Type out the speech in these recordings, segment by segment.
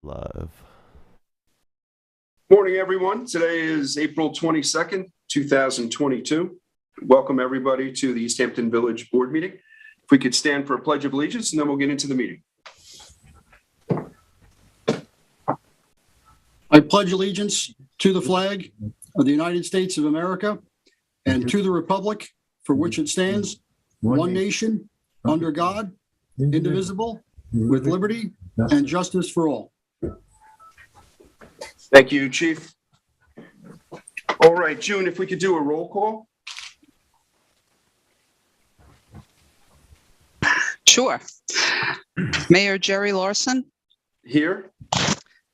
Live. Morning, everyone. Today is April 22nd, 2022. Welcome, everybody, to the East Hampton Village Board meeting. If we could stand for a Pledge of Allegiance, and then we'll get into the meeting. I pledge allegiance to the flag of the United States of America and to the republic for which it stands, one nation, under God, indivisible, with liberty and justice for all. Thank you, Chief. All right, June, if we could do a roll call. Sure. Mayor Jerry Larson, Here.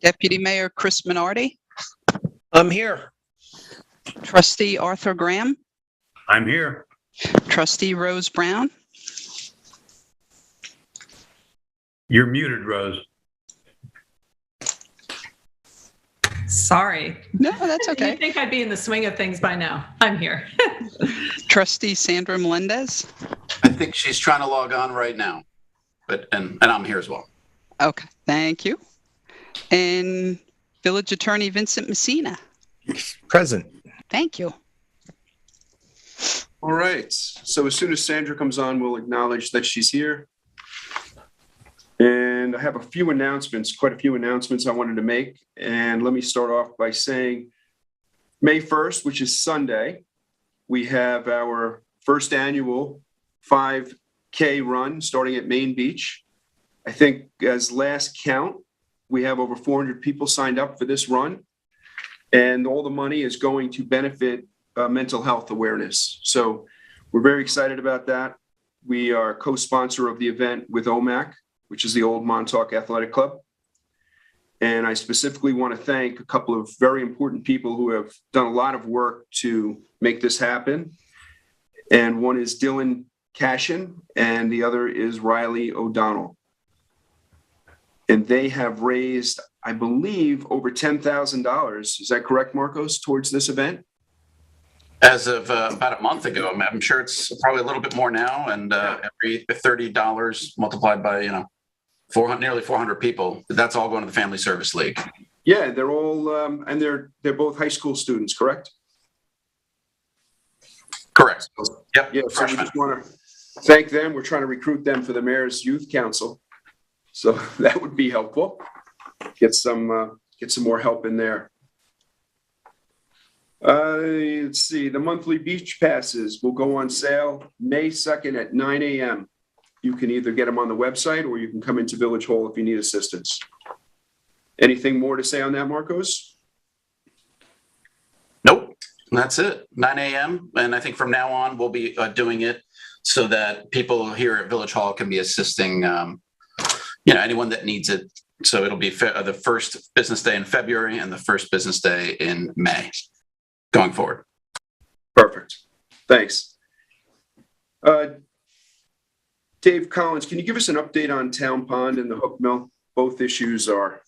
Deputy Mayor Chris Minardi, I'm here. Trustee Arthur Graham, I'm here. Trustee Rose Brown, You're muted, Rose. Sorry. no, that's okay. You'd think I'd be in the swing of things by now. I'm here. Trustee Sandra Melendez. I think she's trying to log on right now, but and I'm here as well. Okay, thank you. And Village Attorney Vincent Messina. Present. Thank you. All right. So as soon as Sandra comes on, we'll acknowledge that she's here. And I have a few announcements, quite a few announcements I wanted to make. And let me start off by saying May 1st, which is Sunday, we have our first annual 5K run starting at Maine Beach. I think as last count, we have over 400 people signed up for this run. And all the money is going to benefit mental health awareness. So we're very excited about that. We are co-sponsor of the event with OMAC, which is the Old Montauk Athletic Club. And I specifically want to thank a couple of very important people who have done a lot of work to make this happen. And one is Dylan Cashin, and the other is Riley O'Donnell. And they have raised, I believe, over $10,000. Is that correct, Marcos, towards this event? As of about a month ago, I'm sure it's probably a little bit more now. And every $30 multiplied by, 400, nearly 400 people, that's all going to the Family Service League. Yeah, they're all, and they're both high school students, correct? Correct. Yep. Yeah, so we Freshmen. just want to thank them. We're trying to recruit them for the Mayor's Youth Council. So that would be helpful. Get some more help in there. Let's see, the monthly beach passes will go on sale May 2nd at 9 a.m. You can either get them on the website or you can come into Village Hall if you need assistance. Anything more to say on that, Marcos? Nope. That's it. 9 a.m. And I think from now on, we'll be doing it so that people here at Village Hall can be assisting, anyone that needs it. So it'll be the first business day in February and the first business day in May going forward. Perfect. Thanks. Dave Collins, can you give us an update on Town Pond and the hook mill? Both issues are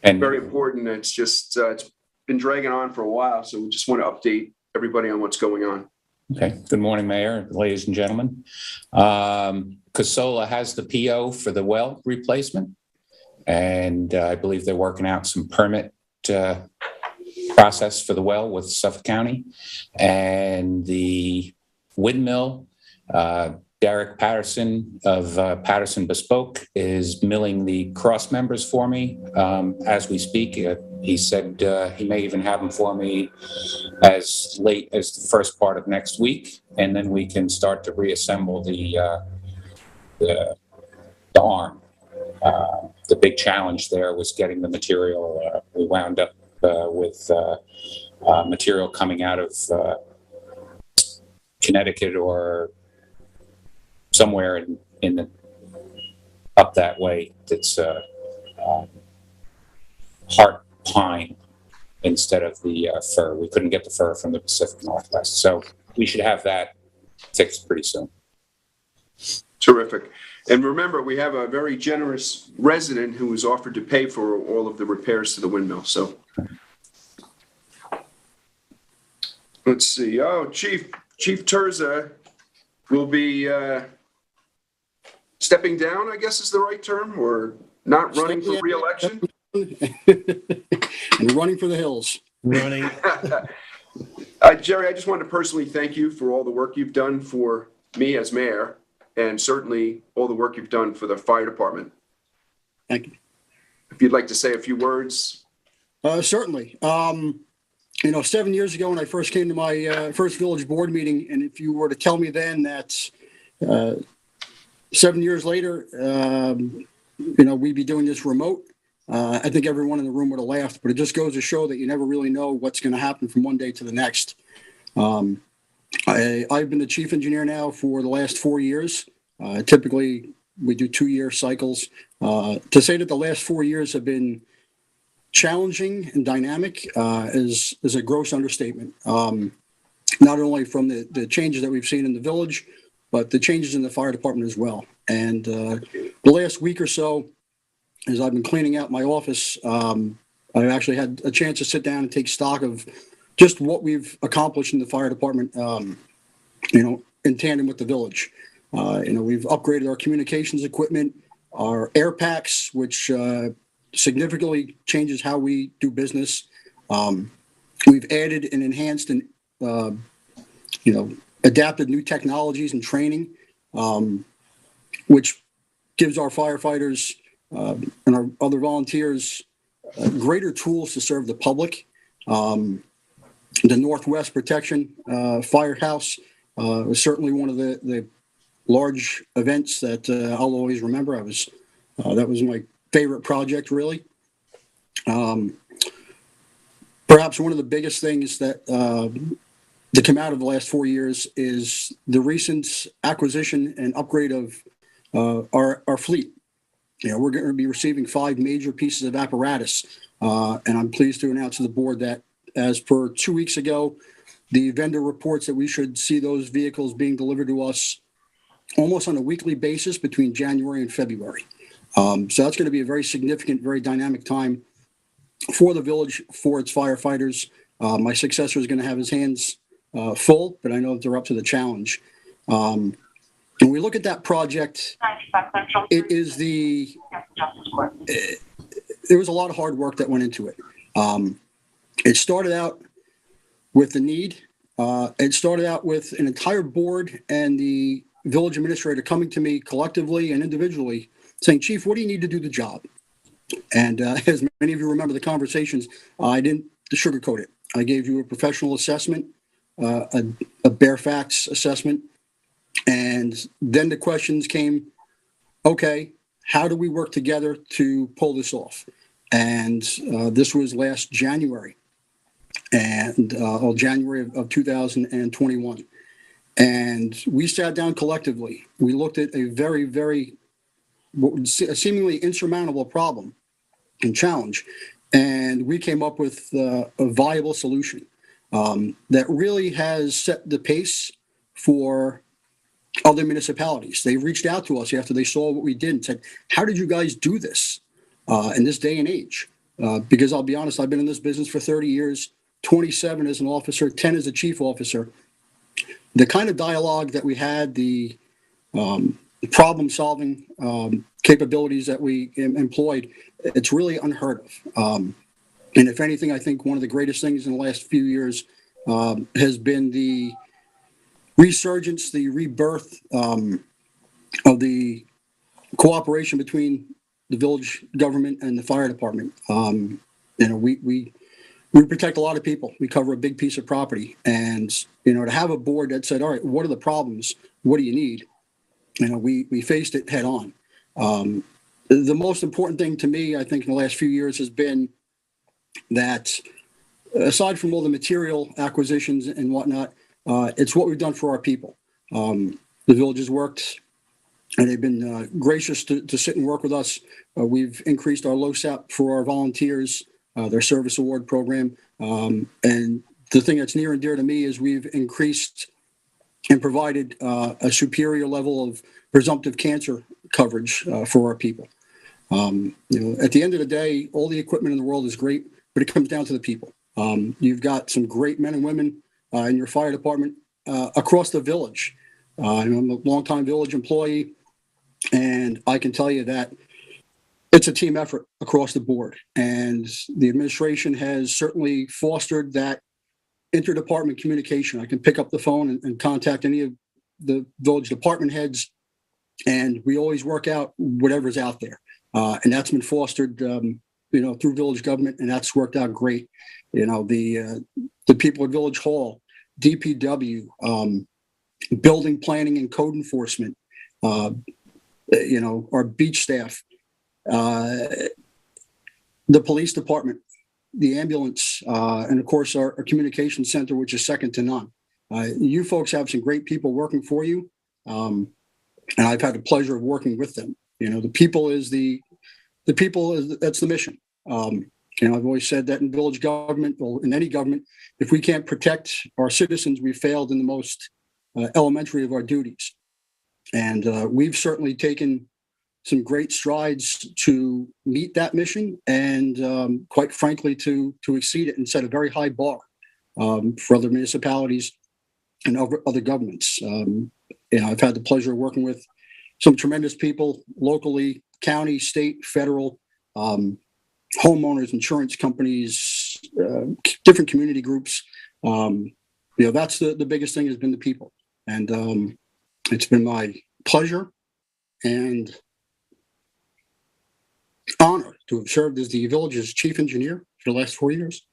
very important. It's just, it's been dragging on for a while, so we just want to update everybody on what's going on. Okay. Good morning, Mayor, ladies and gentlemen. Casola has the PO for the well replacement, and I believe they're working out some permit process for the well with Suffolk County. And the windmill, Derek Patterson of Patterson Bespoke is milling the cross members for me as we speak. He said he may even have them for me as late as the first part of next week, and then we can start to reassemble the arm. The big challenge there was getting the material. We wound up with material coming out of Connecticut or somewhere in the up that way. That's heart pine instead of the fir. We couldn't get the fir from the Pacific Northwest, so we should have that fixed pretty soon. Terrific. And remember, we have a very generous resident who was offered to pay for all of the repairs to the windmill. So let's see. Oh, Chief Terza will be stepping down, I guess is the right term, or Not running for re-election? And running for the hills. Running. Jerry, I just wanted to personally thank you for all the work you've done for me as mayor, and certainly all the work you've done for the fire department. Thank you. If you'd like to say a few words. Certainly. 7 years ago when I first came to my first village board meeting, and if you were to tell me then that 7 years later, we'd be doing this remote, I think everyone in the room would have laughed, but it just goes to show that you never really know what's going to happen from one day to the next. I've been the chief engineer now for the last 4 years. Typically, we do 2-year cycles. To say that the last 4 years have been challenging and dynamic is a gross understatement. Not only from the changes that we've seen in the village, but the changes in the fire department as well. And the last week or so, as I've been cleaning out my office, I've actually had a chance to sit down and take stock of just what we've accomplished in the fire department, in tandem with the village. We've upgraded our communications equipment, our air packs, which significantly changes how we do business. We've added and enhanced and, adapted new technologies and training, which gives our firefighters and our other volunteers greater tools to serve the public. The Northwest Protection Firehouse was certainly one of the large events that I'll always remember. That was my favorite project, really. Perhaps one of the biggest things that came out of the last 4 years is the recent acquisition and upgrade of our fleet. We're going to be receiving 5 major pieces of apparatus, and I'm pleased to announce to the board that as per 2 weeks ago, the vendor reports that we should see those vehicles being delivered to us almost on a weekly basis between January and February. So that's going to be a very significant, very dynamic time for the village, for its firefighters. My successor is going to have his hands full, but I know that they're up to the challenge. When we look at that project, it is there was a lot of hard work that went into it. It started out with the need. It started out with an entire board and the village administrator coming to me collectively and individually saying, "Chief, what do you need to do the job?" And as many of you remember the conversations, I didn't sugarcoat it. I gave you a professional assessment, a bare facts assessment. And then the questions came, okay, how do we work together to pull this off? And this was last January, and January of 2021. And we sat down collectively. We looked at a very, very a seemingly insurmountable problem and challenge. And we came up with a viable solution that really has set the pace for other municipalities. They reached out to us after they saw what we did and said, "How did you guys do this in this day and age?" Because I'll be honest, I've been in this business for 30 years, 27 as an officer, 10 as a chief officer. The kind of dialogue that we had, the problem-solving capabilities that we employed, it's really unheard of. And if anything, I think one of the greatest things in the last few years has been the resurgence, the rebirth of the cooperation between the village government and the fire department. We protect a lot of people. We cover a big piece of property, and to have a board that said, "All right, what are the problems? What do you need?" We faced it head on. The most important thing to me, I think, in the last few years has been that, aside from all the material acquisitions and whatnot, it's what we've done for our people. The village has worked, and they've been gracious to sit and work with us. We've increased our LoSAP for our volunteers, their service award program. And the thing that's near and dear to me is we've increased and provided a superior level of presumptive cancer coverage for our people. At the end of the day, all the equipment in the world is great, but it comes down to the people. You've got some great men and women in your fire department across the village. I'm a longtime village employee, and I can tell you that it's a team effort across the board. And the administration has certainly fostered that interdepartment communication. I can pick up the phone and contact any of the village department heads, and we always work out whatever's out there. And that's been fostered, through village government, and that's worked out great. The people at Village Hall, DPW, building planning and code enforcement, our beach staff, the police department, the ambulance, and of course our communication center, which is second to none. You folks have some great people working for you, and I've had the pleasure of working with them. The people is that's the mission. I've always said that in village government, or in any government, if we can't protect our citizens, we failed in the most elementary of our duties. And we've certainly taken some great strides to meet that mission, and quite frankly, to exceed it and set a very high bar for other municipalities and other governments. I've had the pleasure of working with some tremendous people locally, county, state, federal, homeowners, insurance companies, different community groups. That's the biggest thing has been the people. And it's been my pleasure and honor to have served as the village's chief engineer for the last 4 years.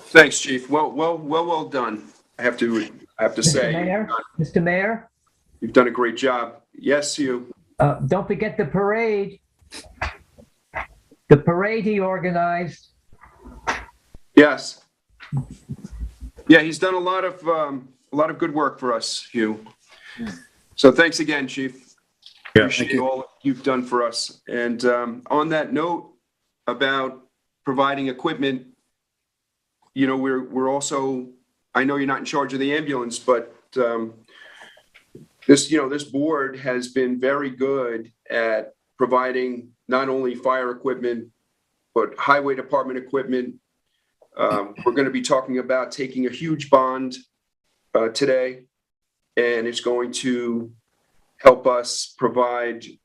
Thanks, Chief. Well done. I have to say, Mr. Mayor, you've done a great job. Yes, you. don't forget the parade. The parade he organized. Yes. Yeah, he's done a lot of good work for us, Hugh. So thanks again, Chief. Yeah. Appreciate all you've done for us. And on that note about providing equipment, we're also, I know you're not in charge of the ambulance, but this board has been very good at providing not only fire equipment, but highway department equipment. We're going to be talking about taking a huge bond today, and it's going to help us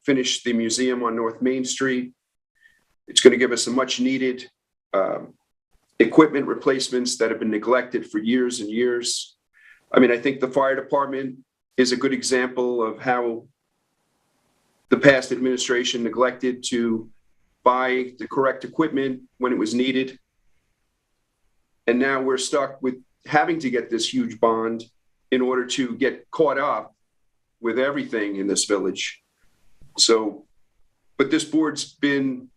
finish the museum on North Main Street. It's going to give us some much needed equipment replacements that have been neglected for years and years. I think the fire department is a good example of how the past administration neglected to buy the correct equipment when it was needed. And now we're stuck with having to get this huge bond in order to get caught up with everything in this village. So, but this board's been,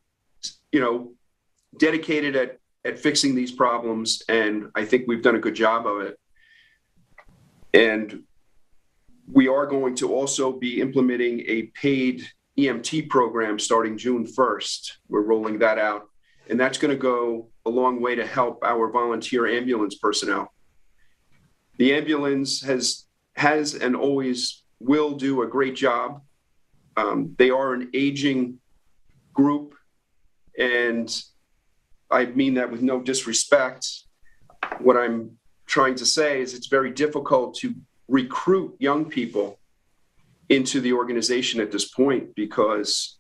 dedicated at fixing these problems, and I think we've done a good job of it. And we are going to also be implementing a paid EMT program starting June 1st. We're rolling that out, and that's going to go a long way to help our volunteer ambulance personnel. The ambulance has and always will do a great job. They are an aging group, and I mean that with no disrespect. What I'm trying to say is it's very difficult to recruit young people into the organization at this point, because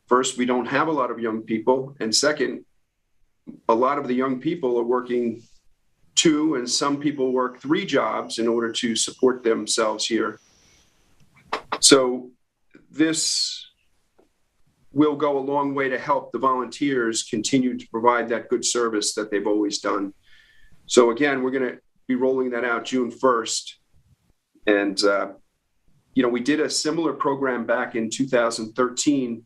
first, we don't have a lot of young people, and second, a lot of the young people are working 2, and some people work 3 jobs in order to support themselves here. So this will go a long way to help the volunteers continue to provide that good service that they've always done. So again, we're going to be rolling that out June 1st. And, we did a similar program back in 2013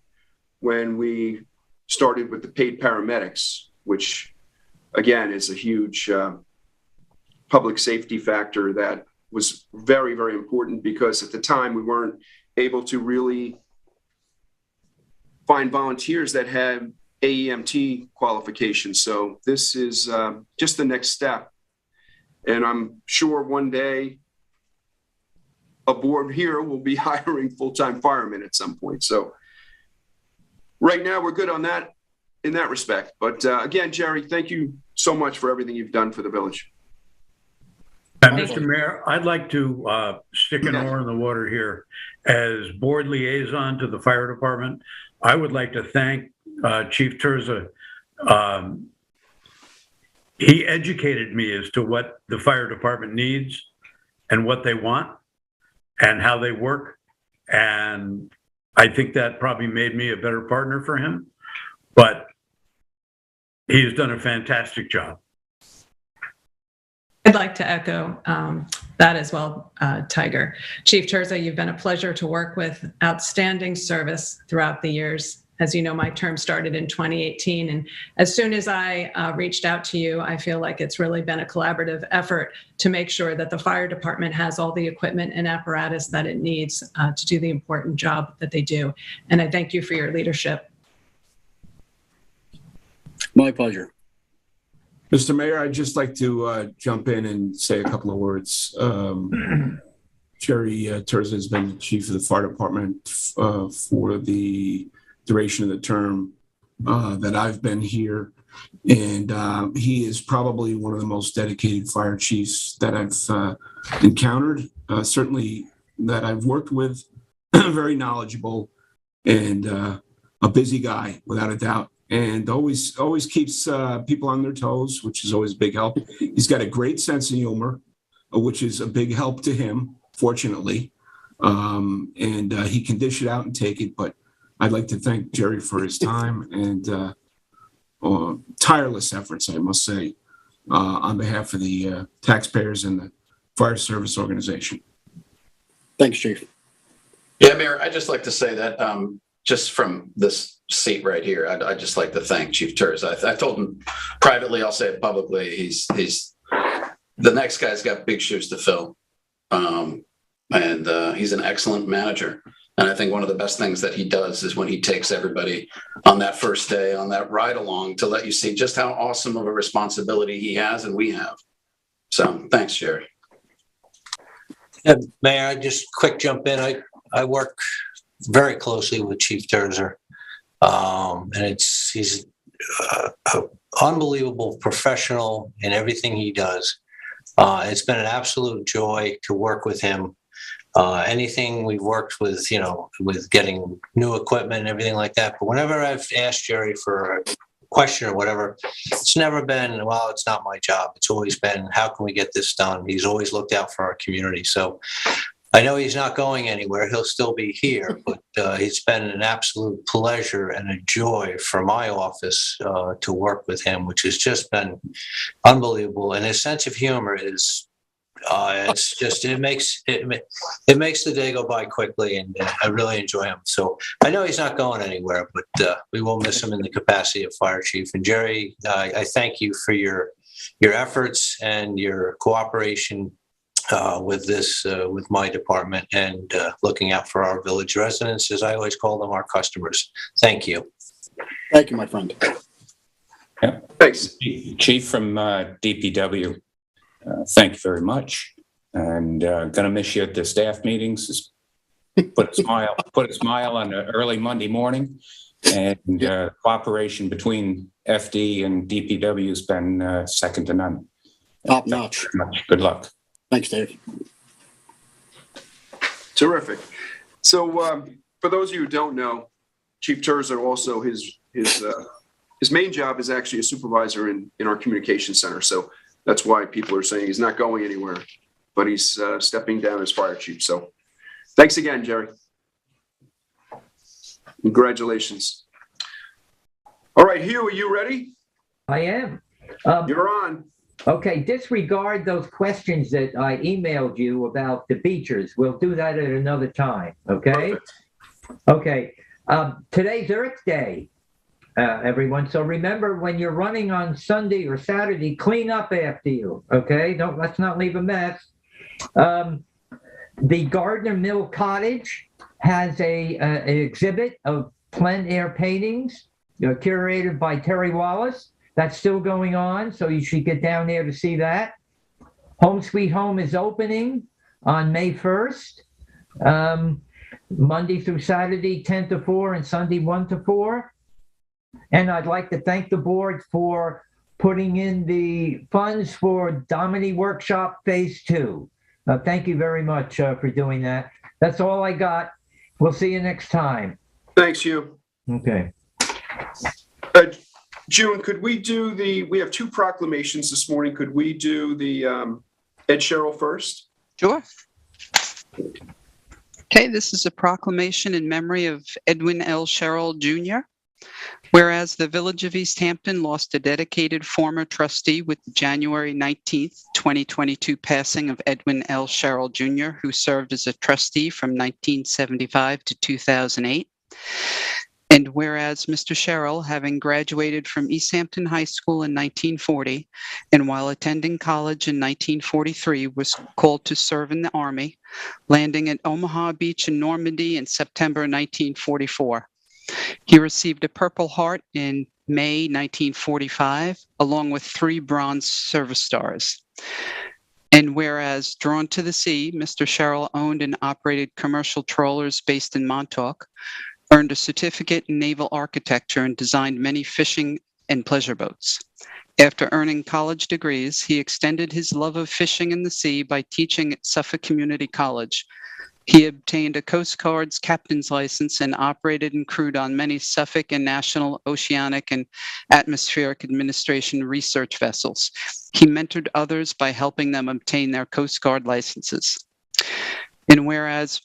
when we started with the paid paramedics, which again is a huge public safety factor that was very, very important, because at the time we weren't able to really find volunteers that had AEMT qualifications. So this is just the next step. And I'm sure one day a board here will be hiring full-time firemen at some point. So right now we're good on that in that respect. But again, Jerry, thank you so much for everything you've done for the village. And Thank Mr. you. Mayor, I'd like to stick an oar in the water here. As board liaison to the fire department, I would like to thank Chief Terza. He educated me as to what the fire department needs and what they want and how they work. And I think that probably made me a better partner for him. But he's done a fantastic job. I'd like to echo that as well, Tiger. Chief Terza, you've been a pleasure to work with. Outstanding service throughout the years. As you know, my term started in 2018. And as soon as I reached out to you, I feel like it's really been a collaborative effort to make sure that the fire department has all the equipment and apparatus that it needs to do the important job that they do. And I thank you for your leadership. My pleasure. Mr. Mayor, I'd just like to jump in and say a couple of words. Jerry Terza has been the chief of the fire department for the duration of the term that I've been here. And he is probably one of the most dedicated fire chiefs that I've encountered, certainly that I've worked with. Very knowledgeable and a busy guy, without a doubt. And always keeps people on their toes, which is always a big help. He's got a great sense of humor, which is a big help to him, fortunately. And he can dish it out and take it. But I'd like to thank Jerry for his time and tireless efforts, I must say, on behalf of the taxpayers and the Fire Service Organization. Thanks, Chief. Yeah, Mayor, I'd just like to say that just from this seat right here, I'd just like to thank Chief Terza. I told him privately, I'll say it publicly, he's the next guy's got big shoes to fill. And he's an excellent manager. And I think one of the best things that he does is when he takes everybody on that first day, on that ride along, to let you see just how awesome of a responsibility he has and we have. So thanks, Jerry. Yeah, Mayor, I just quick jump in. I work very closely with Chief Terza. And he's an unbelievable professional in everything he does. It's been an absolute joy to work with him. Anything we've worked with, with getting new equipment and everything like that. But whenever I've asked Jerry for a question or whatever, it's never been, well, it's not my job. It's always been, how can we get this done? He's always looked out for our community. So I know he's not going anywhere. He'll still be here, but it's been an absolute pleasure and a joy for my office to work with him, which has just been unbelievable. And his sense of humor is, it's just, it makes the day go by quickly, and I really enjoy him. So I know he's not going anywhere, but we will miss him in the capacity of fire chief. And Jerry, I thank you for your efforts and your cooperation with my department and looking out for our village residents, as I always call them, our customers. Thank you. Thank you, my friend. Yeah. Thanks. Chief from DPW, thank you very much. And going to miss you at the staff meetings. Just put a smile on an early Monday morning. And cooperation between FD and DPW has been second to none. Top notch. Good luck. Thanks, Dave. Terrific. So for those of you who don't know, Chief Terza also his main job is actually a supervisor in our communication center. So that's why people are saying he's not going anywhere, but he's stepping down as fire chief. So thanks again, Jerry. Congratulations. All right, Hugh, are you ready? I am. You're on. Okay, disregard those questions that I emailed you about the beachers. We'll do that at another time, okay? Perfect. Okay, today's Earth Day, everyone. So remember, when you're running on Sunday or Saturday, clean up after you, okay? Let's not leave a mess. The Gardner Mill Cottage has an exhibit of plein air paintings, curated by Terry Wallace. That's still going on, so you should get down there to see that. Home Sweet Home is opening on May 1st, Monday through Saturday, 10 to 4, and Sunday, 1 to 4. And I'd like to thank the board for putting in the funds for Domini Workshop Phase 2. Thank you very much for doing that. That's all I got. We'll see you next time. Thanks, Hugh. Okay. June, could we do we have 2 proclamations this morning. Could we do the Ed Sherrill first? Sure. Okay, this is a proclamation in memory of Edwin L. Sherrill, Jr. Whereas the Village of East Hampton lost a dedicated former trustee with the January 19th, 2022 passing of Edwin L. Sherrill, Jr., who served as a trustee from 1975 to 2008. And whereas Mr. Sherrill, having graduated from East Hampton High School in 1940, and while attending college in 1943, was called to serve in the Army, landing at Omaha Beach in Normandy in September 1944. He received a Purple Heart in May 1945, along with 3 Bronze Service Stars. And whereas, drawn to the sea, Mr. Sherrill owned and operated commercial trawlers based in Montauk, earned a certificate in naval architecture, and designed many fishing and pleasure boats. After earning college degrees, he extended his love of fishing in the sea by teaching at Suffolk Community College. He obtained a Coast Guard's captain's license and operated and crewed on many Suffolk and National Oceanic and Atmospheric Administration research vessels. He mentored others by helping them obtain their Coast Guard licenses. And whereas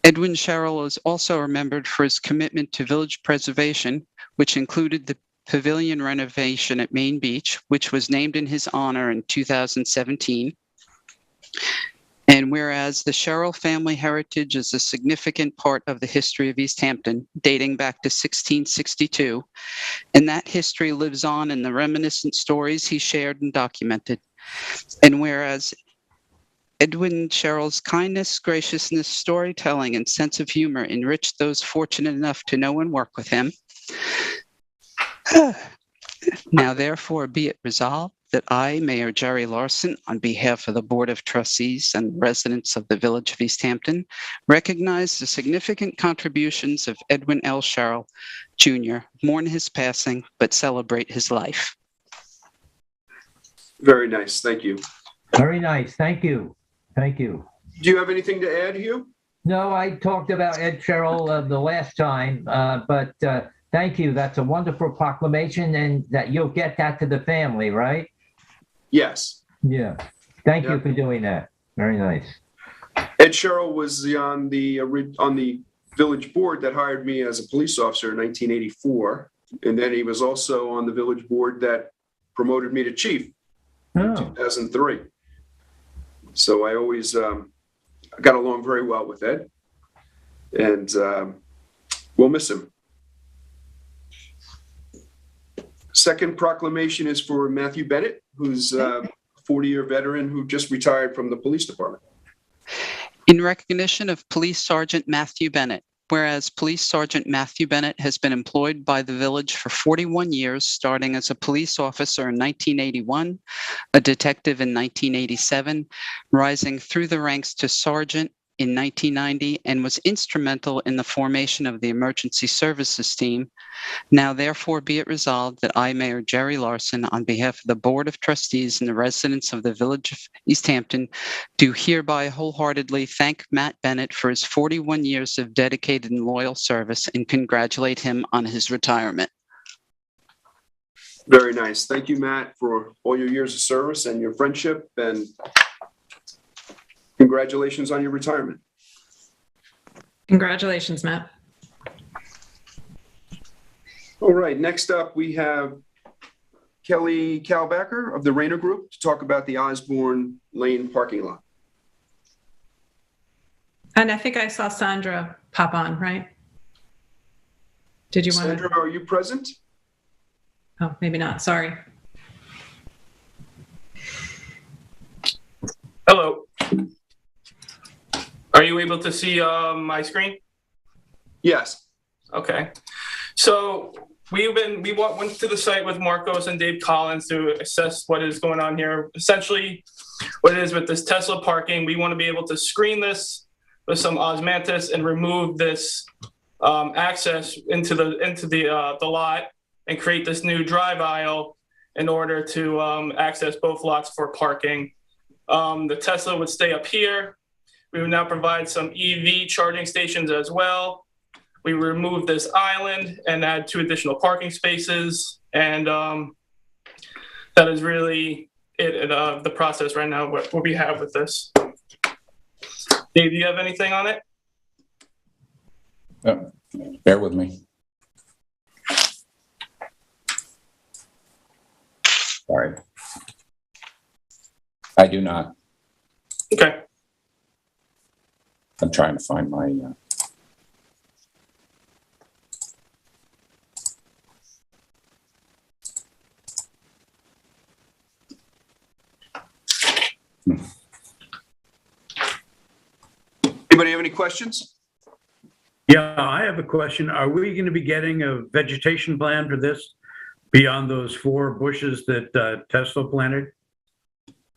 Edwin Sherrill is also remembered for his commitment to village preservation, which included the pavilion renovation at Maine Beach, which was named in his honor in 2017. And whereas the Sherrill family heritage is a significant part of the history of East Hampton, dating back to 1662, and that history lives on in the reminiscent stories he shared and documented. And whereas Edwin Sherrill's kindness, graciousness, storytelling, and sense of humor enriched those fortunate enough to know and work with him. Now, therefore, be it resolved that I, Mayor Jerry Larson, on behalf of the Board of Trustees and residents of the Village of East Hampton, recognize the significant contributions of Edwin L. Sherrill, Jr., mourn his passing, but celebrate his life. Very nice. Thank you. Very nice. Thank you. Thank you. Do you have anything to add, Hugh? No, I talked about Ed Sherrill the last time, but thank you. That's a wonderful proclamation, and that you'll get that to the family, right? Yes. Yeah. Thank you for doing that. Very nice. Ed Sherrill was on the village board that hired me as a police officer in 1984, and then he was also on the village board that promoted me to chief in 2003. So I always got along very well with Ed, and we'll miss him. Second proclamation is for Matthew Bennett, who's a 40-year veteran who just retired from the police department. In recognition of Police Sergeant Matthew Bennett, whereas Police Sergeant Matthew Bennett has been employed by the village for 41 years, starting as a police officer in 1981, a detective in 1987, rising through the ranks to sergeant in 1990, and was instrumental in the formation of the emergency services team. Now, therefore, be it resolved that I, Mayor Jerry Larson, on behalf of the Board of Trustees and the residents of the Village of East Hampton, do hereby wholeheartedly thank Matt Bennett for his 41 years of dedicated and loyal service and congratulate him on his retirement. Very nice. Thank you, Matt, for all your years of service and your friendship, and congratulations on your retirement. Congratulations, Matt. All right, next up we have Kelly Kalbacher of the Rayner Group to talk about the Osborne Lane parking lot. And I think I saw Sandra pop on, right? Did you want to? Sandra, are you present? Oh, maybe not. Sorry. Hello. Are you able to see my screen? Yes. Okay. So we went to the site with Marcos and Dave Collins to assess what is going on here. Essentially, what it is with this Tesla parking, we want to be able to screen this with some osmanthus and remove this access into the lot and create this new drive aisle in order to access both lots for parking. The Tesla would stay up here. We would now provide some EV charging stations as well. We remove this island and add 2 additional parking spaces. And that is really it, the process right now, what we have with this. Dave, do you have anything on it? Bear with me. Sorry. I do not. Okay. I'm trying to find my. Anybody have any questions? Yeah, I have a question. Are we going to be getting a vegetation plan for this beyond those 4 bushes that Tesla planted?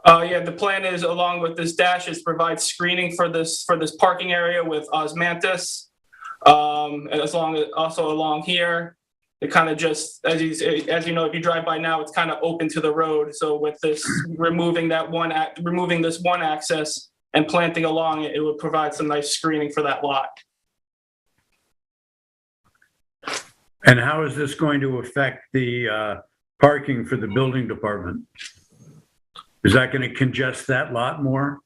Yeah, the plan is, along with this dash, is provide screening for this parking area with osmanthus. And also along here, it kind of just, as you know, if you drive by now, it's kind of open to the road. So with this, removing this one access and planting along it, it would provide some nice screening for that lot. And how is this going to affect the parking for the building department? Is that going to congest that lot more?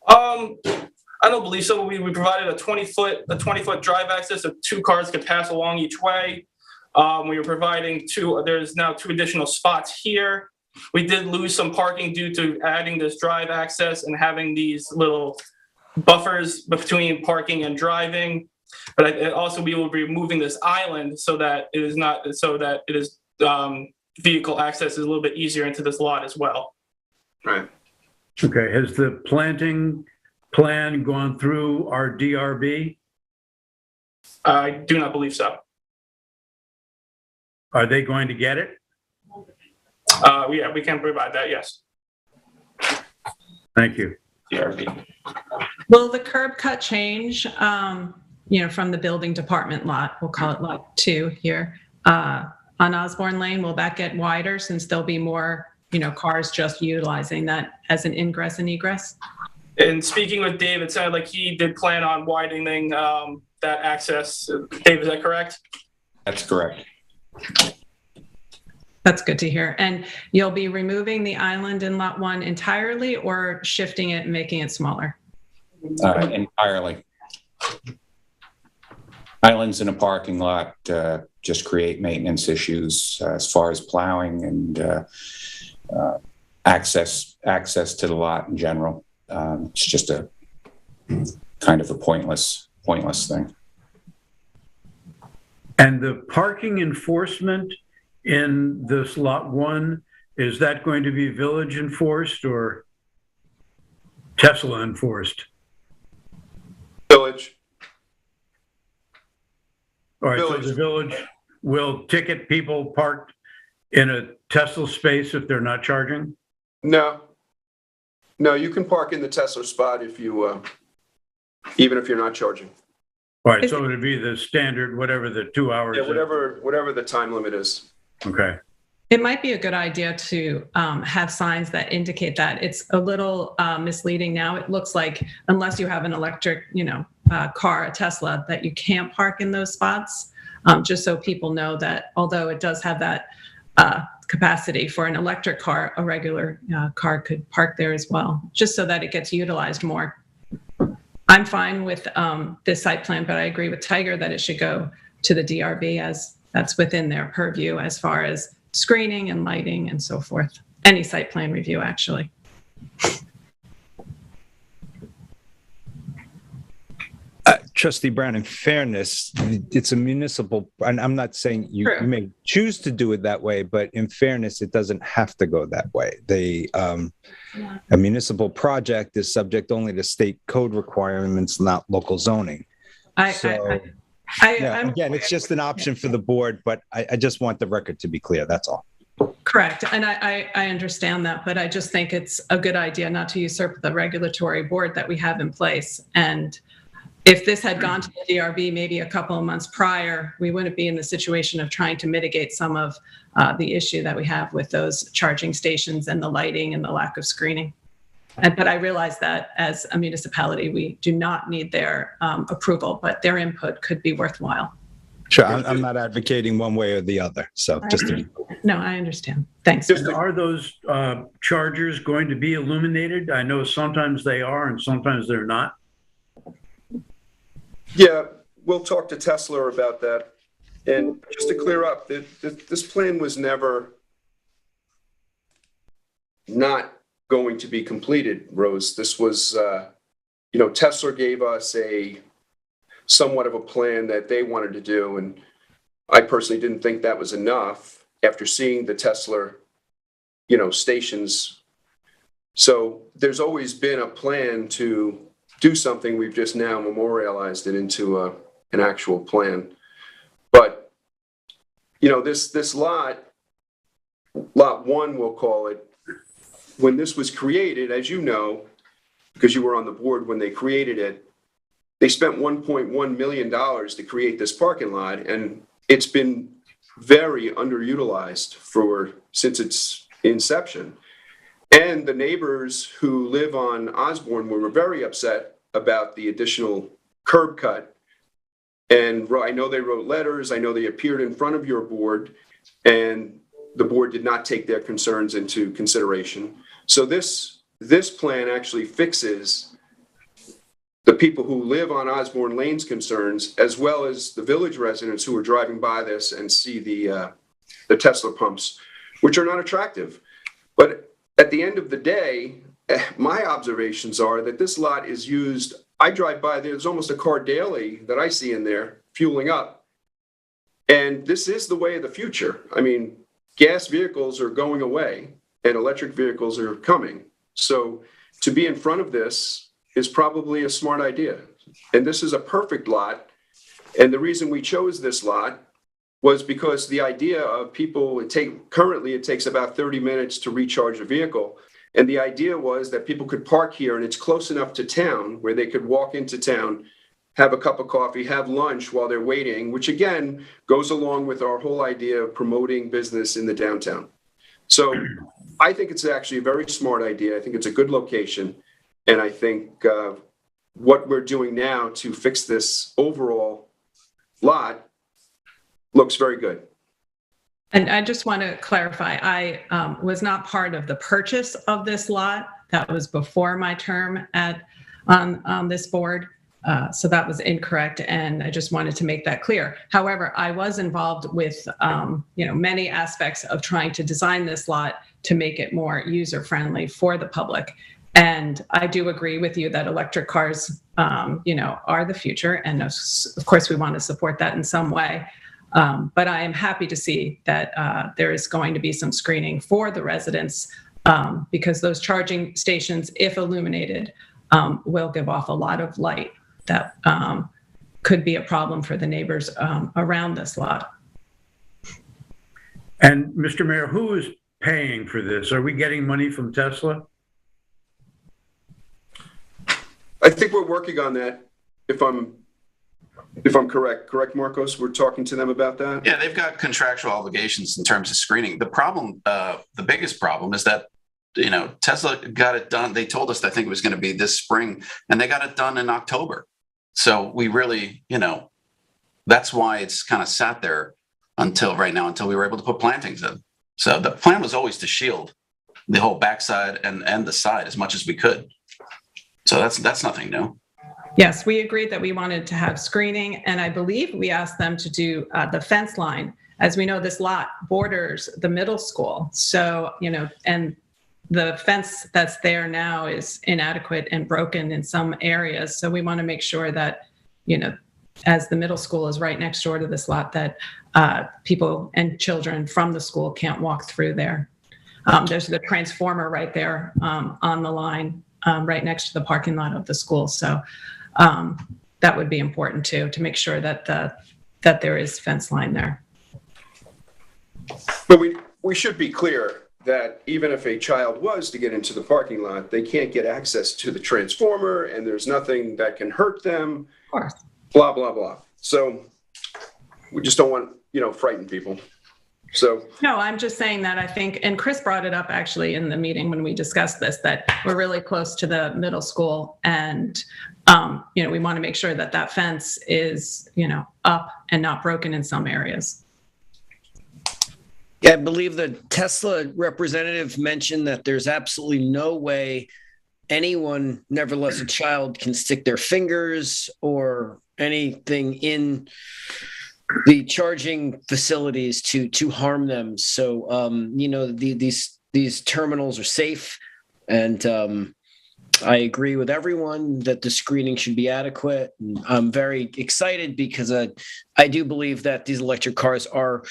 I don't believe so. We provided a 20-foot drive access so 2 cars could pass along each way. We were providing there's now 2 additional spots here. We did lose some parking due to adding this drive access and having these little buffers between parking and driving. But also we will be removing this island so that vehicle access is a little bit easier into this lot as well. Right. Okay, has the planting plan gone through our DRB? I do not believe so. Are they going to get it? Yeah, we can provide that, yes. Thank you. DRB. Will the curb cut change, from the building department lot, we'll call it lot 2 here, on Osborne Lane? Will that get wider since there'll be more, cars just utilizing that as an ingress and egress? And speaking with Dave, it sounded like he did plan on widening that access. Dave, is that correct? That's correct. That's good to hear. And you'll be removing the island in lot 1 entirely or shifting it and making it smaller? Entirely. Islands in a parking lot just create maintenance issues as far as plowing and access to the lot in general. It's just a kind of a pointless thing. And the parking enforcement in this lot 1, is that going to be village enforced or Tesla enforced? Village. All right, Village. so the village will ticket people parked in a Tesla space if they're not charging? No, you can park in the Tesla spot if you, even if you're not charging. All right, so it'd be the standard, whatever the 2 hours. Yeah, whatever the time limit is. Okay. It might be a good idea to have signs that indicate that. It's a little misleading now. It looks like unless you have an electric, car, a Tesla, that you can't park in those spots, just so people know that although it does have that capacity for an electric car, a regular car could park there as well, just so that it gets utilized more. I'm fine with this site plan, but I agree with Tiger that it should go to the DRB as that's within their purview as far as screening and lighting and so forth. Any site plan review, actually. Trustee Brown, in fairness, it's a municipal, and I'm not saying you may choose to do it that way, but in fairness, it doesn't have to go that way. A municipal project is subject only to state code requirements, not local zoning. Again, it's just an option for the board, but I just want the record to be clear. That's all. Correct. And I understand that, but I just think it's a good idea not to usurp the regulatory board that we have in place. And if this had gone to the DRB maybe a couple of months prior, we wouldn't be in the situation of trying to mitigate some of the issue that we have with those charging stations and the lighting and the lack of screening. But I realize that as a municipality, we do not need their approval, but their input could be worthwhile. Sure, I'm not advocating one way or the other. So just to... No, I understand. Thanks. And are those chargers going to be illuminated? I know sometimes they are and sometimes they're not. Yeah, we'll talk to Tesla about that. And just to clear up, this plan was never not going to be completed, Rose. This was, Tesla gave us somewhat of a plan that they wanted to do. And I personally didn't think that was enough after seeing the Tesla, stations. So there's always been a plan to do something. We've just now memorialized it into an actual plan. But, this lot one, we'll call it, when this was created, as you know, because you were on the board when they created it, they spent $1.1 million to create this parking lot, and it's been very underutilized since its inception. And the neighbors who live on Osborne were very upset about the additional curb cut. And I know they wrote letters. I know they appeared in front of your board, and the board did not take their concerns into consideration. So this plan actually fixes the people who live on Osborne Lane's concerns, as well as the village residents who are driving by this and see the Tesla pumps, which are not attractive. But at the end of the day, my observations are that this lot is used. I drive by, there's almost a car daily that I see in there fueling up. And this is the way of the future. I mean, gas vehicles are going away and electric vehicles are coming. So to be in front of this is probably a smart idea. And this is a perfect lot. And the reason we chose this lot was because the idea of people, currently it takes about 30 minutes to recharge a vehicle. And the idea was that people could park here and it's close enough to town where they could walk into town, have a cup of coffee, have lunch while they're waiting, which again goes along with our whole idea of promoting business in the downtown. So I think it's actually a very smart idea. I think it's a good location. And I think what we're doing now to fix this overall lot looks very good. And I just want to clarify, I was not part of the purchase of this lot. That was before my term on this board. So that was incorrect. And I just wanted to make that clear. However, I was involved with, many aspects of trying to design this lot to make it more user-friendly for the public. And I do agree with you that electric cars, are the future. And of course, we want to support that in some way. But I am happy to see that there is going to be some screening for the residents because those charging stations, if illuminated, will give off a lot of light that could be a problem for the neighbors around this lot. And Mr. Mayor, who is paying for this? Are we getting money from Tesla? I think we're working on that. If I'm correct, Marcos, we're talking to them about that. Yeah, they've got contractual obligations in terms of screening. The problem, the biggest problem is that, Tesla got it done. They told us, I think it was going to be this spring, and they got it done in October. So we really, that's why it's kind of sat there until we were able to put plantings in. So the plan was always to shield the whole backside and the side as much as we could. So that's nothing new. Yes, we agreed that we wanted to have screening, and I believe we asked them to do the fence line. As we know, this lot borders the middle school. So, and the fence that's there now is inadequate and broken in some areas. So we want to make sure that, as the middle school is right next door to this lot, that people and children from the school can't walk through there. There's the transformer right there on the line. Right next to the parking lot of the school. So that would be important too, to make sure that there is fence line there. But we should be clear that even if a child was to get into the parking lot, they can't get access to the transformer and there's nothing that can hurt them, Of course. blah, blah, blah. So we just don't want, frighten people. So, No, I'm just saying that I think, and Chris brought it up actually in the meeting when we discussed this, that we're really close to the middle school and, we want to make sure that that fence is, up and not broken in some areas. Yeah, I believe the Tesla representative mentioned that there's absolutely no way anyone, nevertheless a child, can stick their fingers or anything in the charging facilities to harm them. So, these terminals are safe, and I agree with everyone that the screening should be adequate. And I'm very excited because I do believe that these electric cars are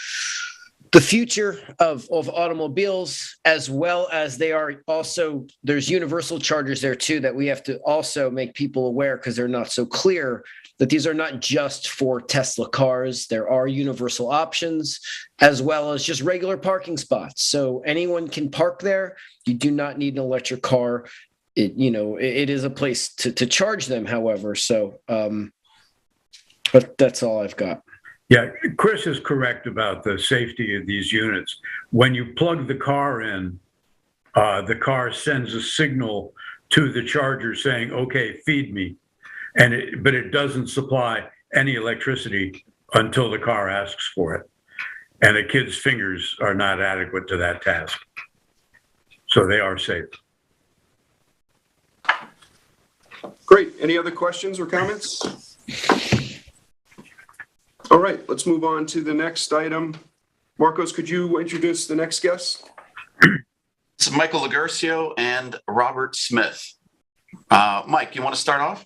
the future of automobiles, as well as they are also, there's universal chargers there too that we have to also make people aware, because they're not so clear, that these are not just for Tesla cars. There are universal options as well as just regular parking spots. So anyone can park there. You do not need an electric car. It is a place to charge them, however. So, but that's all I've got. Yeah, Chris is correct about the safety of these units. When you plug the car in, the car sends a signal to the charger saying, okay, feed me. But it doesn't supply any electricity until the car asks for it. And a kid's fingers are not adequate to that task. So they are safe. great. Any other questions or comments? All right, let's move on to the next item. Marcos, could you introduce the next guest? It's Michael Lagercio and Robert Smith. Mike, you want to start off?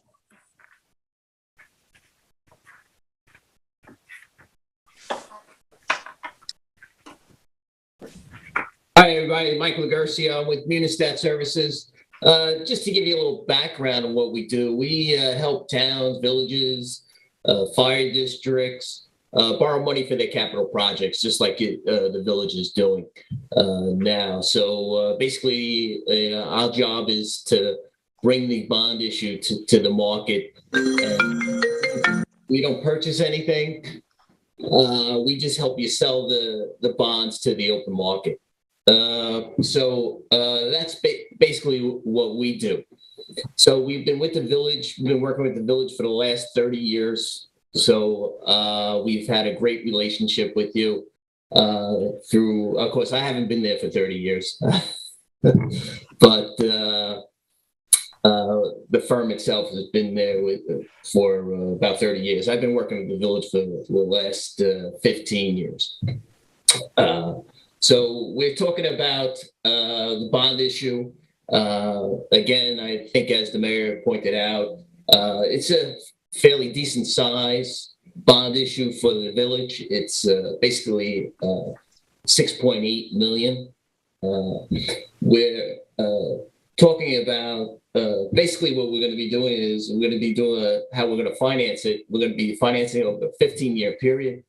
Hi, everybody. Michael Lagercio with Munistat Services. Just to give you a little background on what we do, we help towns, villages, fire districts borrow money for their capital projects, just like the village is doing now. So basically, our job is to bring the bond issue to the market. We don't purchase anything. We just help you sell the bonds to the open market. So that's basically what we do. So we've been with the village, we've been working with the village for the last 30 years. So we've had a great relationship with you through, of course, I haven't been there for 30 years, but the firm itself has been there for about 30 years. I've been working with the village for the last 15 years. So we're talking about the bond issue. Again, I think as the mayor pointed out, it's a fairly decent size bond issue for the village. It's basically 6.8 million. We're talking about basically what we're going to be doing is we're going to be doing how we're going to finance it. We're going to be financing over a 15-year period.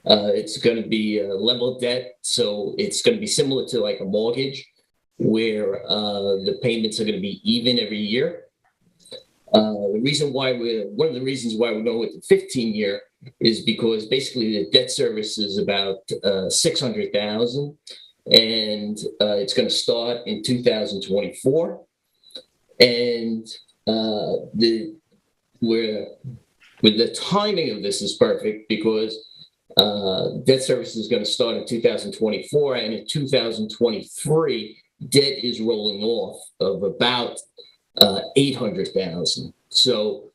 It's going to be level debt, so it's going to be similar to like a mortgage, where the payments are going to be even every year. One of the reasons why we're going with the 15-year is because basically the debt service is about $600,000, and it's going to start in 2024, and with the timing of this is perfect because debt service is going to start in 2024, and in 2023, debt is rolling off of about 800,000. So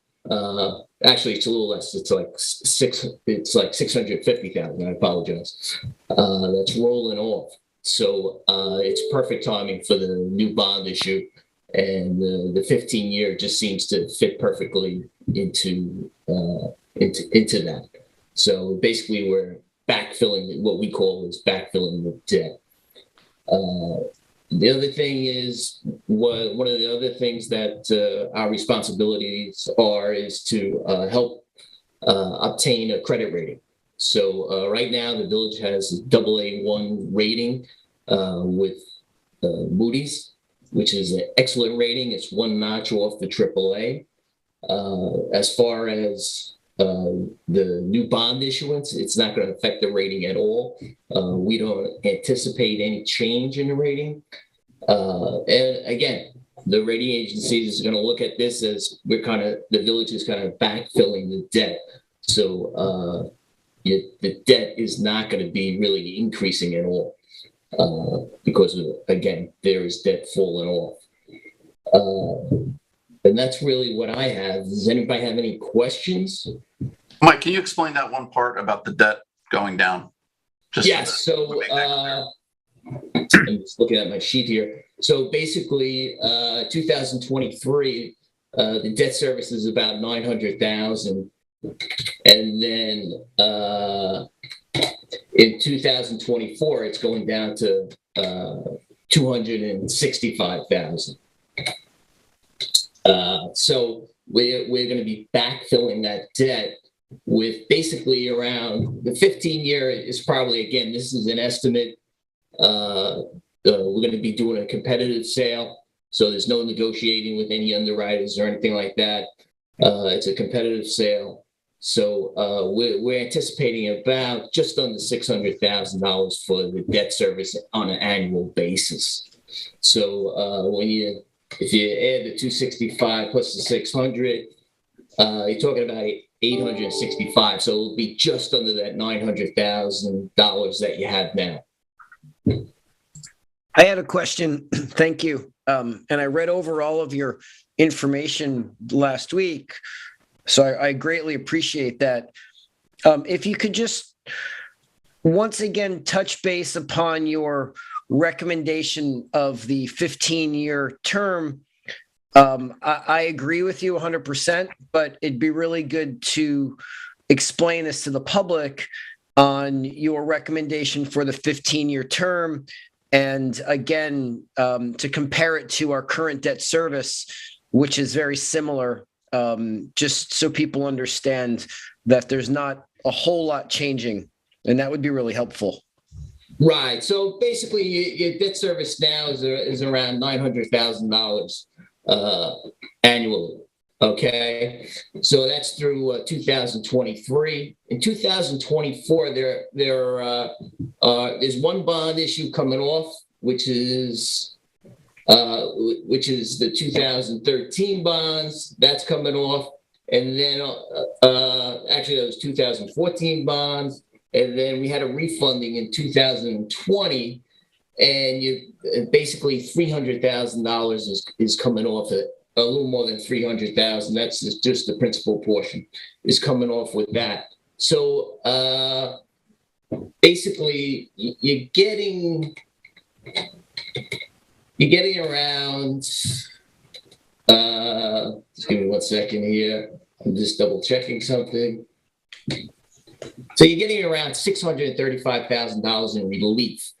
actually, it's a little less. It's like 650,000. I apologize. That's rolling off. So it's perfect timing for the new bond issue, and the 15-year just seems to fit perfectly into that. So basically, we're backfilling what we call is backfilling the debt. The other thing is, one of the other things that our responsibilities is to help obtain a credit rating. So right now, the village has a AA1 rating with Moody's, which is an excellent rating. It's one notch off the AAA. As far as the new bond issuance, it's not going to affect the rating at all. We don't anticipate any change in the rating. And again, the rating agencies is going to look at this as the village is kind of backfilling the debt. So the debt is not going to be really increasing at all because, again, there is debt falling off. And that's really what I have. Does anybody have any questions? Mike, can you explain that one part about the debt going down? Yes. So I'm just looking at my sheet here. So basically, 2023, the debt service is about 900,000, and then in 2024, it's going down to 265,000. So we're going to be backfilling that debt with basically around the 15-year is probably, again, this is an estimate. We're going to be doing a competitive sale. So there's no negotiating with any underwriters or anything like that. It's a competitive sale. So we're anticipating about just under $600,000 for the debt service on an annual basis. So if you add the 265 plus the 600, you're talking about 865. So it'll be just under that $900,000 that you have now. I had a question. Thank you. And I read over all of your information last week, so I greatly appreciate that. If you could just once again touch base upon your recommendation of the 15-year term. I agree with you 100%, but it'd be really good to explain this to the public on your recommendation for the 15-year term. And again, to compare it to our current debt service, which is very similar, just so people understand that there's not a whole lot changing, and that would be really helpful. Right. So basically, your debt service now is around $900,000 annually. Okay. So that's through 2023. In 2024, there's one bond issue coming off, which is the 2013 bonds. That's coming off. And then actually those 2014 bonds. And then we had a refunding in 2020, and basically $300,000 is coming off it. A little more than 300,000. That's just the principal portion is coming off with that. So basically, you're getting around. Just give me 1 second here. I'm just double checking something. So you're getting around $635,000 in relief.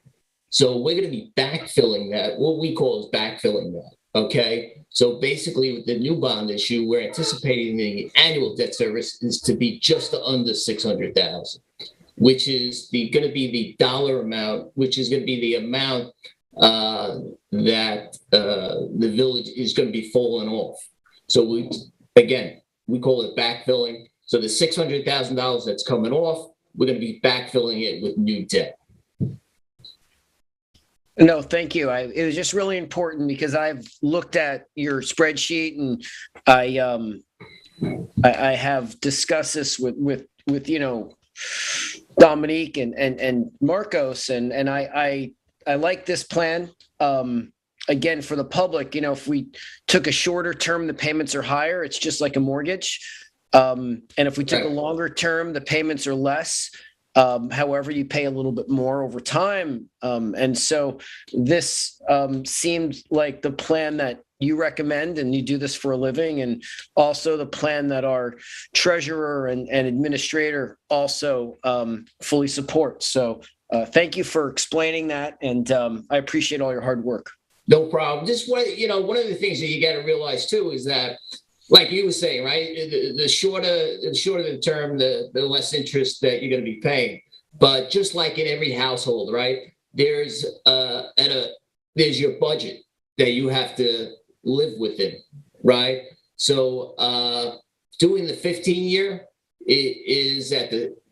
So we're going to be backfilling that. What we call is backfilling that. Okay. So basically, with the new bond issue, we're anticipating the annual debt service is to be just under $600,000, which is going to be the dollar amount, which is going to be the amount that the village is going to be falling off. So we call it backfilling. So the $600,000 that's coming off, we're going to be backfilling it with new debt. No, thank you. It was just really important because I've looked at your spreadsheet, and I have discussed this with Dominique and Marcos, and I like this plan. Again, for the public, if we took a shorter term, the payments are higher. It's just like a mortgage. And if we took a longer term, the payments are less. However, you pay a little bit more over time. And so this seemed like the plan that you recommend, and you do this for a living, and also the plan that our treasurer and administrator also fully support. So thank you for explaining that. And I appreciate all your hard work. No problem. Just one of the things that you got to realize too is that, like you were saying, right? The shorter the term, the less interest that you're going to be paying. But just like in every household, right? There's at there's your budget that you have to live within, right? So doing the 15-year is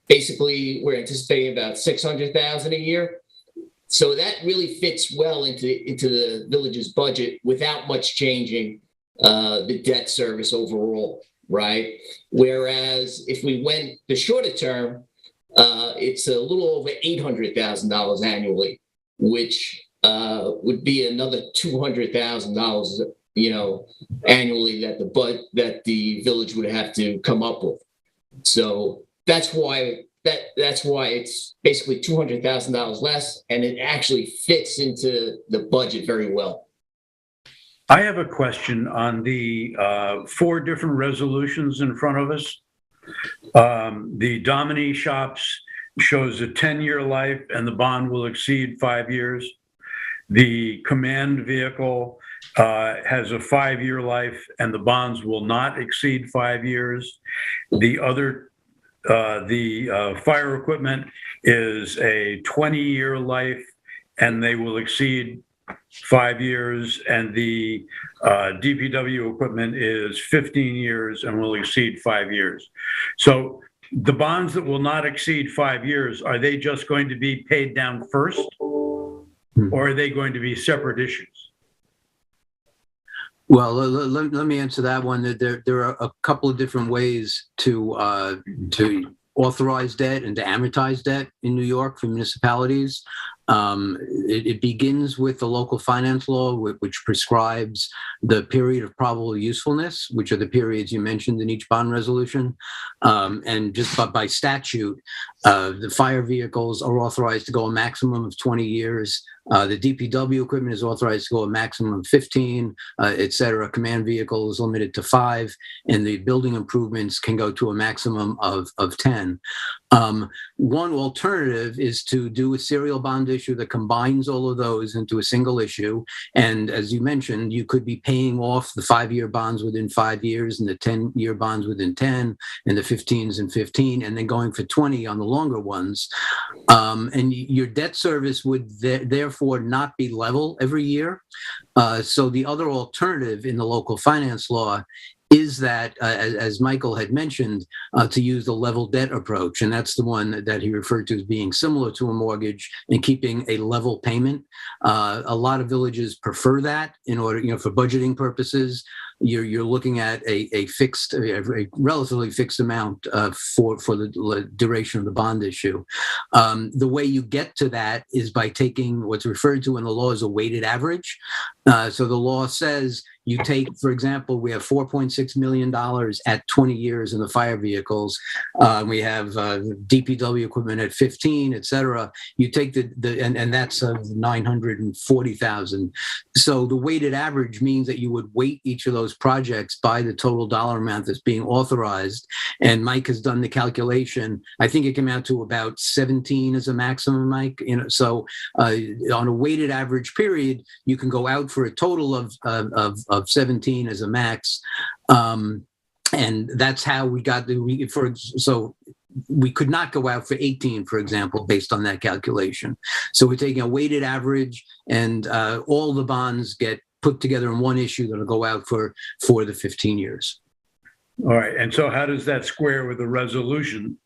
basically we're anticipating about 600,000 a year. So that really fits well into the village's budget without much changing the debt service overall, right? Whereas if we went the shorter term, it's a little over $800,000 annually, which would be another $200,000, annually that the village would have to come up with. So that's why it's basically $200,000 less, and it actually fits into the budget very well. I have a question on the 4 different resolutions in front of us. The Domini Shops shows a 10-year life and the bond will exceed 5 years. The command vehicle has a 5-year life and the bonds will not exceed 5 years. The fire equipment is a 20-year life and they will exceed 5 years, and the DPW equipment is 15 years and will exceed 5 years. So the bonds that will not exceed 5 years, are they just going to be paid down first, or are they going to be separate issues? Well, let me answer that one. There are a couple of different ways to authorize debt and to amortize debt in New York for municipalities. It begins with the local finance law, which prescribes the period of probable usefulness, which are the periods you mentioned in each bond resolution. And just by statute, the fire vehicles are authorized to go a maximum of 20 years. The DPW equipment is authorized to go a maximum of 15, et cetera. Command vehicle is limited to 5, and the building improvements can go to a maximum of 10. One alternative is to do a serial bond issue that combines all of those into a single issue. And as you mentioned, you could be paying off the 5-year bonds within 5 years and the 10-year bonds within 10 and the 15s and 15, and then going for 20 on the longer ones. And your debt service would therefore not be level every year. So the other alternative in the local finance law is that, as Michael had mentioned, to use the level debt approach. And that's the one that he referred to as being similar to a mortgage and keeping a level payment. A lot of villages prefer that in order, for budgeting purposes. You're looking at a relatively fixed amount for the duration of the bond issue. The way you get to that is by taking what's referred to in the law as a weighted average. So the law says you take, for example, we have $4.6 million at 20 years in the fire vehicles. We have DPW equipment at 15, et cetera. You take and that's 940,000. So the weighted average means that you would weight each of those projects by the total dollar amount that's being authorized. And Mike has done the calculation. I think it came out to about 17 as a maximum, Mike. So on a weighted average period, you can go out for a total of 17 as a max. And that's how we got so we could not go out for 18, for example, based on that calculation. So we're taking a weighted average, and all the bonds get put together in one issue that'll go out for the 15 years. All right. And so how does that square with the resolution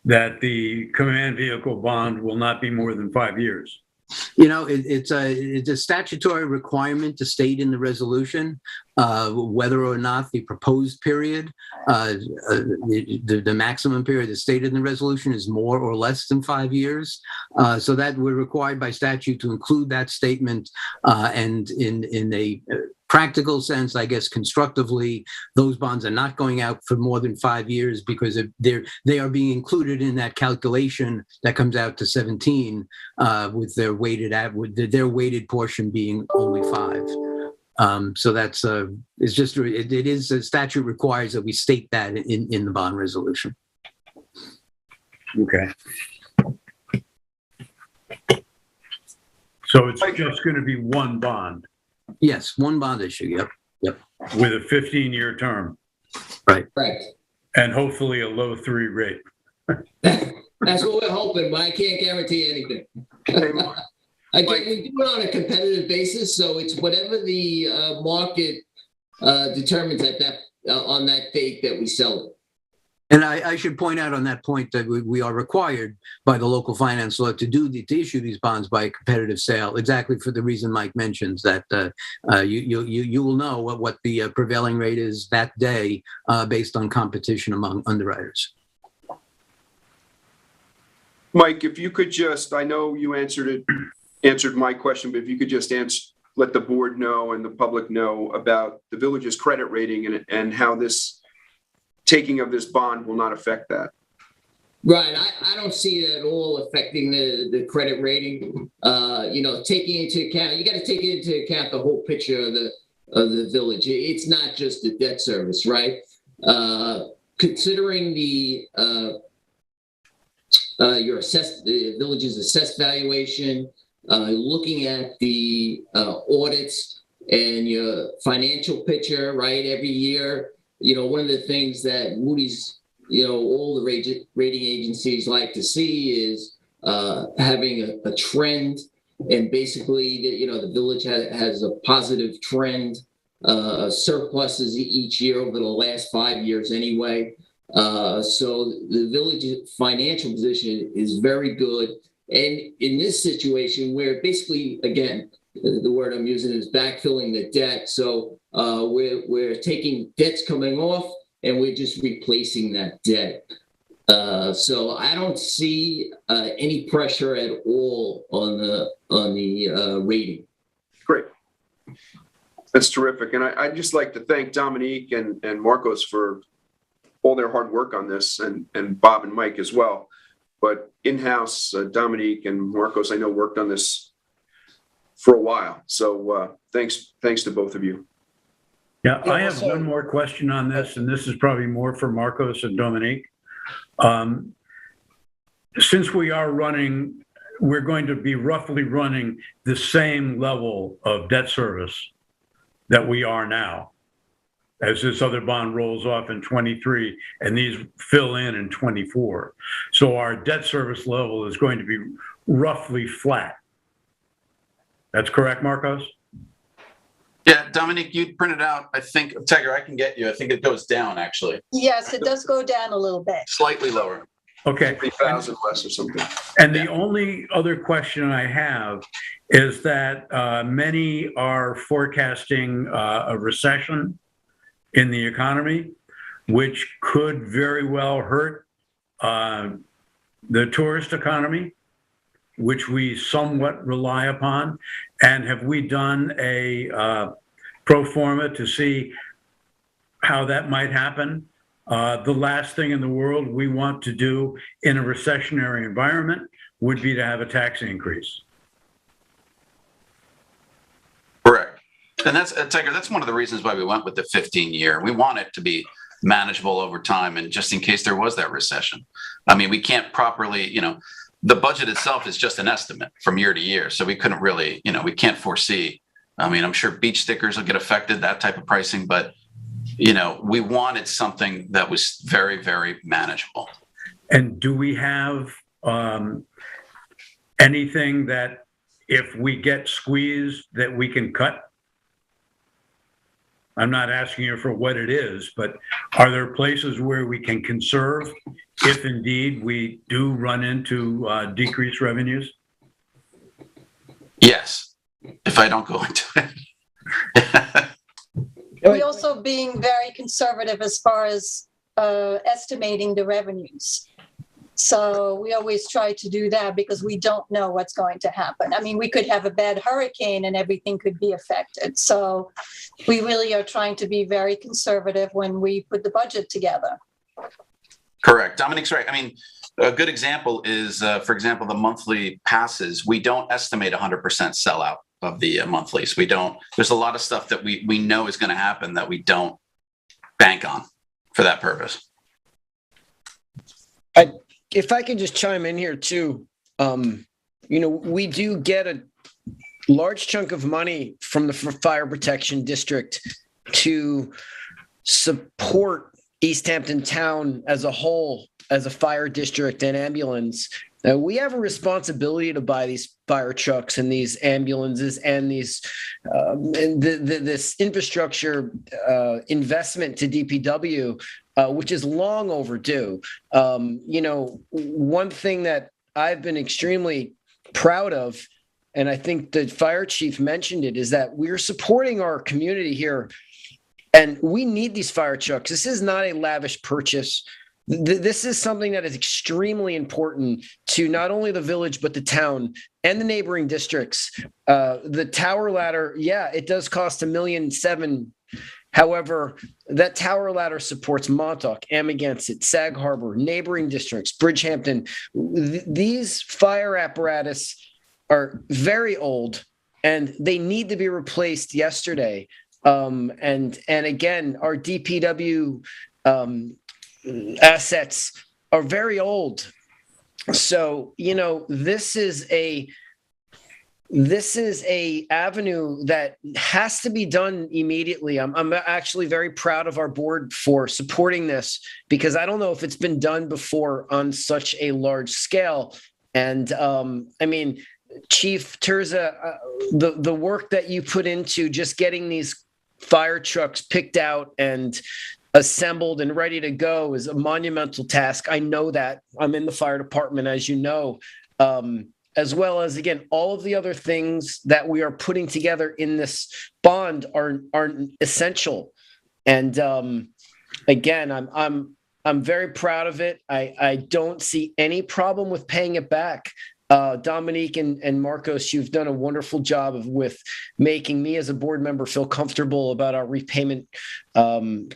that the command vehicle bond will not be more than 5 years? It's a statutory requirement to state in the resolution whether or not the proposed period, the maximum period that's stated in the resolution is more or less than 5 years. So that we're required by statute to include that statement. And in a practical sense, I guess constructively, those bonds are not going out for more than 5 years because they are being included in that calculation that comes out to 17 with their weighted portion being only 5. So that's it's just it is a statute requires that we state that in the bond resolution. Okay. So it's just going to be one bond. Yes, one bond issue. Yep. With a 15-year term. Right. And hopefully a low 3 rate. That's what we're hoping, but I can't guarantee anything. Again, we do it on a competitive basis, so it's whatever the market determines at that on that date that we sell it. And I should point out on that point that we are required by the local finance law to issue these bonds by a competitive sale, exactly for the reason Mike mentions, that you will know what the prevailing rate is that day based on competition among underwriters. Mike, if you could just, I know you answered my question, but if you could just let the board know and the public know about the village's credit rating and how this taking of this bond will not affect that. Right. I don't see it at all affecting the credit rating. Taking into account, you got to take into account the whole picture of the village. It's not just the debt service, right? Considering the village's assessed valuation, looking at the audits and your financial picture, right, every year. One of the things that Moody's, all the rating agencies like to see is having a trend, and basically, the village has a positive trend, surpluses each year over the last 5 years anyway. So the village's financial position is very good. And in this situation where basically, again, the word I'm using is backfilling the debt. So we're taking debts coming off and we're just replacing that debt. So I don't see any pressure at all on the rating. Great. That's terrific. And I'd just like to thank Dominique and Marcos for all their hard work on this, and Bob and Mike as well. But in-house, Dominique and Marcos, I know, worked on this for a while. So thanks to both of you. Yeah, I have one more question on this, and this is probably more for Marcos and Dominique. Since we're going to be roughly running the same level of debt service that we are now, as this other bond rolls off in 23 and these fill in 24. So our debt service level is going to be roughly flat. That's correct, Marcos? Yeah, Dominique, you printed out, I think, Tiger, I can get you. I think it goes down, actually. Yes, it does go down a little bit. Slightly lower. Okay. 3,000 less or something. And the only other question I have is that many are forecasting a recession in the economy, which could very well hurt the tourist economy, which we somewhat rely upon. And have we done a pro forma to see how that might happen? The last thing in the world we want to do in a recessionary environment would be to have a tax increase. Correct. And that's, Tiger, that's one of the reasons why we went with the 15-year. We want it to be manageable over time, and just in case there was that recession. I mean, we can't properly, the budget itself is just an estimate from year to year. So we couldn't really, we can't foresee. I mean, I'm sure beach stickers will get affected, that type of pricing, but, we wanted something that was very, very manageable. And do we have anything that if we get squeezed that we can cut? I'm not asking you for what it is, but are there places where we can conserve if indeed we do run into decreased revenues? Yes, if I don't go into it. We're also being very conservative as far as estimating the revenues. So we always try to do that because we don't know what's going to happen. I mean, we could have a bad hurricane and everything could be affected. So we really are trying to be very conservative when we put the budget together. Correct. Dominique's right. I mean, a good example is, for example, the monthly passes. We don't estimate 100% sellout of the monthlies. We don't. There's a lot of stuff that we know is going to happen that we don't bank on for that purpose. If I could just chime in here too, we do get a large chunk of money from the Fire Protection District to support East Hampton Town as a whole, as a fire district and ambulance. We have a responsibility to buy these fire trucks and these ambulances and these this infrastructure investment to DPW, which is long overdue. One thing that I've been extremely proud of, and I think the fire chief mentioned it, is that we're supporting our community here, and we need these fire trucks. This is not a lavish purchase. This is something that is extremely important to not only the village, but the town and the neighboring districts. The tower ladder, yeah, it does cost $1.7 million. However, that tower ladder supports Montauk, Amagansett, Sag Harbor, neighboring districts, Bridgehampton. These fire apparatus are very old and they need to be replaced yesterday. And again, our DPW assets are very old. So, this is a avenue that has to be done immediately. I'm actually very proud of our board for supporting this, because I don't know if it's been done before on such a large scale. And Chief Terza, the work that you put into just getting these fire trucks picked out and assembled and ready to go is a monumental task. I know that. I'm in the fire department, as you know, as well as, again, all of the other things that we are putting together in this bond are essential. And again, I'm very proud of it. I don't see any problem with paying it back. Dominique and Marcos, you've done a wonderful job with making me as a board member feel comfortable about our repayment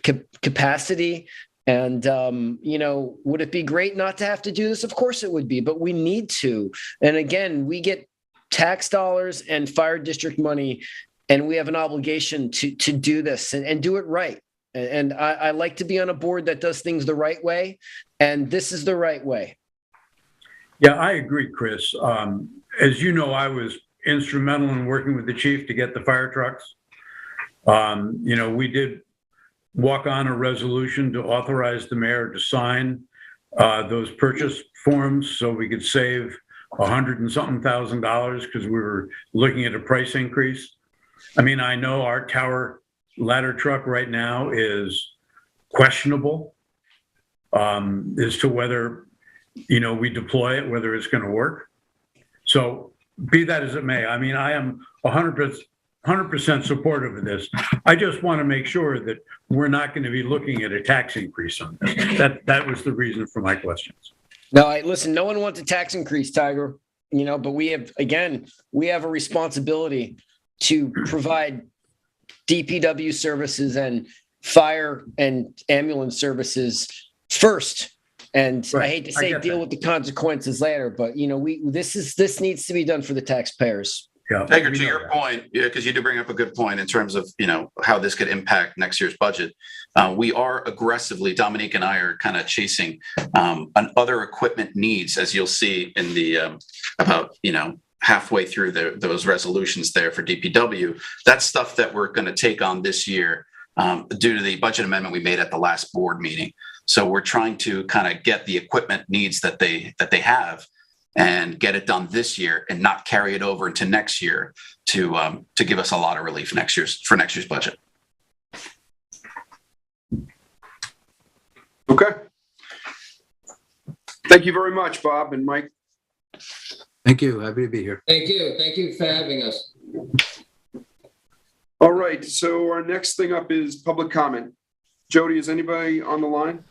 capacity. And, would it be great not to have to do this? Of course it would be, but we need to. And again, we get tax dollars and fire district money, and we have an obligation to do this and do it right. And I like to be on a board that does things the right way, and this is the right way. Yeah, I agree, Chris. As you know, I was instrumental in working with the chief to get the fire trucks. We did walk on a resolution to authorize the mayor to sign those purchase forms so we could save $100 and something thousand because we were looking at a price increase. I know our tower ladder truck right now is questionable as to whether we deploy it, whether it's going to work. So be that as it may, I am 100% supportive of this. I just want to make sure that we're not going to be looking at a tax increase on this. That was the reason for my questions. No, listen, no one wants a tax increase, Tiger, but we have a responsibility to provide DPW services and fire and ambulance services first. And right. I hate to say deal with the consequences later, but this needs to be done for the taxpayers. Yeah. Tiger, to your point, because you do bring up a good point in terms of how this could impact next year's budget. We are aggressively, Dominique and I are kind of chasing on other equipment needs, as you'll see in the about halfway through those resolutions there for DPW. That's stuff that we're going to take on this year due to the budget amendment we made at the last board meeting. So we're trying to kind of get the equipment needs that they have and get it done this year and not carry it over into next year to give us a lot of relief for next year's budget. Okay. Thank you very much, Bob and Mike. Thank you. Happy to be here. Thank you. Thank you for having us. All right. So our next thing up is public comment. Jody, is anybody on the line?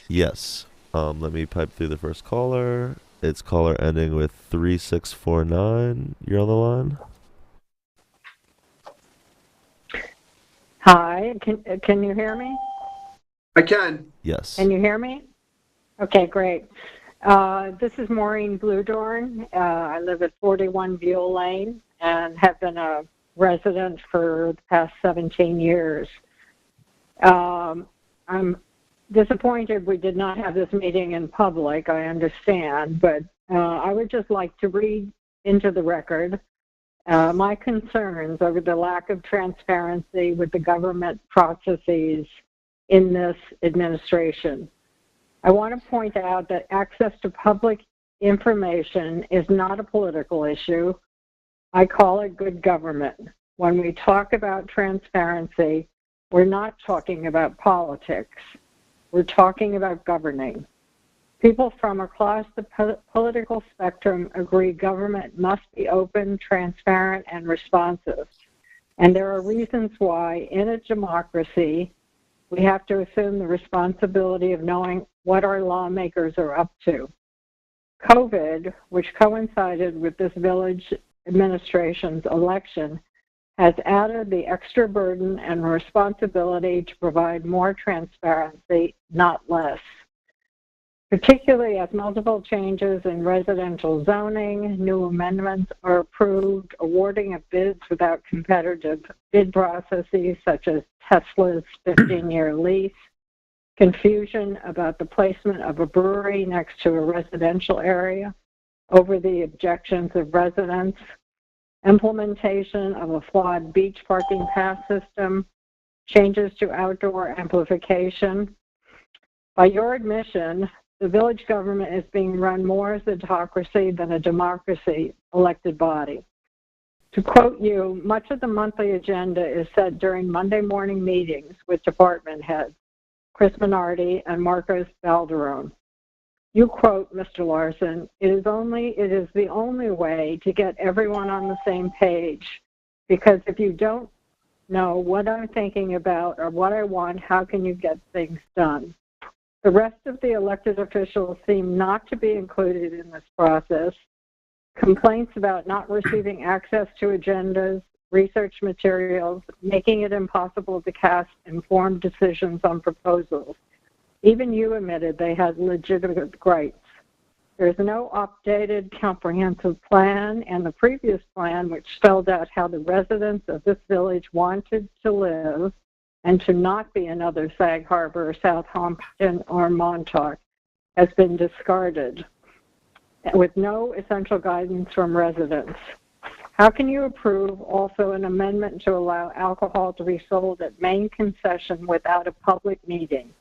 Yes. Let me pipe through the first caller. It's caller ending with 3649. You're on the line. Hi. Can you hear me? I can. Yes. Can you hear me? Okay, great. This is Maureen Bluedorn. I live at 41 Buell Lane and have been a resident for the past 17 years. I'm disappointed we did not have this meeting in public, I understand, but I would just like to read into the record my concerns over the lack of transparency with the government processes in this administration. I want to point out that access to public information is not a political issue. I call it good government. When we talk about transparency, we're not talking about politics. We're talking about governing. People from across the political spectrum agree government must be open, transparent, and responsive. And there are reasons why, in a democracy, we have to assume the responsibility of knowing what our lawmakers are up to. COVID, which coincided with this village administration's election, has added the extra burden and responsibility to provide more transparency, not less. Particularly as multiple changes in residential zoning, new amendments are approved, awarding of bids without competitive bid processes such as Tesla's 15-year lease, confusion about the placement of a brewery next to a residential area over the objections of residents, implementation of a flawed beach parking pass system, changes to outdoor amplification. By your admission, the village government is being run more as a autocracy than a democracy elected body. To quote you, much of the monthly agenda is set during Monday morning meetings with department heads, Chris Minardi and Marcos Balderone. You quote, Mr. Larson, it is the only way to get everyone on the same page, because if you don't know what I'm thinking about or what I want, how can you get things done? The rest of the elected officials seem not to be included in this process. Complaints about not receiving access to agendas, research materials, making it impossible to cast informed decisions on proposals. Even you admitted they had legitimate gripes. There's no updated comprehensive plan, and the previous plan, which spelled out how the residents of this village wanted to live and to not be another Sag Harbor, South Hampton, or Montauk, has been discarded with no essential guidance from residents. How can you approve also an amendment to allow alcohol to be sold at Maine Concession without a public meeting?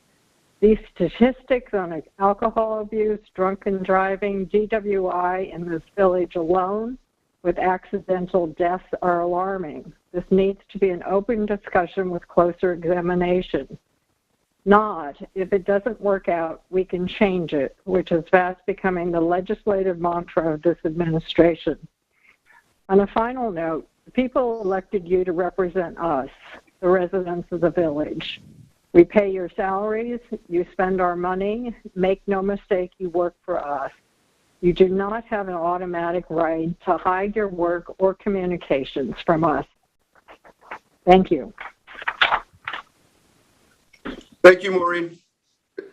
These statistics on alcohol abuse, drunken driving, DWI in this village alone with accidental deaths are alarming. This needs to be an open discussion with closer examination. Not, if it doesn't work out, we can change it, which is fast becoming the legislative mantra of this administration. On a final note, the people elected you to represent us, the residents of the village. We pay your salaries, you spend our money, make no mistake, you work for us. You do not have an automatic right to hide your work or communications from us. Thank you. Thank you, Maureen.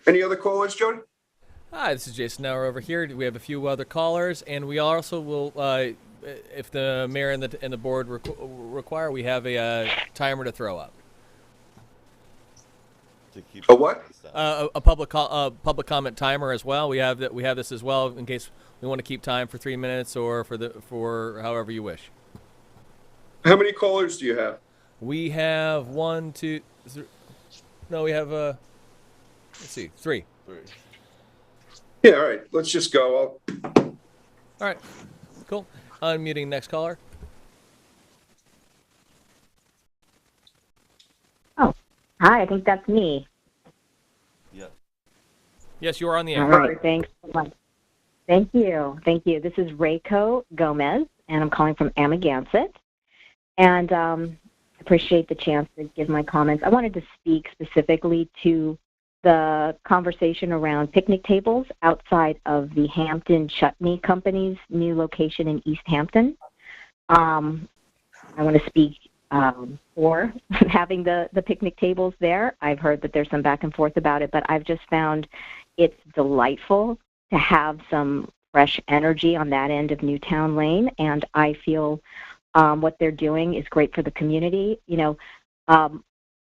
Any other callers, Jody? Hi, this is Jason Nauer over here. We have a few other callers, and we also will, if the mayor and the board require, we have a timer to throw up. A what? A public comment timer as well. We have this as well in case we want to keep time for 3 minutes or for however you wish. How many callers do you have? We have 1, 2, 3. No, we have let's see, 3. Yeah, all right. Let's just go. All right, cool. Unmuting next caller. Oh, hi. I think that's me. Yeah. Yes, you are on the air. All right. Thanks so much. Thank you. Thank you. This is Reiko Gomez, and I'm calling from Amagansett. And appreciate the chance to give my comments. I wanted to speak specifically to the conversation around picnic tables outside of the Hampton Chutney Company's new location in East Hampton. I want to speak for having the picnic tables there. I've heard that there's some back and forth about it, but I've just found it's delightful to have some fresh energy on that end of Newtown Lane, and I feel what they're doing is great for the community. You know,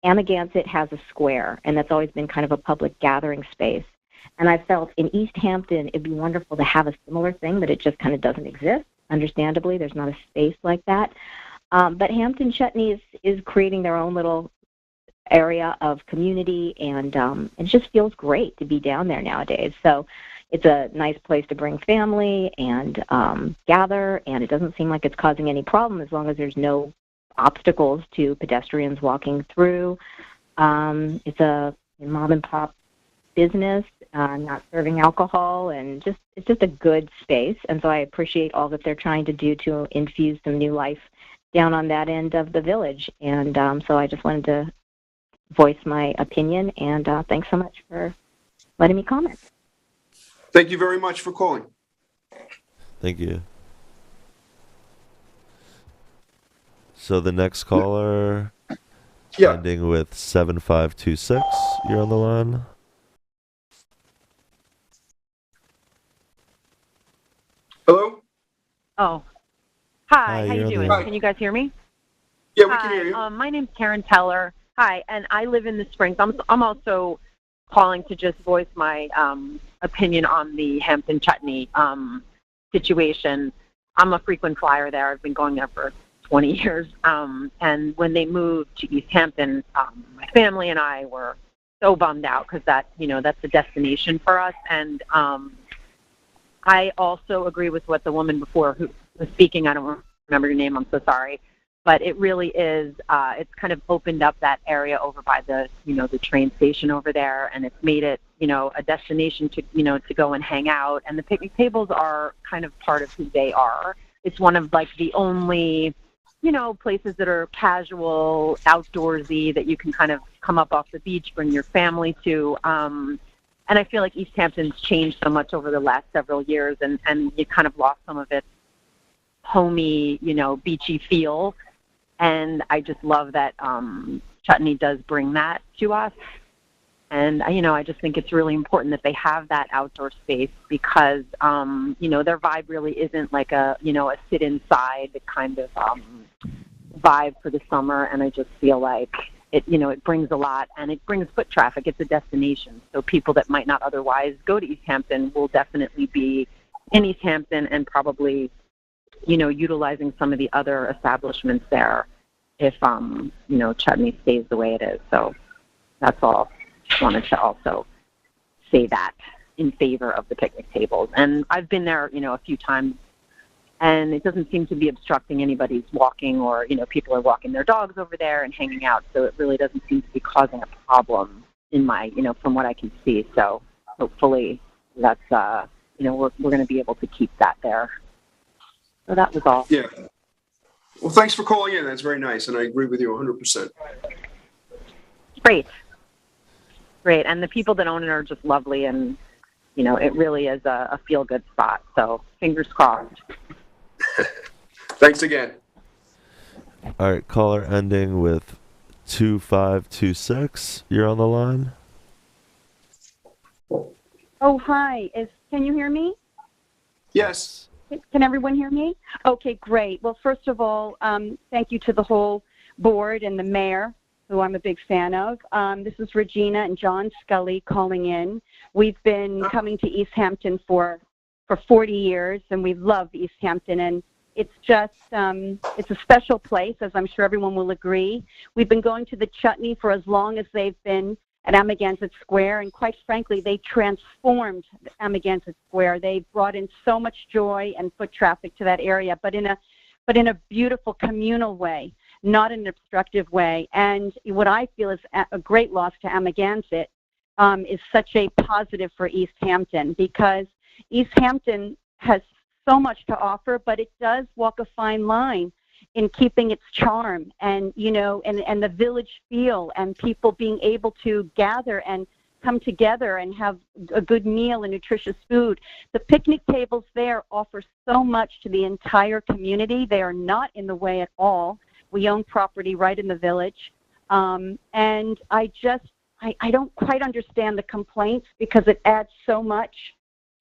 Amagansett has a square, and that's always been kind of a public gathering space. And I felt in East Hampton, it'd be wonderful to have a similar thing, but it just kind of doesn't exist. Understandably, there's not a space like that. But Hampton Chutney is creating their own little area of community, and it just feels great to be down there nowadays. So it's a nice place to bring family and gather, and it doesn't seem like it's causing any problem as long as there's no obstacles to pedestrians walking through. It's a mom and pop business, not serving alcohol, and it's just a good space. And so I appreciate all that they're trying to do to infuse some new life down on that end of the village. And so I just wanted to voice my opinion, and thanks so much for letting me comment. Thank you very much for calling. Thank you. So the next caller, ending with 7526, you're on the line. Hello? Oh. Hi, Hi, how you're you on the doing? line. Can you guys hear me? Yeah, we can hear you. My name's Karen Teller. Hi, and I live in the Springs. I'm also calling to just voice my opinion on the Hampton Chutney situation. I'm a frequent flyer there. I've been going there for 20 years. And when they moved to East Hampton, my family and I were so bummed out because that's the destination for us. And I also agree with what the woman before who was speaking, I don't remember your name, I'm so sorry. But it really is, it's kind of opened up that area over by the train station over there, and it's made it, a destination to, to go and hang out. And the picnic tables are kind of part of who they are. It's one of like the only, places that are casual, outdoorsy, that you can kind of come up off the beach, bring your family to. And I feel like East Hampton's changed so much over the last several years, and you kind of lost some of its homey, beachy feel. And I just love that Chutney does bring that to us. And, I just think it's really important that they have that outdoor space because, their vibe really isn't like a sit inside kind of vibe for the summer. And I just feel like it brings a lot, and it brings foot traffic. It's a destination. So people that might not otherwise go to East Hampton will definitely be in East Hampton and probably utilizing some of the other establishments there if, Chutney stays the way it is. So that's all. Just wanted to also say that in favor of the picnic tables. And I've been there, a few times, and it doesn't seem to be obstructing anybody's walking or, people are walking their dogs over there and hanging out. So it really doesn't seem to be causing a problem in my, from what I can see. So hopefully that's, we're going to be able to keep that there. So that was all. Yeah. Well, thanks for calling in. That's very nice, and I agree with you 100%. Great. And the people that own it are just lovely, and, it really is a feel-good spot. So fingers crossed. Thanks again. All right, caller ending with 2526, you're on the line. Oh, hi. Can you hear me? Yes. Can everyone hear me? Okay, great. Well, first of all, thank you to the whole board and the mayor, who I'm a big fan of. This is Regina and John Scully calling in. We've been coming to East Hampton for 40 years, and we love East Hampton. And it's just, it's a special place, as I'm sure everyone will agree. We've been going to the Chutney for as long as they've been at Amagansett Square, and quite frankly, they transformed Amagansett Square. They brought in so much joy and foot traffic to that area, but in a beautiful communal way, not in an obstructive way. And what I feel is a great loss to Amagansett is such a positive for East Hampton, because East Hampton has so much to offer, but it does walk a fine line in keeping its charm and, and the village feel, and people being able to gather and come together and have a good meal and nutritious food. The picnic tables there offer so much to the entire community. They are not in the way at all. We own property right in the village. And I don't quite understand the complaints, because it adds so much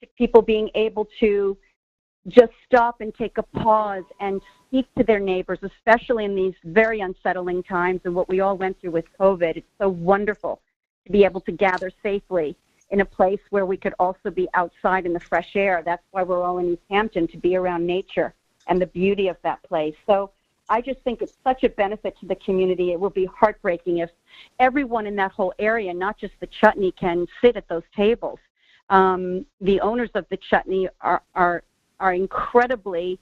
to people being able to just stop and take a pause and speak to their neighbors, especially in these very unsettling times and what we all went through with COVID. It's so wonderful to be able to gather safely in a place where we could also be outside in the fresh air. That's why we're all in East Hampton, to be around nature and the beauty of that place. So I just think it's such a benefit to the community. It will be heartbreaking if everyone in that whole area, not just the chutney, can sit at those tables. The owners of the chutney are incredibly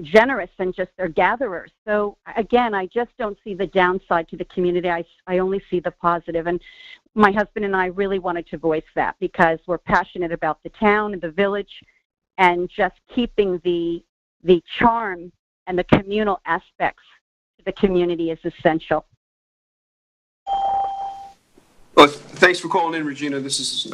generous and just they're gatherers. So again, I just don't see the downside to the community. I only see the positive. And my husband and I really wanted to voice that because we're passionate about the town and the village, and just keeping the charm and the communal aspects to the community is essential. Well, thanks for calling in, Regina. This is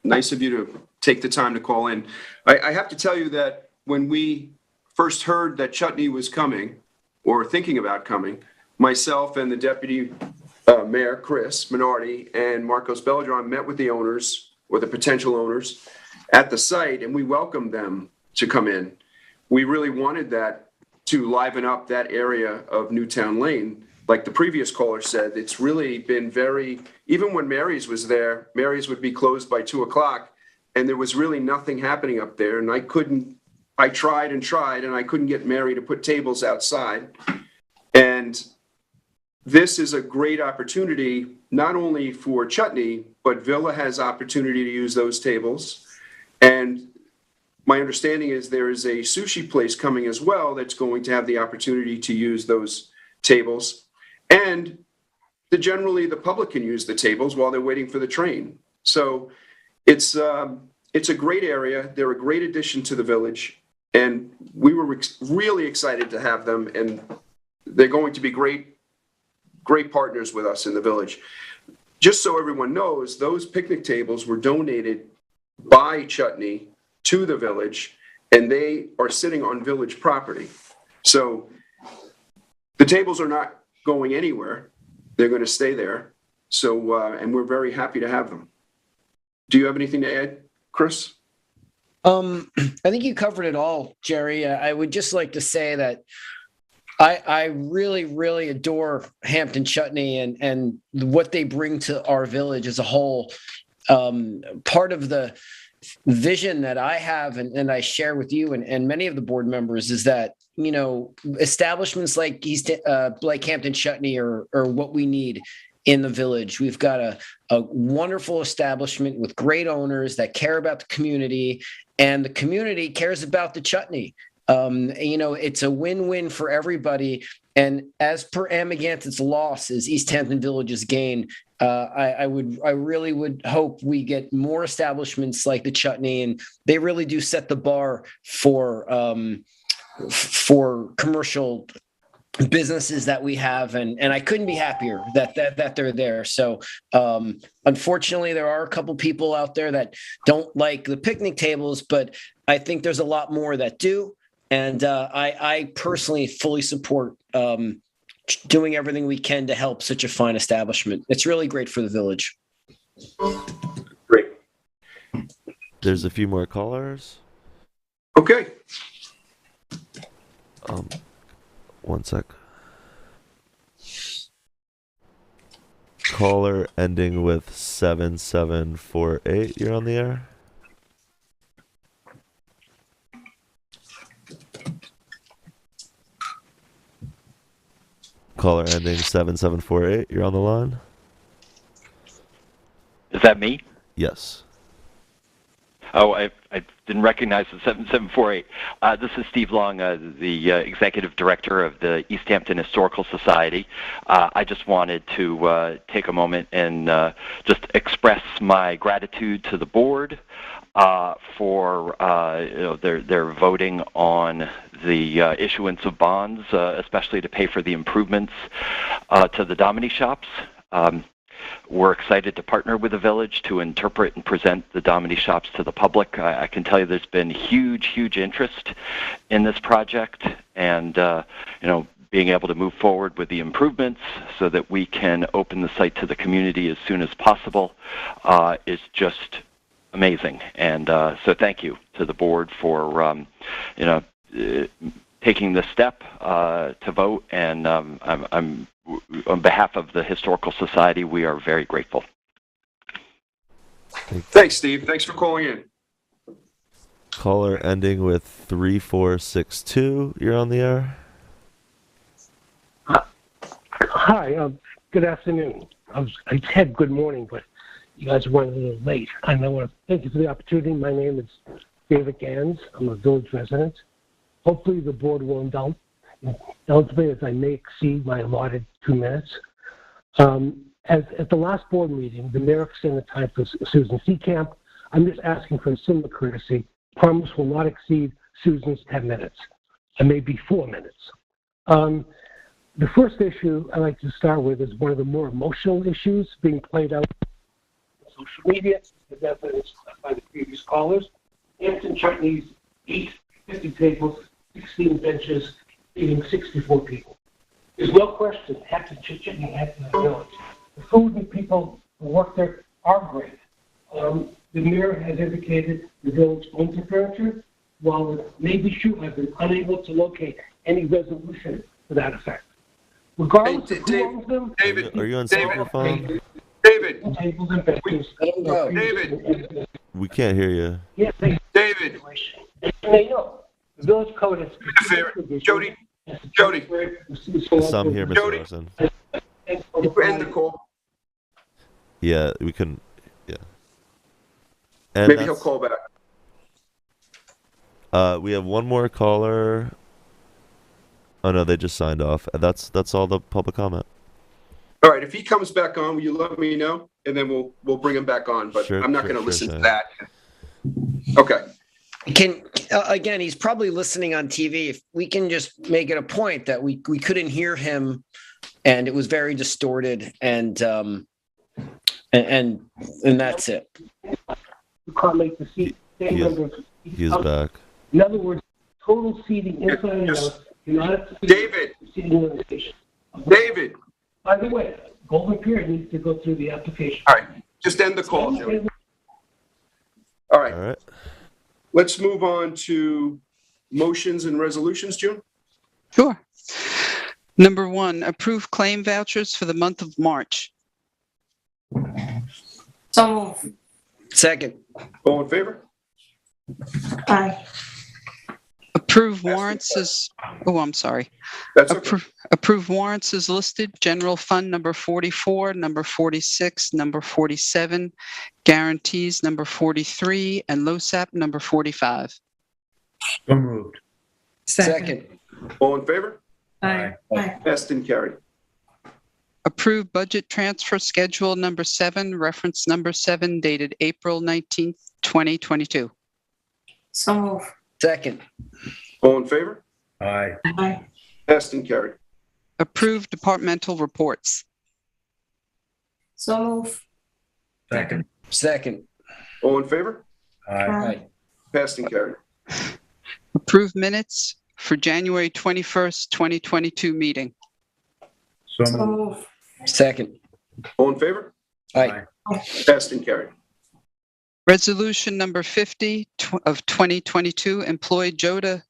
nice of you to take the time to call in. I have to tell you that when we first heard that chutney was coming, or thinking about coming, myself and the Deputy Mayor, Chris Minardi, and Marcos Belladron met with the owners, or the potential owners, at the site, and we welcomed them to come in. We really wanted that to liven up that area of Newtown Lane. Like the previous caller said, it's really been very, even when Mary's was there, Mary's would be closed by 2 o'clock, and there was really nothing happening up there, and I tried and I couldn't get Mary to put tables outside. And this is a great opportunity, not only for chutney, but Villa has opportunity to use those tables. And my understanding is there is a sushi place coming as well that's going to have the opportunity to use those tables. And generally the public can use the tables while they're waiting for the train. So it's a great area. They're a great addition to the village. And we were really excited to have them, and they're going to be great partners with us in the village. Just so everyone knows, those picnic tables were donated by Chutney to the village, and they are sitting on village property. So the tables are not going anywhere. They're going to stay there. So, and we're very happy to have them. Do you have anything to add, Chris? I think you covered it all, Jerry. I would just like to say that I really, really adore Hampton Chutney and what they bring to our village as a whole. Part of the vision that I have and I share with you and many of the board members is that, you know, establishments like Hampton Chutney are what we need in the village. We've got a wonderful establishment with great owners that care about the community, and the community cares about the chutney. You know, it's a win-win for everybody. And as per Amagansett loss is East Hampton Village's gain, I really would hope we get more establishments like the chutney, and they really do set the bar for commercial businesses that we have, and I couldn't be happier that they're there. So unfortunately, there are a couple people out there that don't like the picnic tables, but I think there's a lot more that do. And I personally fully support doing everything we can to help such a fine establishment. It's really great for the village. Great. There's a few more callers. Okay. One sec. Caller ending with 7748. You're on the air. Caller ending 7748. You're on the line. Is that me? Yes. Oh, I didn't recognize the 7748. This is Steve Long, the Executive Director of the East Hampton Historical Society. I just wanted to take a moment and just express my gratitude to the board for their voting on the issuance of bonds, especially to pay for the improvements to the Domini shops. We're excited to partner with the village to interpret and present the Domini shops to the public. I can tell you there's been huge interest in this project, and being able to move forward with the improvements so that we can open the site to the community as soon as possible is just amazing. And so thank you to the board for taking this step to vote, and I'm on behalf of the Historical Society, we are very grateful. Thanks, Steve. Thanks for calling in. Caller ending with 3462. You're on the air. Hi, good afternoon. I said good morning, but you guys were running a little late. I want to thank you for the opportunity. My name is David Gans. I'm a village resident. Hopefully the board will indulge me as I may exceed my allotted 2 minutes. As at the last board meeting, the mayor extended time for Susan Seecamp. I'm just asking for a similar courtesy. Promise will not exceed Susan's 10 minutes. I may be 4 minutes. The first issue I'd like to start with is one of the more emotional issues being played out on social media, as evidenced by the previous callers. Hampton Chutney's 8 50 tables, 16 benches, feeding 64 people. There's no question Hampton Chutney has the village. The food and people who work there are great. The mayor has indicated the village owns the furniture, while it may be true, I've been unable to locate any resolution to that effect. Regardless of who owns them, Are you on speakerphone? David. Tables and benches. David. We can't hear you. Yes, David. they know. The village code has. Jody. Some here, Mr. Larson. End the call. Yeah, we can. Yeah. And Maybe he'll call back. We have one more caller. Oh no, they just signed off. That's all the public comment. All right, if he comes back on, will you let me know, and then we'll bring him back on. But I'm not going to listen to that. Okay. Again, he's probably listening on TV. If we can just make it a point that we couldn't hear him, and it was very distorted, and that's it. You can't make the seat. He is back. In other words, total seating inside and out. David. David. By the way, Golden Period needs to go through the application. All right, just end the call, Jody. All right. Let's move on to motions and resolutions, June. Sure. Number 1, approve claim vouchers for the month of March. So move. Second. All in favor? Aye. Approve warrants as, I'm sorry. That's okay. Approve warrants as listed. General Fund number 44, number 46, number 47, guarantees number 43, and LoSAP number 45. So moved. Second. All in favor? Aye. Passed and carried. Approve budget transfer schedule number 7, reference number 7, dated April 19th, 2022. So move. Second. All in favor? Aye. Aye. Passed and carried. Approve departmental reports. So move. Second. Second. All in favor? Aye. Passed and carried. Approve minutes for January 21st, 2022 meeting. So So moved. move. Second. All in favor? Aye. Passed and carried. Resolution number 50 of 2022 employed Jonda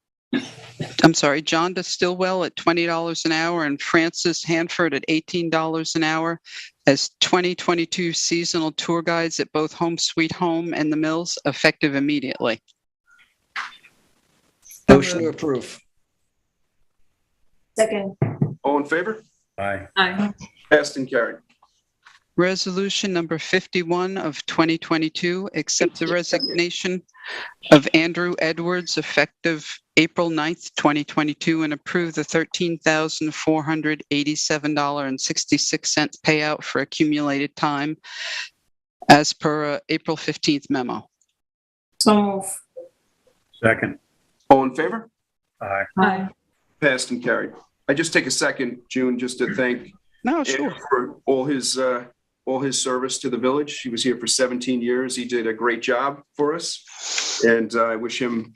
Stillwell at $20 an hour and Francis Hanford at $18 an hour as 2022 seasonal tour guides at both Home Sweet Home and the Mills, effective immediately. Motion to approve. Second. All in favor? Aye. Aye. Passed and carried. Resolution number 51 of 2022, accept the resignation of Andrew Edwards effective April 9th, 2022, and approve the $13,487.66 payout for accumulated time as per April 15th memo. So move. Second. All in favor? Aye. Aye. Passed and carried. I just take a second, June, just to thank Andrew for all his service to the village. He was here for 17 years. He did a great job for us, and I wish him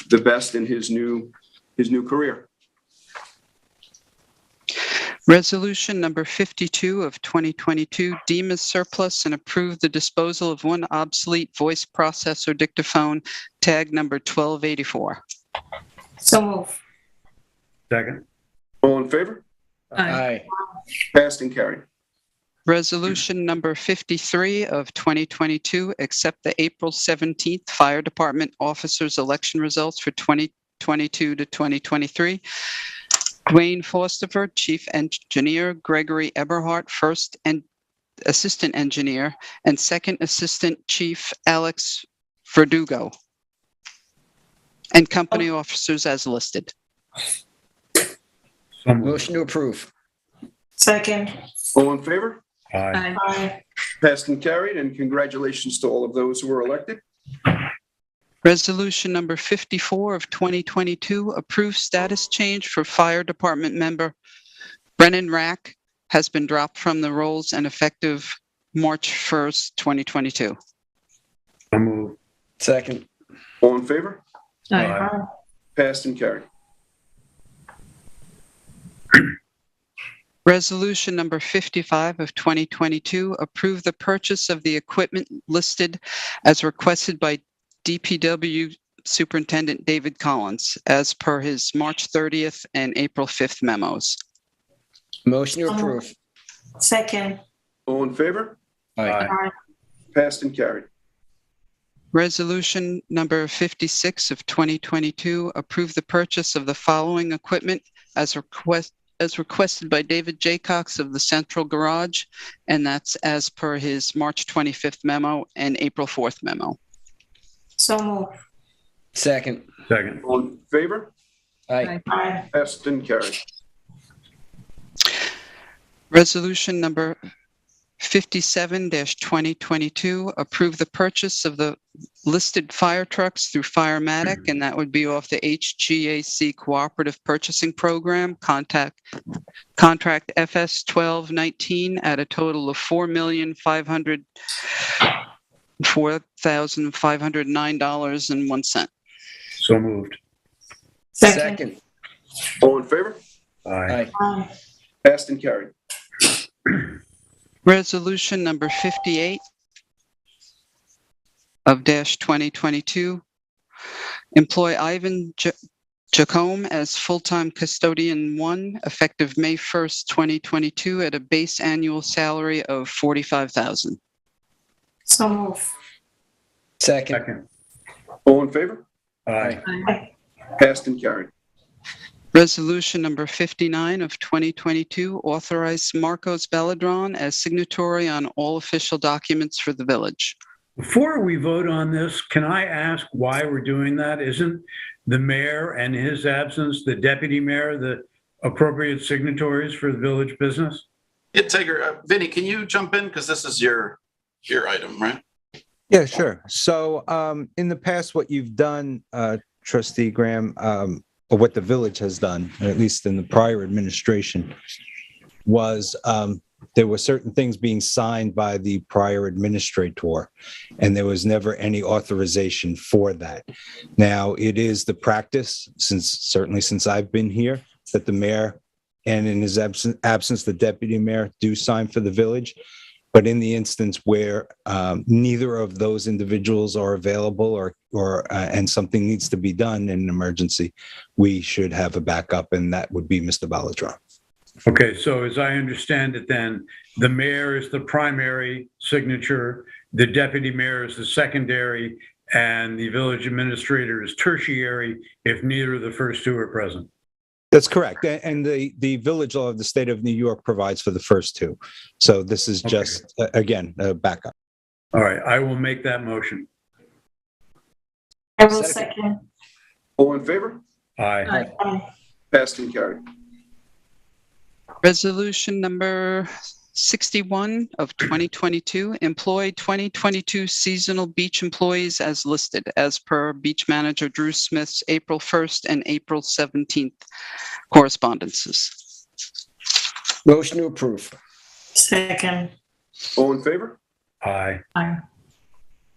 the best in his new career. Resolution number 52 of 2022, deem as surplus and approve the disposal of one obsolete voice processor dictaphone, tag number 1284. So move. Second. All in favor? Aye. Passed and carried. Resolution number 53 of 2022, accept the April 17th Fire Department officers' election results for 2022 to 2023. Dwayne Fosterford, Chief Engineer, Gregory Eberhardt, First and Assistant Engineer, and Second Assistant Chief Alex Verdugo, and company officers as listed. Motion to approve. Second. All in favor? Aye. Aye. Passed and carried, and congratulations to all of those who were elected. Resolution number 54 of 2022 approves status change for Fire Department member Brennan Rack has been dropped from the rolls and effective March 1st, 2022. So moved. Second. All in favor? Aye. Passed and carried. Resolution number 55 of 2022 approve the purchase of the equipment listed as requested by DPW Superintendent David Collins as per his March 30th and April 5th memos. Motion to approve. Second. All in favor? Aye. Passed and carried. Resolution number 56 of 2022 approve the purchase of the following equipment as requested by David J. Cox of the Central Garage, and that's as per his March 25th memo and April 4th memo. So move. Second. Second. All in favor? Aye. Aye. Passed and carried. Resolution number 57-2022 approve the purchase of the listed fire trucks through Firematic, and that would be off the HGAC Cooperative Purchasing Program, contract FS 1219 at a total of $4,504,509.01. So moved. Second. All in favor? Aye. Aye. Passed and carried. Resolution number 58 of 2022 employ Ivan Jacome as full-time custodian 1 effective May 1st, 2022 at a base annual salary of $45,000. So move. Second. Second. All in favor? Aye. Aye. Passed and carried. Resolution number 59 of 2022 authorize Marcos Belladron as signatory on all official documents for the village. Before we vote on this, can I ask why we're doing that? Isn't the mayor and his absence, the deputy mayor, the appropriate signatories for the village business? Yeah, Tiger, Vinny, can you jump in? Because this is your item, right? Yeah, sure. So in the past, what you've done, Trustee Graham, or what the village has done, or at least in the prior administration, was there were certain things being signed by the prior administrator, and there was never any authorization for that. Now, it is the practice, certainly since I've been here, that the mayor and in his absence, the deputy mayor do sign for the village. But in the instance where neither of those individuals are available and something needs to be done in an emergency, we should have a backup, and that would be Mr. Balladron. Okay, so as I understand it then, the mayor is the primary signature, the deputy mayor is the secondary, and the village administrator is tertiary if neither of the first two are present. That's correct. And the village law of the state of New York provides for the first two. So this is just, again, a backup. All right, I will make that motion. I will second. All in favor? Aye. Aye. Passed and carried. Resolution number 61 of 2022 employ 2022 seasonal beach employees as listed as per beach manager Drew Smith's April 1st and April 17th correspondences. Motion to approve. Second. All in favor? Aye. Aye.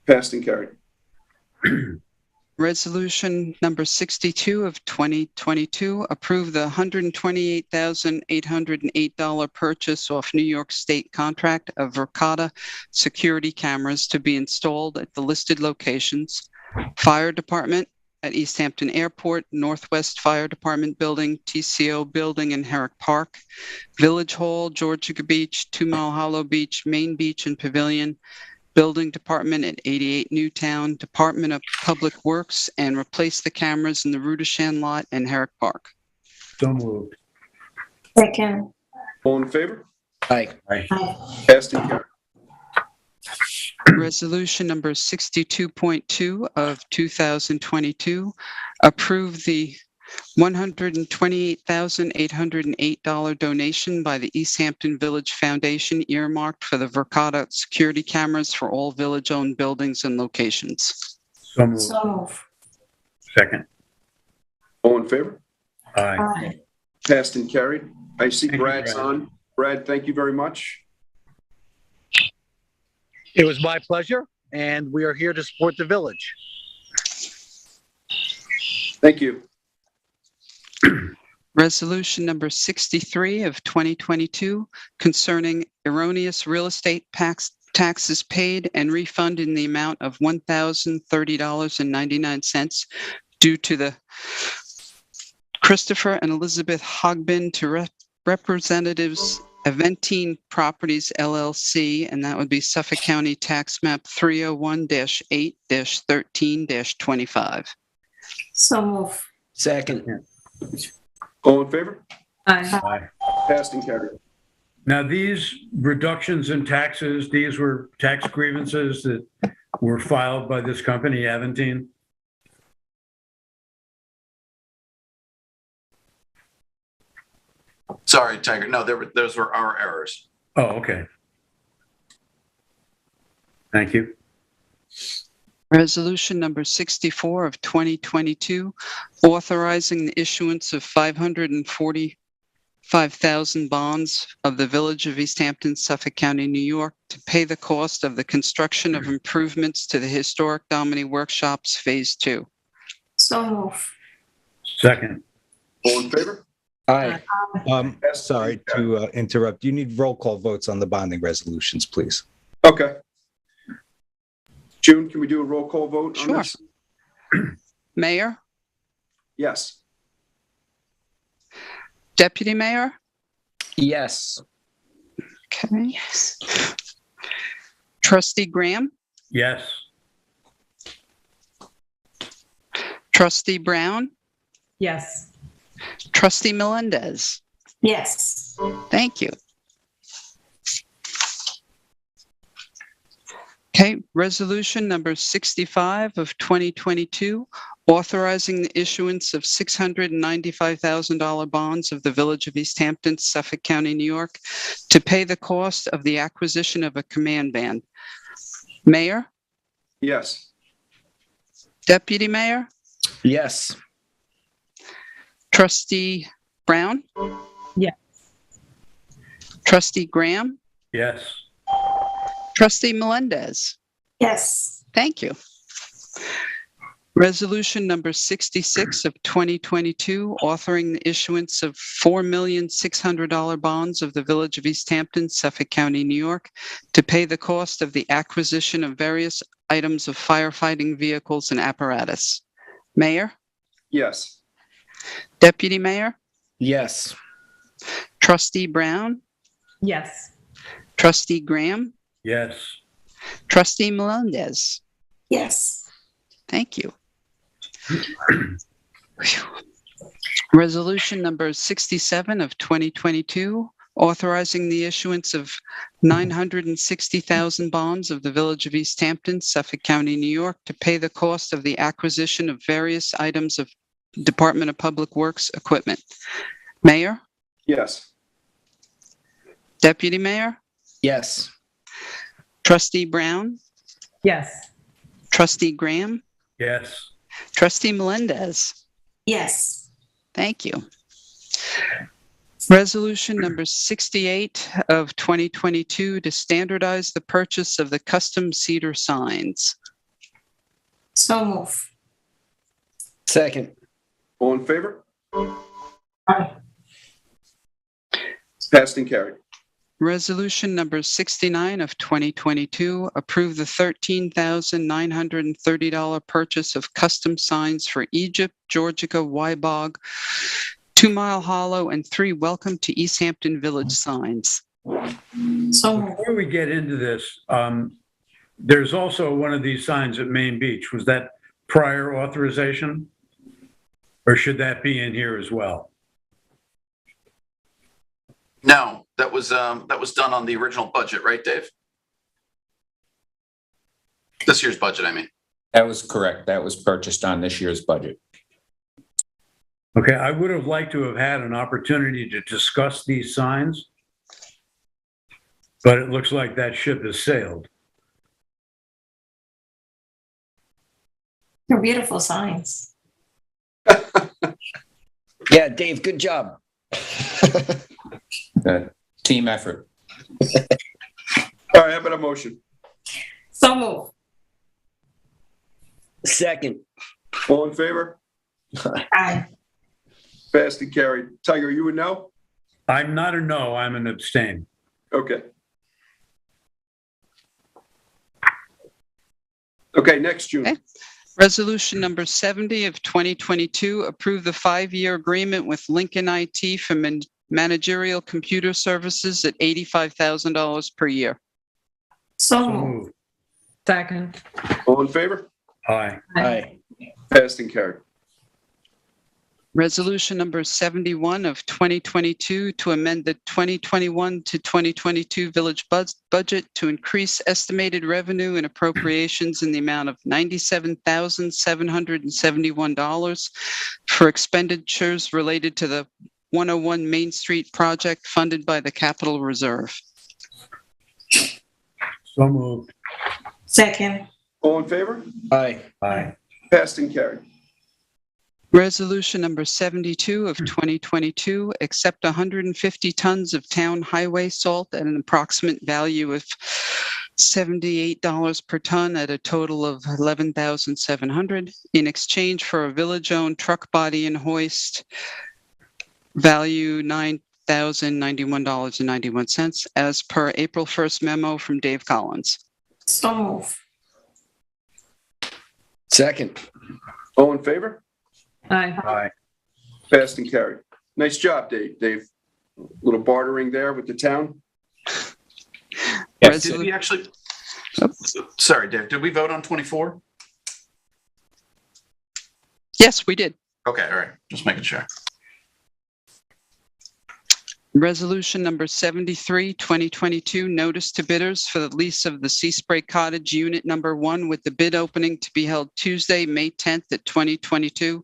Passed and carried. Resolution number 62 of 2022 approve the $128,808 purchase off New York State contract of Verkada security cameras to be installed at the listed locations: Fire Department at East Hampton Airport, Northwest Fire Department Building, TCO Building in Herrick Park, Village Hall, Georgia Beach, 2 Mile Hollow Beach, Main Beach and Pavilion, Building Department at 88 Newtown, Department of Public Works, and replace the cameras in the Rudishan lot and Herrick Park. So moved. Second. All in favor? Aye. Aye. Passed and carried. Resolution number 62.2 of 2022, approve the $128,808 donation by the East Hampton Village Foundation earmarked for the Verkada security cameras for all village-owned buildings and locations. So moved. So move. Second. All in favor? Aye. Aye. Passed and carried. I see Thank you, Brad's Brad. on. Brad, thank you very much. It was my pleasure, and we are here to support the village. Thank you. Resolution number 63 of 2022 concerning erroneous real estate taxes paid and refund in the amount of $1,030.99 due to the Christopher and Elizabeth Hogbin to representatives Aventine Properties LLC, and that would be Suffolk County Tax Map 301-8-13-25. So move. Second. All in favor? Aye. Aye. Passed and carried. Now, these reductions in taxes, these were tax grievances that were filed by this company, Aventine. Sorry, Tiger. No, those were our errors. Oh, okay. Thank you. Resolution number 64 of 2022, authorizing the issuance of 545,000 bonds of the Village of East Hampton, Suffolk County, New York, to pay the cost of the construction of improvements to the historic Dominey Workshops Phase 2. So move. Second. All in favor? Aye. Sorry to interrupt. You need roll call votes on the bonding resolutions, please. Okay. June, can we do a roll call vote on Sure. this? Mayor, Yes. Deputy Mayor, Yes. okay. Trustee Graham, Yes. Trustee Brown, Yes. Trustee Melendez. Yes. Thank you. Okay, resolution number 65 of 2022, authorizing the issuance of $695,000 bonds of the Village of East Hampton, Suffolk County, New York, to pay the cost of the acquisition of a command van. Mayor, Yes. Deputy Mayor, Yes. Trustee Brown, Yes. Trustee Graham, Yes. Trustee Melendez. Yes. Thank you. Resolution number 66 of 2022, authoring the issuance of $4,600,000 bonds of the Village of East Hampton, Suffolk County, New York, to pay the cost of the acquisition of various items of firefighting vehicles and apparatus. Mayor, Yes. Deputy Mayor, Yes. Trustee Brown, Yes. Trustee Graham, Yes. Trustee Melendez. Yes. Thank you. Resolution number 67 of 2022, authorizing the issuance of 960,000 bonds of the Village of East Hampton, Suffolk County, New York, to pay the cost of the acquisition of various items of Department of Public Works equipment. Mayor, Yes. Deputy Mayor, Yes. Trustee Brown, Yes. Trustee Graham, Yes. Trustee Melendez. Yes. Thank you. Resolution number 68 of 2022 to standardize the purchase of the custom cedar signs. So move. Second. All in favor? Aye. Passed and carried. Resolution number 69 of 2022, approve the $13,930 purchase of custom signs for Egypt, Georgia, Wybog, 2 Mile Hollow, and 3 Welcome to East Hampton Village signs. So move. Before we get into this, there's also one of these signs at Maine Beach. Was that prior authorization? Or should that be in here as well? No, that was done on the original budget, right, Dave? This year's budget, I mean. That was correct. That was purchased on this year's budget. Okay, I would have liked to have had an opportunity to discuss these signs, but it looks like that ship has sailed. They're beautiful signs. Yeah, Dave, good job. Team effort. All right, how about a motion? So move. Second. All in favor? Aye. Passed and carried. Tiger, you a no? I'm not a no, I'm an abstain. Okay. Okay, next, June. Okay. Resolution number 70 of 2022, approve the 5-year agreement with Lincoln IT for managerial computer services at $85,000 per year. So move. Second. All in favor? Aye. Aye. Passed and carried. Resolution number 71 of 2022 to amend the 2021 to 2022 village budget to increase estimated revenue and appropriations in the amount of $97,771 for expenditures related to the 101 Main Street project funded by the Capital Reserve. So moved. Second. All in favor? Aye. Aye. Passed and carried. Resolution number 72 of 2022, accept 150 tons of town highway salt at an approximate value of $78 per ton at a total of $11,700 in exchange for a village-owned truck body and hoist value $9,091.91 as per April 1st memo from Dave Collins. So move. Second. All in favor? Aye. Aye. Passed and carried. Nice job, Dave. Dave, little bartering there with the town. Yes, did we actually? Sorry, Dave. Did we vote on 24? Yes, we did. Okay, all right. Just making sure. Resolution number 73, 2022, notice to bidders for the lease of the Sea Spray Cottage Unit Number 1 with the bid opening to be held Tuesday, May 10th at 2022,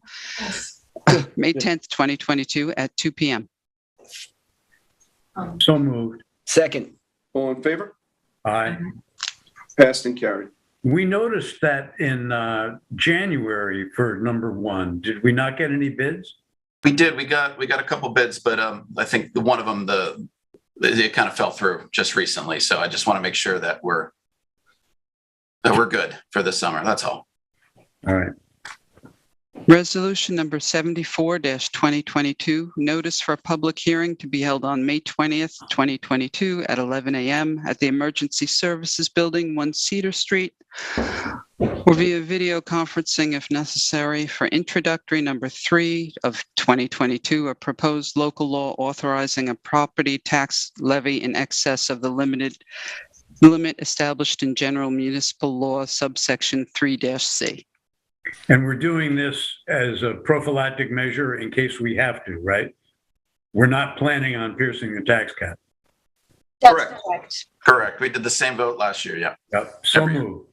May 10th, 2022 at 2 p.m. So moved. Second. All in favor? Aye. Passed and carried. We noticed that in January for number 1. Did we not get any bids? We did. We got a couple bids, but I think one of them it kind of fell through just recently. So I just want to make sure that we're good for this summer. That's all. All right. Resolution number 74-2022, notice for a public hearing to be held on May 20th, 2022 at 11 a.m. at the Emergency Services Building, 1 Cedar Street, or via video conferencing if necessary for introductory number 3 of 2022, a proposed local law authorizing a property tax levy in excess of the limit established in General Municipal Law subsection 3-C. And we're doing this as a prophylactic measure in case we have to, right? We're not planning on piercing the tax cap. That's Correct. correct. Correct. We did the same vote last year. Yeah. Yep. So moved.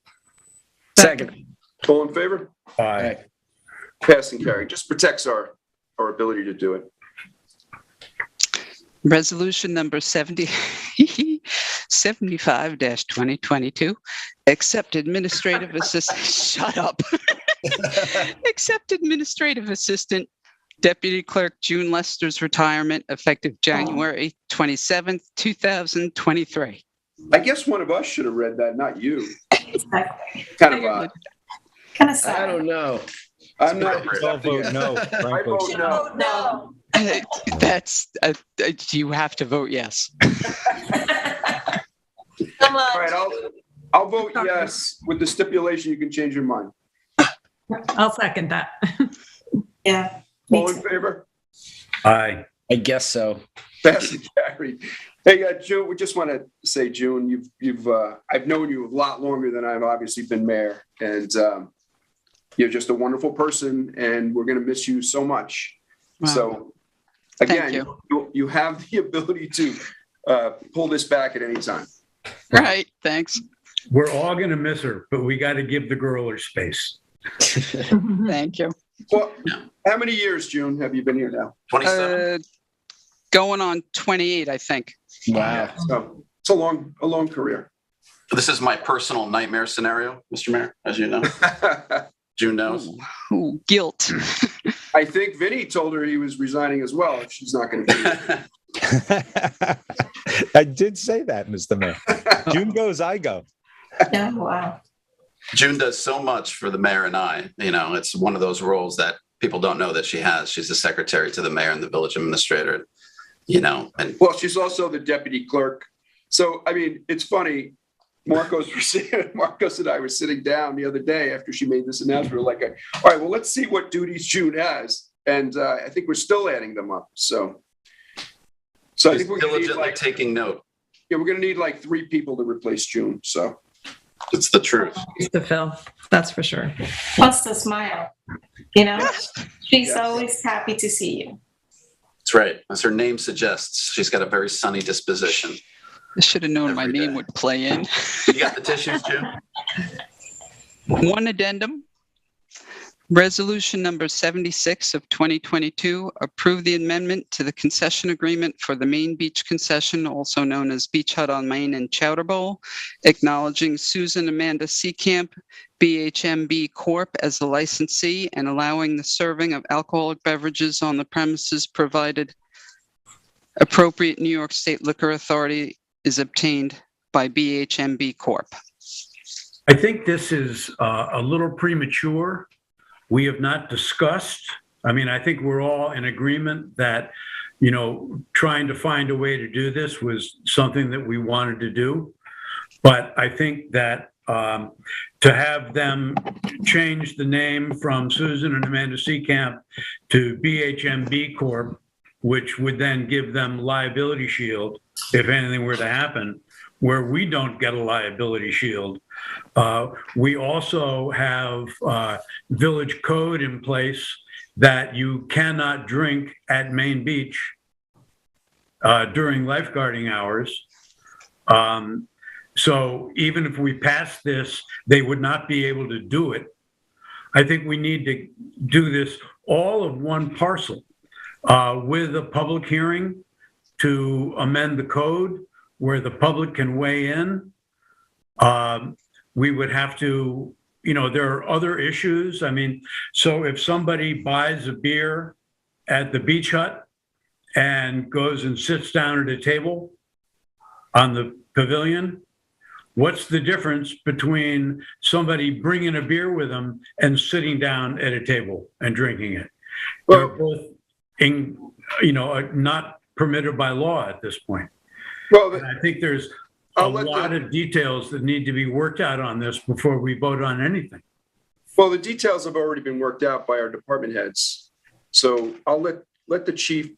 Second. All in favor? Aye. Passed and carried. Just protects our ability to do it. Resolution number 75-2022, accept administrative assistant, shut up. Accept administrative assistant Deputy Clerk June Lester's retirement effective January 27th, 2023. I guess one of us should have read that, not you. Kind of Kind of I sad. don't know. I'm not. I'll vote no, I frankly. vote no. No. That's, you have to vote yes. Come on. All right, I'll vote yes with the stipulation you can change your mind. I'll second that. Yeah. All in favor? Aye. I guess so. Passed and carried. Hey, June, we just want to say, June, I've known you a lot longer than I've obviously been mayor, and you're just a wonderful person, and we're going to miss you so much. Wow. So Again, you have the ability to pull this back at any time. Right. Thanks. We're all going to miss her, but we got to give the girl her space. Thank you. Well, how many years, June, have you been here now? 27. Going on 28, I think. Wow. So it's a long career. This is my personal nightmare scenario, Mr. Mayor, as you know. June knows. Ooh, guilt. I think Vinny told her he was resigning as well if she's not going to be here. I did say that, Mr. Mayor. June goes, I go. Yeah, wow. June does so much for the mayor and I. You know, it's one of those roles that people don't know that she has. She's the secretary to the mayor and the village administrator, you know. And well, she's also the deputy clerk. So, I mean, it's funny. Marcos and I were sitting down the other day after she made this announcement. We're like, all right, well, let's see what duties June has. And I think we're still adding them up. So I think we're diligently taking note. Yeah, we're going to need like 3 people to replace June. So it's the truth. It's to fill. That's for sure. Plus the smile. You know, she's always happy to see you. That's right. As her name suggests, she's got a very sunny disposition. I should have known my name would play in. You got the tissues, June? One addendum. Resolution number 76 of 2022 approved the amendment to the concession agreement for the Maine Beach Concession, also known as Beach Hut on Main and Chowder Bowl, acknowledging Susan Amanda Seacamp, BHMB Corp. as the licensee and allowing the serving of alcoholic beverages on the premises provided appropriate New York State Liquor Authority is obtained by BHMB Corp. I think this is a little premature. We have not discussed. I mean, I think we're all in agreement that, you know, trying to find a way to do this was something that we wanted to do. But I think that to have them change the name from Susan and Amanda Seacamp to BHMB Corp., which would then give them liability shield if anything were to happen, where we don't get a liability shield. We also have village code in place that you cannot drink at Maine Beach during lifeguarding hours. So even if we pass this, they would not be able to do it. I think we need to do this all of one parcel with a public hearing to amend the code where the public can weigh in. We would have to, you know, there are other issues. I mean, so if somebody buys a beer at the Beach Hut and goes and sits down at a table on the pavilion, what's the difference between somebody bringing a beer with them and sitting down at a table and drinking it? They're both, not permitted by law at this point. Well, and I think there's a lot of details that need to be worked out on this before we vote on anything. Well, the details have already been worked out by our department heads. So I'll let the chief,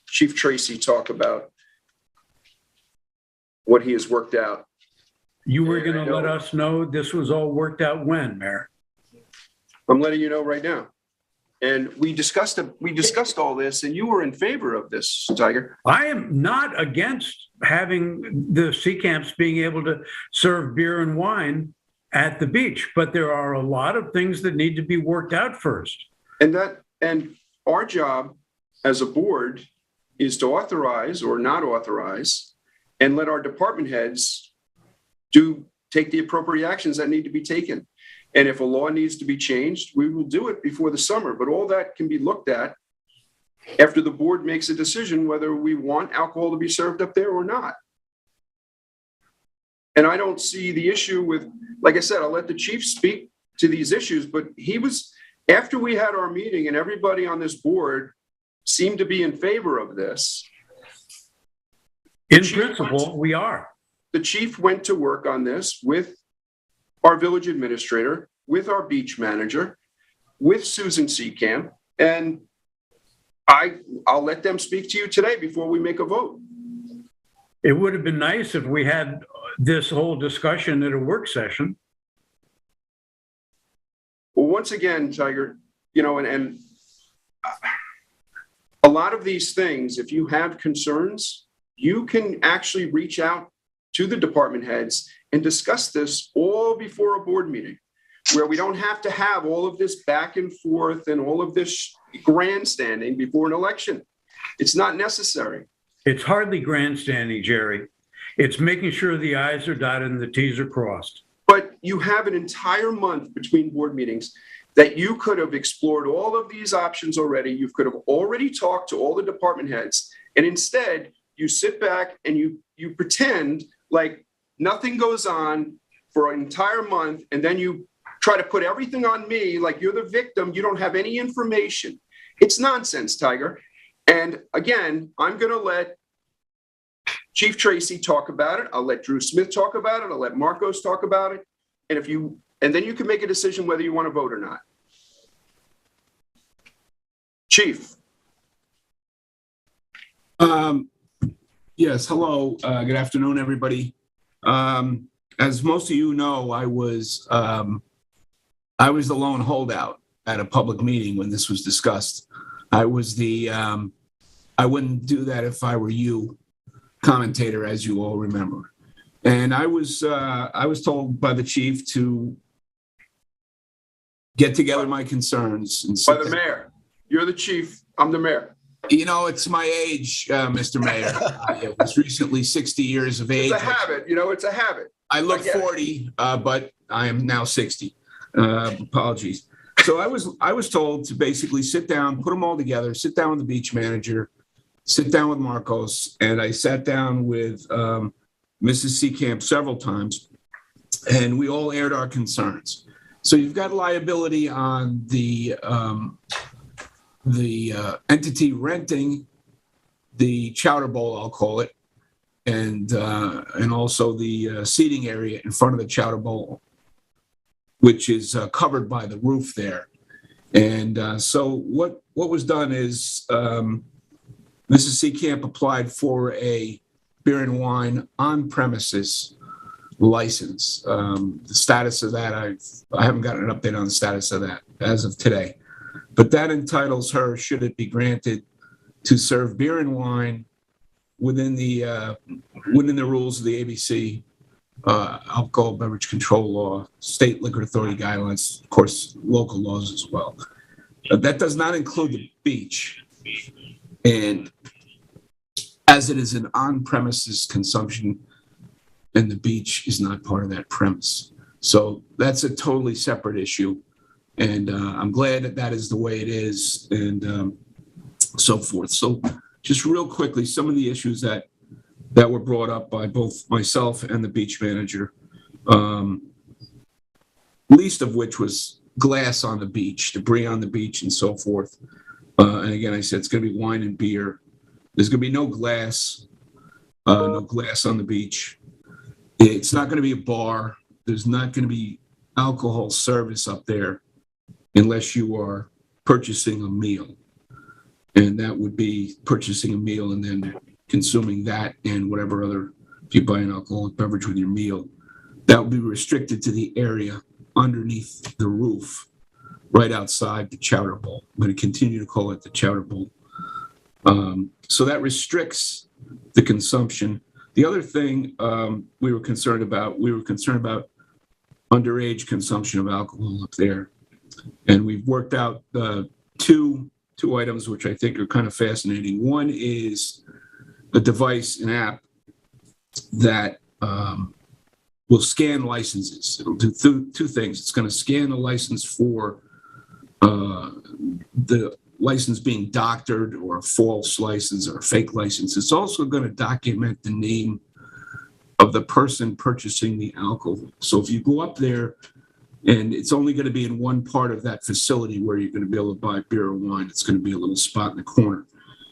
Chief Tracy, talk about what he has worked out. You were going to let us know this was all worked out when, Mayor? I'm letting you know right now. And we discussed all this, and you were in favor of this, Tiger. I am not against having the Seacamps being able to serve beer and wine at the beach, but there are a lot of things that need to be worked out first. And our job as a board is to authorize or not authorize, and let our department heads take the appropriate actions that need to be taken. And if a law needs to be changed, we will do it before the summer. But all that can be looked at after the board makes a decision whether we want alcohol to be served up there or not. And I don't see the issue with, like I said, I'll let the chief speak to these issues, but after we had our meeting and everybody on this board seemed to be in favor of this. In principle, we are. The chief went to work on this with our village administrator, with our beach manager, with Susan Seacamp, and I'll let them speak to you today before we make a vote. It would have been nice if we had this whole discussion at a work session. Well, once again, Tiger, and a lot of these things, if you have concerns, you can actually reach out to the department heads and discuss this all before a board meeting, where we don't have to have all of this back and forth and all of this grandstanding before an election. It's not necessary. It's hardly grandstanding, Jerry. It's making sure the I's are dotted and the T's are crossed. But you have an entire month between board meetings that you could have explored all of these options already. You could have already talked to all the department heads. And instead, you sit back and you pretend like nothing goes on for an entire month. And then you try to put everything on me like you're the victim. You don't have any information. It's nonsense, Tiger. And again, I'm going to let Chief Tracy talk about it. I'll let Drew Smith talk about it. I'll let Marcos talk about it. And then you can make a decision whether you want to vote or not. Chief. Yes, hello. Good afternoon, everybody. As most of you know, I was the lone holdout at a public meeting when this was discussed. I was I wouldn't do that if I were you, commentator, as you all remember. And I was told by the chief to get together my concerns. And by the mayor. You're the chief. I'm the mayor. You know, it's my age, Mr. Mayor. I was recently 60 years of age. It's a habit. You know, it's a habit. I look 40, but I am now 60. Apologies. So I was told to basically sit down, put them all together, sit down with the beach manager, sit down with Marcos, and I sat down with Mrs. Seacamp several times, and we all aired our concerns. So you've got liability on the entity renting the Chowder Bowl, I'll call it, and also the seating area in front of the Chowder Bowl, which is covered by the roof there. And so what was done is Mrs. Seacamp applied for a beer and wine on premises license. The status of that, I haven't gotten an update on the status of that as of today. But that entitles her, should it be granted, to serve beer and wine within the rules of the ABC alcohol beverage control law, state liquor authority guidelines, of course, local laws as well. That does not include the beach. And as it is an on-premises consumption, and the beach is not part of that premise. So that's a totally separate issue. And I'm glad that is the way it is, and so forth. So just real quickly, some of the issues that were brought up by both myself and the beach manager, least of which was glass on the beach, debris on the beach, and so forth. And again, I said it's going to be wine and beer. There's going to be no glass on the beach. It's not going to be a bar. There's not going to be alcohol service up there unless you are purchasing a meal. And that would be purchasing a meal and then consuming that and whatever other, if you buy an alcoholic beverage with your meal, that would be restricted to the area underneath the roof, right outside the Chowder Bowl. I'm going to continue to call it the Chowder Bowl. So that restricts the consumption. The other thing we were concerned about underage consumption of alcohol up there. And we've worked out two items which I think are kind of fascinating. One is a device, an app that will scan licenses. It'll do two things. It's going to scan the license for the license being doctored or a false license or a fake license. It's also going to document the name of the person purchasing the alcohol. So if you go up there, and it's only going to be in one part of that facility where you're going to be able to buy beer or wine. It's going to be a little spot in the corner.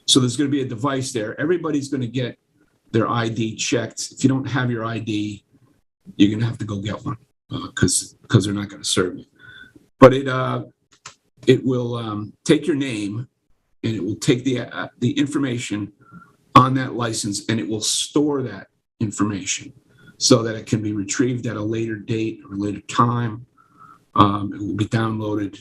So there's going to be a device there. Everybody's going to get their ID checked. If you don't have your ID, you're going to have to go get one because they're not going to serve you. But it will take your name and it will take the information on that license and it will store that information so that it can be retrieved at a later date or later time. It will be downloaded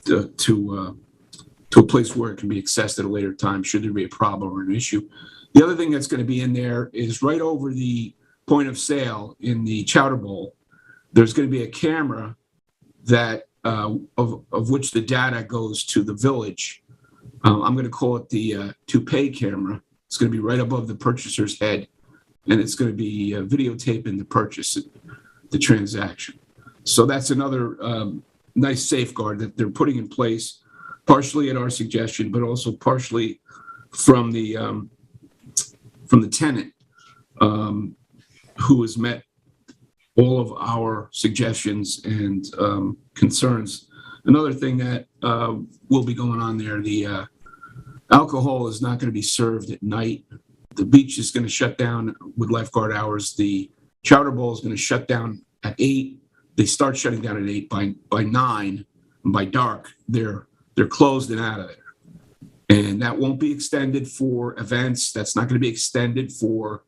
to to a place where it can be accessed at a later time should there be a problem or an issue. The other thing that's going to be in there is right over the point of sale in the Chowder Bowl, there's going to be a camera that of which the data goes to the village. I'm going to call it the to pay camera. It's going to be right above the purchaser's head, and it's going to be videotaping the purchase, the transaction. So that's another nice safeguard that they're putting in place, partially at our suggestion, but also partially from the tenant who has met all of our suggestions and concerns. Another thing that will be going on there, the alcohol is not going to be served at night. The beach is going to shut down with lifeguard hours. The Chowder Bowl is going to shut down at 8. They start shutting down at 8. By 9, and by dark, they're closed and out of there. And that won't be extended for events. That's not going to be extended for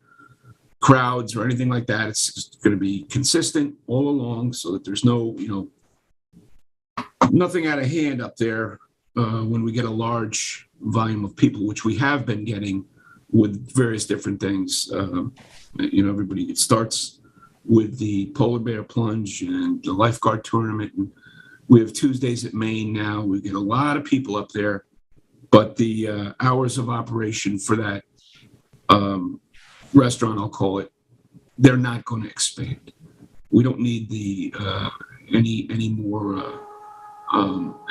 crowds or anything like that. It's just going to be consistent all along so that there's no, nothing out of hand up there when we get a large volume of people, which we have been getting with various different things. Everybody, it starts with the polar bear plunge and the lifeguard tournament. And we have Tuesdays at Maine now. We get a lot of people up there, but the hours of operation for that restaurant, I'll call it, they're not going to expand. We don't need the any more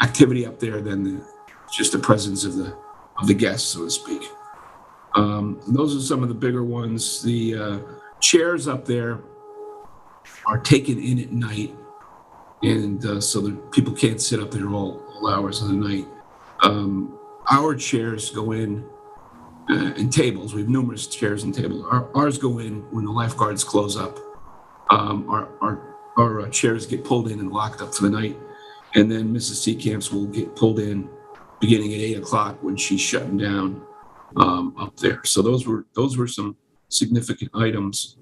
activity up there than just the presence of the guests, so to speak. Those are some of the bigger ones. The chairs up there are taken in at night, and so that people can't sit up there all hours of the night. Our chairs go in and tables. We have numerous chairs and tables. Ours go in when the lifeguards close up. Our chairs get pulled in and locked up for the night, and then Mrs. Seecamp's will get pulled in beginning at 8 o'clock when she's shutting down up there. So those were some significant items.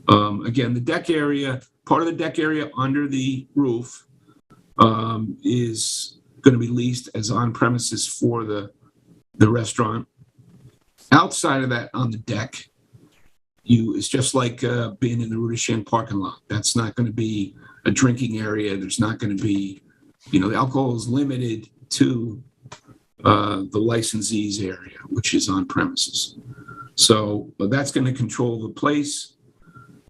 Again, the deck area, part of the deck area under the roof is going to be leased as on premises for the restaurant. Outside of that, on the deck, it's just like being in the Rue de Chien parking lot. That's not going to be a drinking area. There's not going to be, the alcohol is limited to the licensee's area, which is on premises. So that's going to control the place.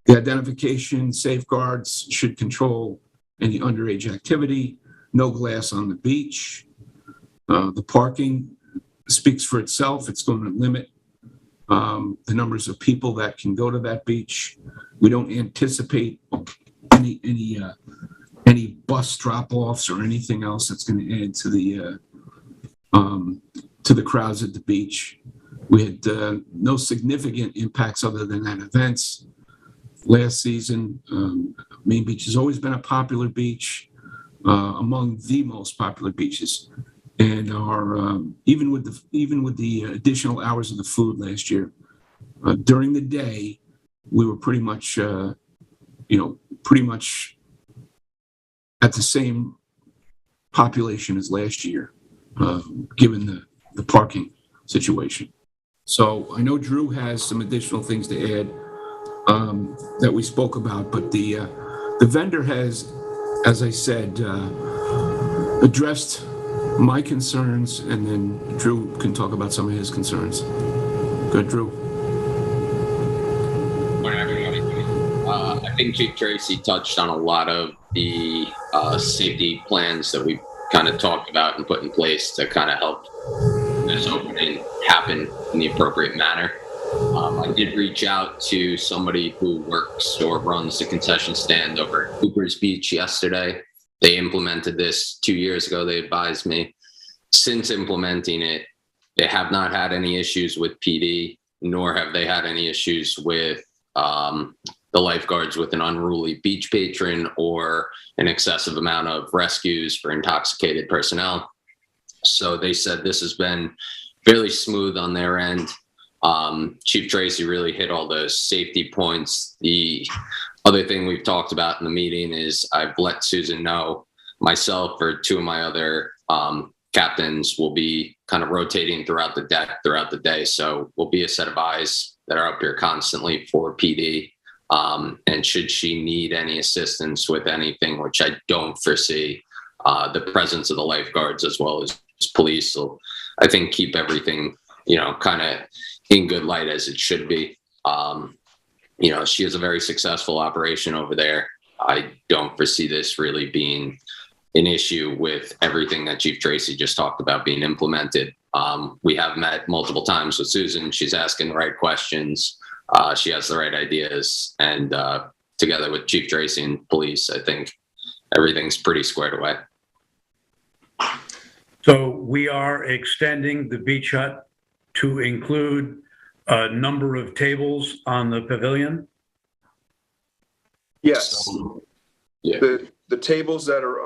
The identification safeguards should control any underage activity. No glass on the beach. The parking speaks for itself. It's going to limit the numbers of people that can go to that beach. We don't anticipate any bus drop-offs or anything else that's going to add to the crowds at the beach. We had no significant impacts other than at events. Last season, Maine Beach has always been a popular beach, among the most popular beaches. And our even with the additional hours of the food last year, during the day, we were pretty much at the same population as last year, given the parking situation. So I know Drew has some additional things to add that we spoke about, but the vendor has, as I said, addressed my concerns, and then Drew can talk about some of his concerns. Good, Drew. Morning, everybody. I think Chief Tracy touched on a lot of the safety plans that we kind of talked about and put in place to kind of help this opening happen in the appropriate manner. I did reach out to somebody who works or runs the concession stand over at Cooper's Beach yesterday. They implemented this 2 years ago, they advised me. Since implementing it, they have not had any issues with PD, nor have they had any issues with the lifeguards with an unruly beach patron or an excessive amount of rescues for intoxicated personnel. So they said this has been fairly smooth on their end. Chief Tracy really hit all the safety points. The other thing we've talked about in the meeting is I've let Susan know, myself or two of my other captains will be kind of rotating throughout the deck throughout the day. So we'll be a set of eyes that are up here constantly for PD. And should she need any assistance with anything, which I don't foresee, the presence of the lifeguards as well as police will, I think, keep everything, kind of in good light as it should be. She has a very successful operation over there. I don't foresee this really being an issue with everything that Chief Tracy just talked about being implemented. We have met multiple times with Susan. She's asking the right questions. She has the right ideas. And together with Chief Tracy and police, I think everything's pretty squared away. So we are extending the beach hut to include a number of tables on the pavilion? Yes. The tables that are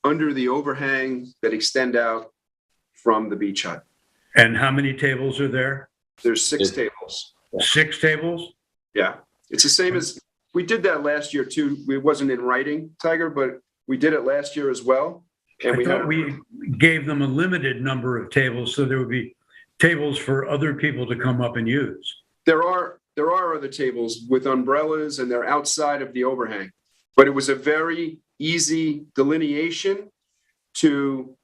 under the overhang that extend out from the beach hut. And how many tables are there? There's 6 tables. 6 tables? Yeah. It's the same as, we did that last year too. It wasn't in writing, Tiger, but we did it last year as well. And we gave them a limited number of tables, so there would be tables for other people to come up and use. There are other tables with umbrellas, and they're outside of the overhang. But it was a very easy delineation to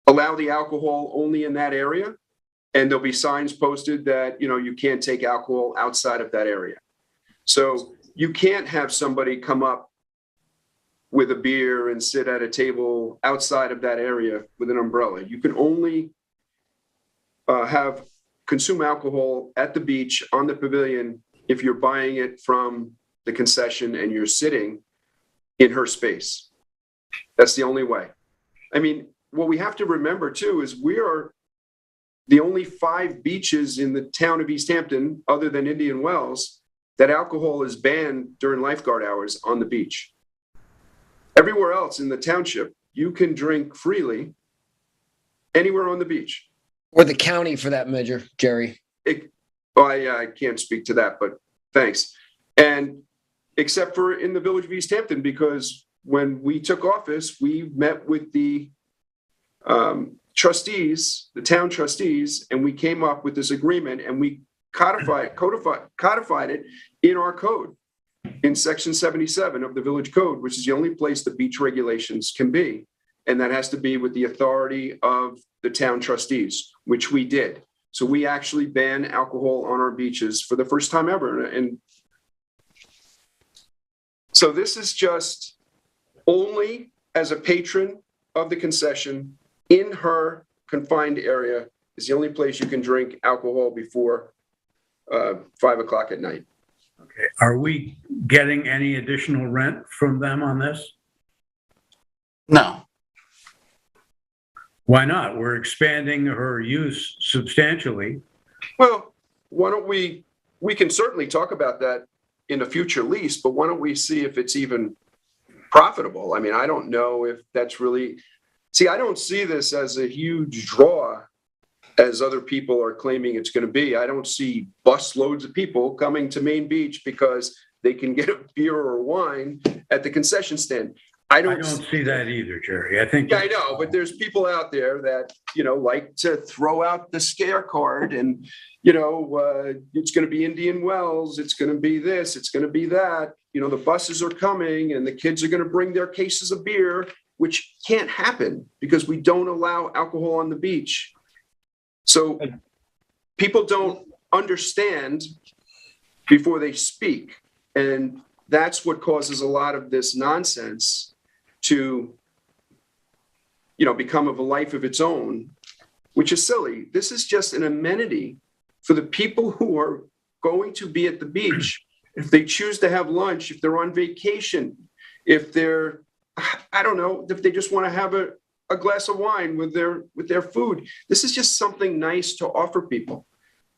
allow the alcohol only in that area. And there'll be signs posted that, you can't take alcohol outside of that area. So you can't have somebody come up with a beer and sit at a table outside of that area with an umbrella. You can only consume alcohol at the beach on the pavilion if you're buying it from the concession and you're sitting in her space. That's the only way. I mean, what we have to remember too is we are the only 5 beaches in the town of East Hampton, other than Indian Wells, that alcohol is banned during lifeguard hours on the beach. Everywhere else in the township, you can drink freely anywhere on the beach. Or the county for that measure, Jerry. I can't speak to that, but thanks. And except for in the village of East Hampton, because when we took office, we met with the trustees, the town trustees, and we came up with this agreement, and we codified it in our code, in section 77 of the village code, which is the only place the beach regulations can be. And that has to be with the authority of the town trustees, which we did. So we actually ban alcohol on our beaches for the first time ever. And so this is just only as a patron of the concession in her confined area is the only place you can drink alcohol before 5 o'clock at night. Okay. Are we getting any additional rent from them on this? No. Why not? We're expanding her use substantially. Well, why don't we can certainly talk about that in a future lease, but why don't we see if it's even profitable? I mean, I don't know if that's really, I don't see this as a huge draw as other people are claiming it's going to be. I don't see bus loads of people coming to Maine Beach because they can get a beer or wine at the concession stand. I don't see that either, Jerry. I think. Yeah, I know, but there's people out there that, like to throw out the scare card and, it's going to be Indian Wells. It's going to be this. It's going to be that. The buses are coming and the kids are going to bring their cases of beer, which can't happen because we don't allow alcohol on the beach. So people don't understand before they speak. And that's what causes a lot of this nonsense to, become of a life of its own, which is silly. This is just an amenity for the people who are going to be at the beach. If they choose to have lunch, if they're on vacation, if they're, if they just want to have a glass of wine with their food. This is just something nice to offer people.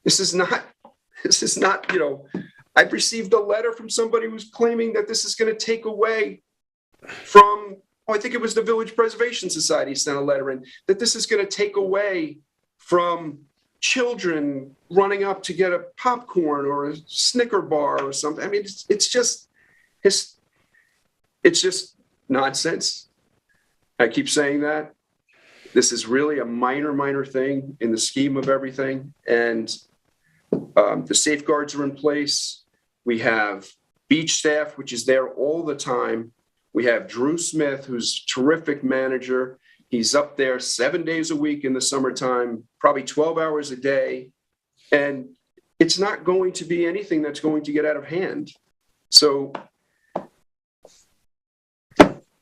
This is not, I've received a letter from somebody who's claiming that this is going to take away from, I think it was the Village Preservation Society sent a letter in, that this is going to take away from children running up to get a popcorn or a Snicker bar or something. I mean, it's just nonsense. I keep saying that. This is really a minor thing in the scheme of everything. And the safeguards are in place. We have beach staff, which is there all the time. We have Drew Smith, who's a terrific manager. He's up there 7 days a week in the summertime, probably 12 hours a day. And it's not going to be anything that's going to get out of hand. So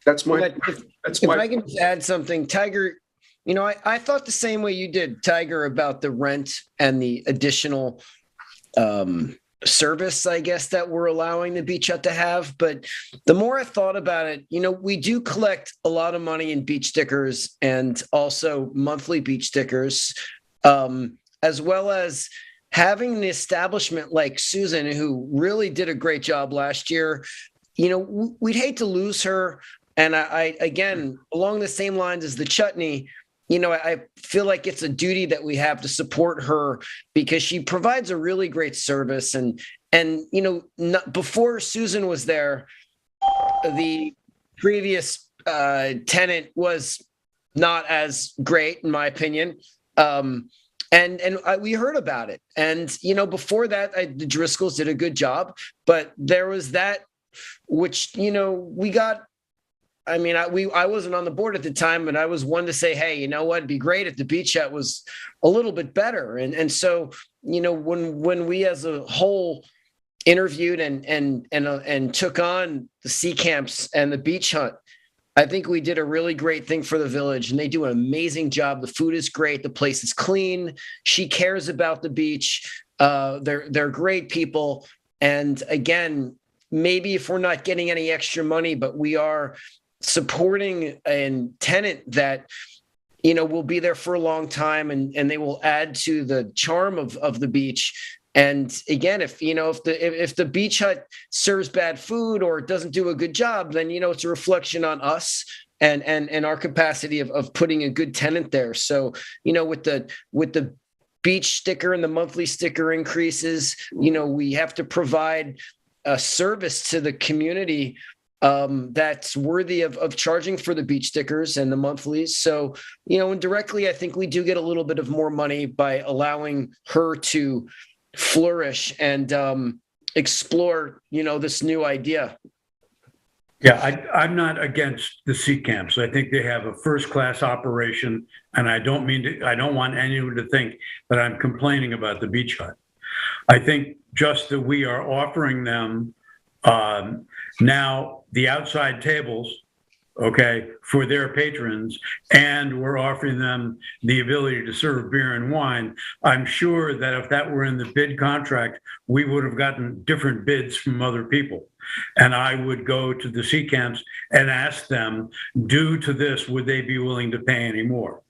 that's my... If I can just add something, Tiger, I thought the same way you did, Tiger, about the rent and the additional service, I guess, that we're allowing the beach hut to have. But the more I thought about it, we do collect a lot of money in beach stickers and also monthly beach stickers, as well as having an establishment like Susan, who really did a great job last year. We'd hate to lose her. And I again, along the same lines as the chutney, I feel like it's a duty that we have to support her because she provides a really great service. And before Susan was there, the previous tenant was not as great, in my opinion. We heard about it. And, before that, the Driscolls did a good job. But there was that, which, we got. I mean, I wasn't on the board at the time, but I was one to say, hey, you know what? It'd be great if the beach hut was a little bit better. And so, when we as a whole interviewed and took on the sea camps and the beach hut, I think we did a really great thing for the village, and they do an amazing job. The food is great. The place is clean. She cares about the beach. They're great people. And again, maybe if we're not getting any extra money, but we are supporting a tenant that, will be there for a long time and they will add to the charm of the beach. And again, if the beach hut serves bad food or doesn't do a good job, then, it's a reflection on us and our capacity of putting a good tenant there. So, with the beach sticker and the monthly sticker increases, we have to provide a service to the community that's worthy of charging for the beach stickers and the monthlies. So, indirectly, I think we do get a little bit of more money by allowing her to flourish and explore, this new idea. Yeah, I'm not against the sea camps. I think they have a first-class operation, and I don't want anyone to think that I'm complaining about the beach hut. I think just that we are offering them now the outside tables, okay, for their patrons, and we're offering them the ability to serve beer and wine. I'm sure that if that were in the bid contract, we would have gotten different bids from other people. And I would go to the sea camps and ask them, due to this, would they be willing to pay any more?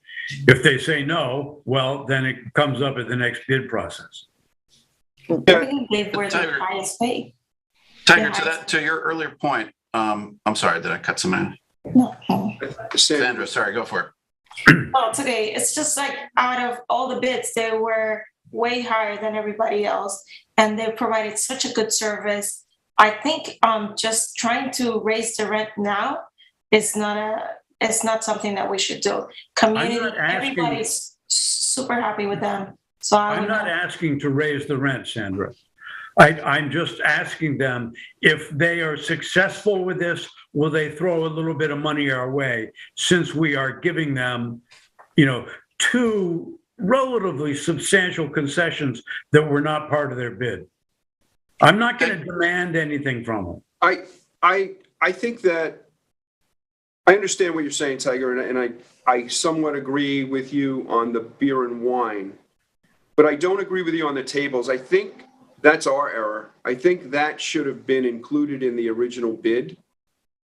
If they say no, well, then it comes up at the next bid process. I think they were the highest paid. Tiger, to your earlier point, I'm sorry, did I cut someone? No. Sandra, sorry, go for it. Oh, it's okay. It's just like out of all the bids, they were way higher than everybody else, and they provided such a good service. I think just trying to raise the rent now is not something that we should do. Community, everybody's super happy with them. So I'm not asking to raise the rent, Sandra. I'm just asking them, if they are successful with this, will they throw a little bit of money our way, since we are giving them, two relatively substantial concessions that were not part of their bid. I'm not going to demand anything from them. I think that I understand what you're saying, Tiger, and I somewhat agree with you on the beer and wine, but I don't agree with you on the tables. I think that's our error. I think that should have been included in the original bid,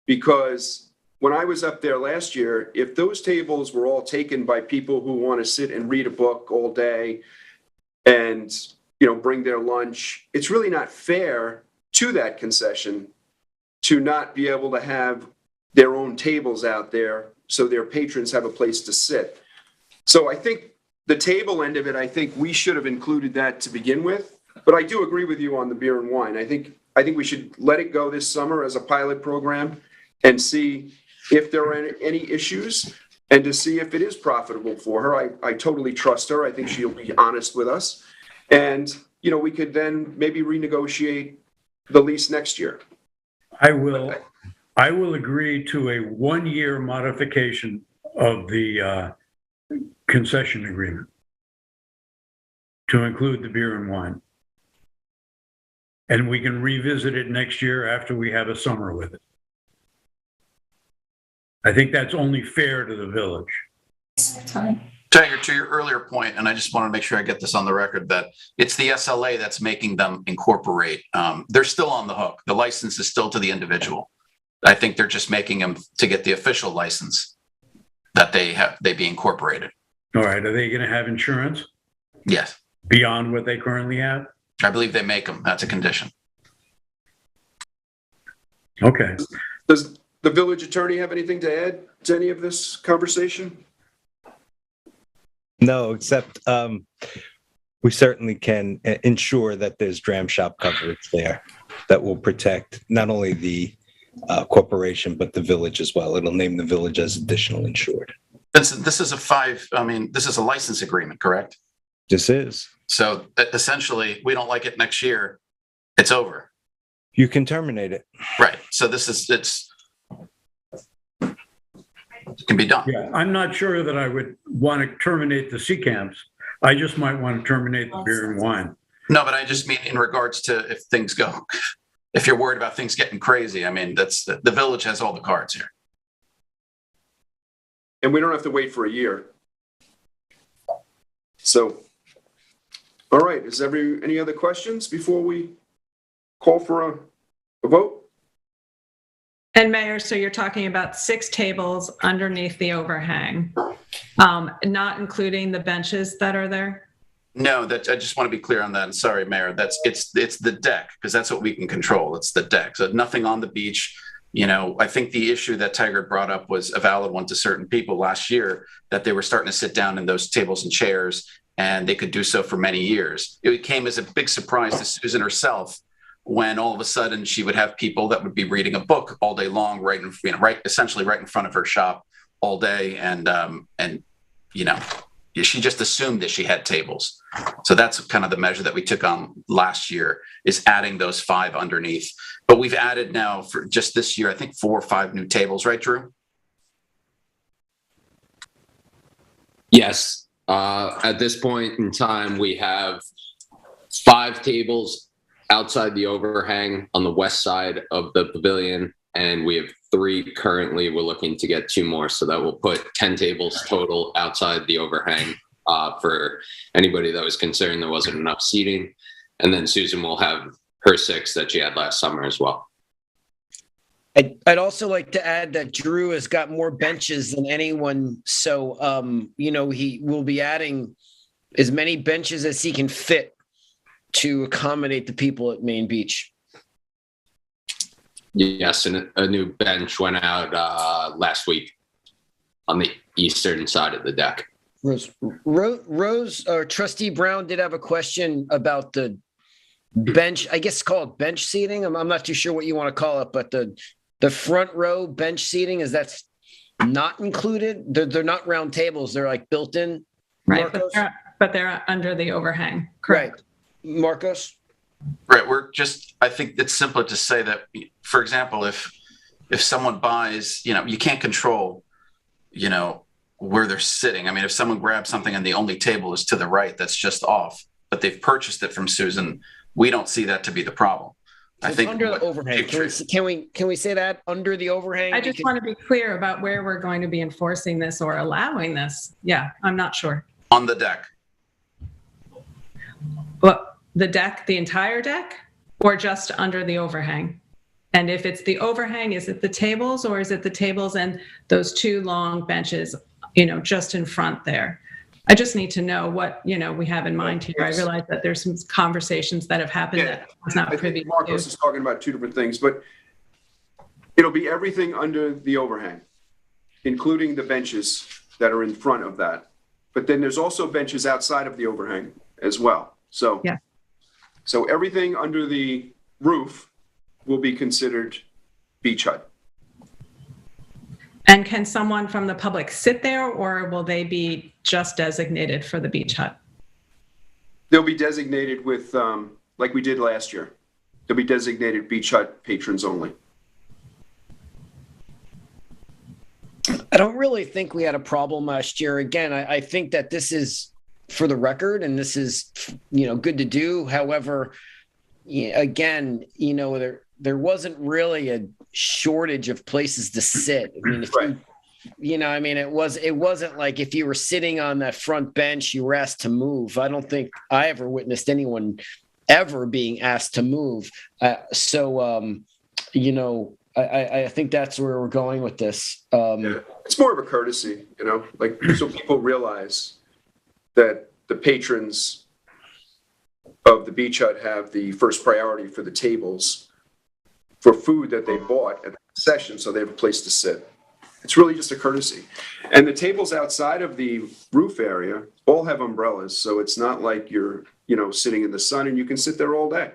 because when I was up there last year, if those tables were all taken by people who want to sit and read a book all day and, bring their lunch, it's really not fair to that concession to not be able to have their own tables out there so their patrons have a place to sit. So I think the table end of it, I think we should have included that to begin with. But I do agree with you on the beer and wine. I think we should let it go this summer as a pilot program and see if there are any issues and to see if it is profitable for her. I totally trust her. I think she'll be honest with us. And, we could then maybe renegotiate the lease next year. I will agree to a 1-year modification of the concession agreement to include the beer and wine. And we can revisit it next year after we have a summer with it. I think that's only fair to the village. Tiger, to your earlier point, and I just want to make sure I get this on the record, that it's the SLA that's making them incorporate. They're still on the hook. The license is still to the individual. I think they're just making them to get the official license that they be incorporated. All right. Are they going to have insurance? Yes. Beyond what they currently have? I believe they make them. That's a condition. Okay. Does the village attorney have anything to add to any of this conversation? No, except we certainly can ensure that there's dram shop coverage there that will protect not only the corporation, but the village as well. It'll name the village as additional insured. Vincent, this is a license agreement, correct? This is. So essentially, we don't like it next year, it's over. You can terminate it. Right. So it can be done. Yeah, I'm not sure that I would want to terminate the sea camps. I just might want to terminate the beer and wine. No, but I just mean in regards to if you're worried about things getting crazy, that's the village has all the cards here. And we don't have to wait for a year. So, all right, any other questions before we call for a vote? And Mayor, so you're talking about 6 tables underneath the overhang, not including the benches that are there? No, I just want to be clear on that. And sorry, Mayor, it's the deck, because that's what we can control. It's the deck. So nothing on the beach. I think the issue that Tiger brought up was a valid one to certain people last year, that they were starting to sit down in those tables and chairs, and they could do so for many years. It came as a big surprise to Susan herself when all of a sudden she would have people that would be reading a book all day long, essentially right in front of her shop all day. And she just assumed that she had tables. So that's kind of the measure that we took on last year, is adding those 5 underneath. But we've added now for just this year, I think 4 or 5 new tables, right, Drew? Yes. At this point in time, we have 5 tables outside the overhang on the west side of the pavilion, and we have 3 currently. We're looking to get 2 more, so that will put 10 tables total outside the overhang for anybody that was concerned there wasn't enough seating. And then Susan will have her 6 that she had last summer as well. I'd also like to add that Drew has got more benches than anyone. So, he will be adding as many benches as he can fit to accommodate the people at Maine Beach. Yes, and a new bench went out last week on the eastern side of the deck. Rose or Trustee Brown did have a question about the bench. I guess called bench seating. I'm not too sure what you want to call it, but the front row bench seating, that's not included. They're not round tables. They're like built in. Right, but they're under the overhang. Correct. Right. Marcos? Right. I think it's simpler to say that, for example, if someone buys, you can't control, where they're sitting. If someone grabs something and the only table is to the right, that's just off, but they've purchased it from Susan, we don't see that to be the problem. I think under the overhang. Can we say that under the overhang? I just want to be clear about where we're going to be enforcing this or allowing this. Yeah, I'm not sure. On the deck. Well, the deck, the entire deck, or just under the overhang? And if it's the overhang, is it the tables, or is it the tables and those 2 long benches, just in front there? I just need to know what, we have in mind here. I realize that there's some conversations that have happened that I was not privy to. Marcos is talking about 2 different things, but it'll be everything under the overhang, including the benches that are in front of that. But then there's also benches outside of the overhang as well. So, yeah. So everything under the roof will be considered beach hut. And can someone from the public sit there, or will they be just designated for the beach hut? They'll be designated with, like we did last year. They'll be designated beach hut patrons only. I don't really think we had a problem last year. Again, I think that this is for the record, and this is, good to do. However, again, there wasn't really a shortage of places to sit. I mean, it wasn't like if you were sitting on that front bench, you were asked to move. I don't think I ever witnessed anyone ever being asked to move. I think that's where we're going with this. It's more of a courtesy, so people realize that the patrons of the beach hut have the first priority for the tables for food that they bought at the concession, so they have a place to sit. It's really just a courtesy. And the tables outside of the roof area all have umbrellas, so it's not like you're, sitting in the sun, and you can sit there all day.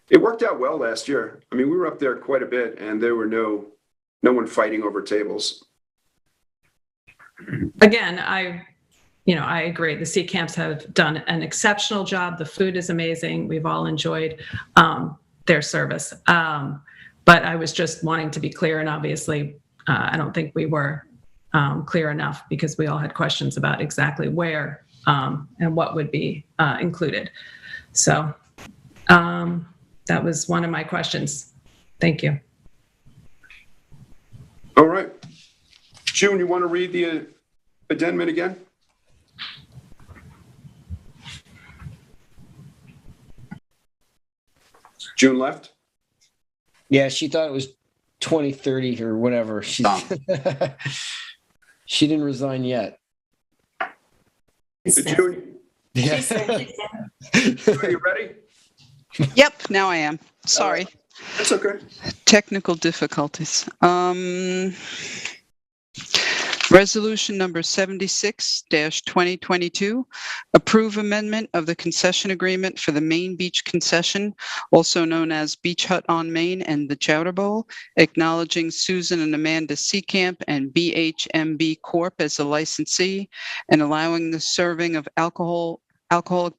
It worked out well last year. I mean, we were up there quite a bit, and there were no one fighting over tables. Again, I agree. The sea camps have done an exceptional job. The food is amazing. We've all enjoyed their service. But I was just wanting to be clear, and obviously, I don't think we were clear enough because we all had questions about exactly where and what would be included. So that was one of my questions. Thank you. All right. June, you want to read the addendum again? June left? Yeah, she thought it was 2030 or whatever. She didn't resign yet. June, Yeah. are you ready? Yep, now I am. Sorry. That's okay. Technical difficulties. Resolution number 76-2022, approve amendment of the concession agreement for the Maine Beach Concession, also known as Beach Hut on Main and the Chowder Bowl, acknowledging Susan and Amanda Seacamp and BHMB Corp. As a licensee, and allowing the serving of alcoholic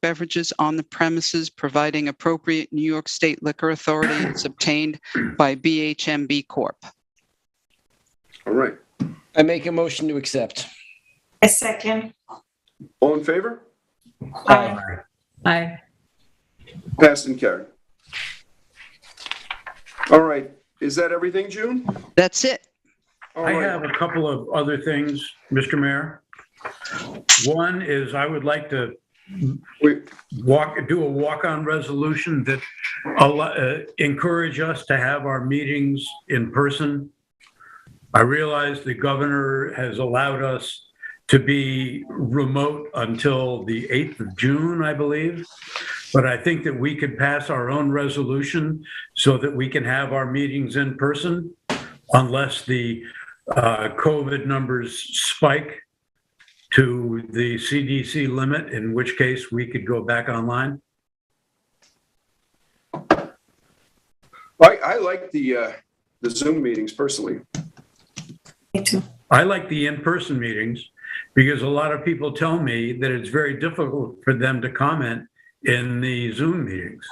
beverages on the premises, providing appropriate New York State Liquor Authority is obtained by BHMB Corp. All right. I make a motion to accept. A second. All in favor? Aye. Passed and carried. All right. Is that everything, June? That's it. All I right. have a couple of other things, Mr. Mayor. One is I would like to do a walk-on resolution that encourage us to have our meetings in person. I realize the governor has allowed us to be remote until the 8th of June, I believe. But I think that we could pass our own resolution so that we can have our meetings in person unless the COVID numbers spike to the CDC limit, in which case we could go back online. I like the Zoom meetings personally. Me too. I like the in-person meetings because a lot of people tell me that it's very difficult for them to comment in the Zoom meetings.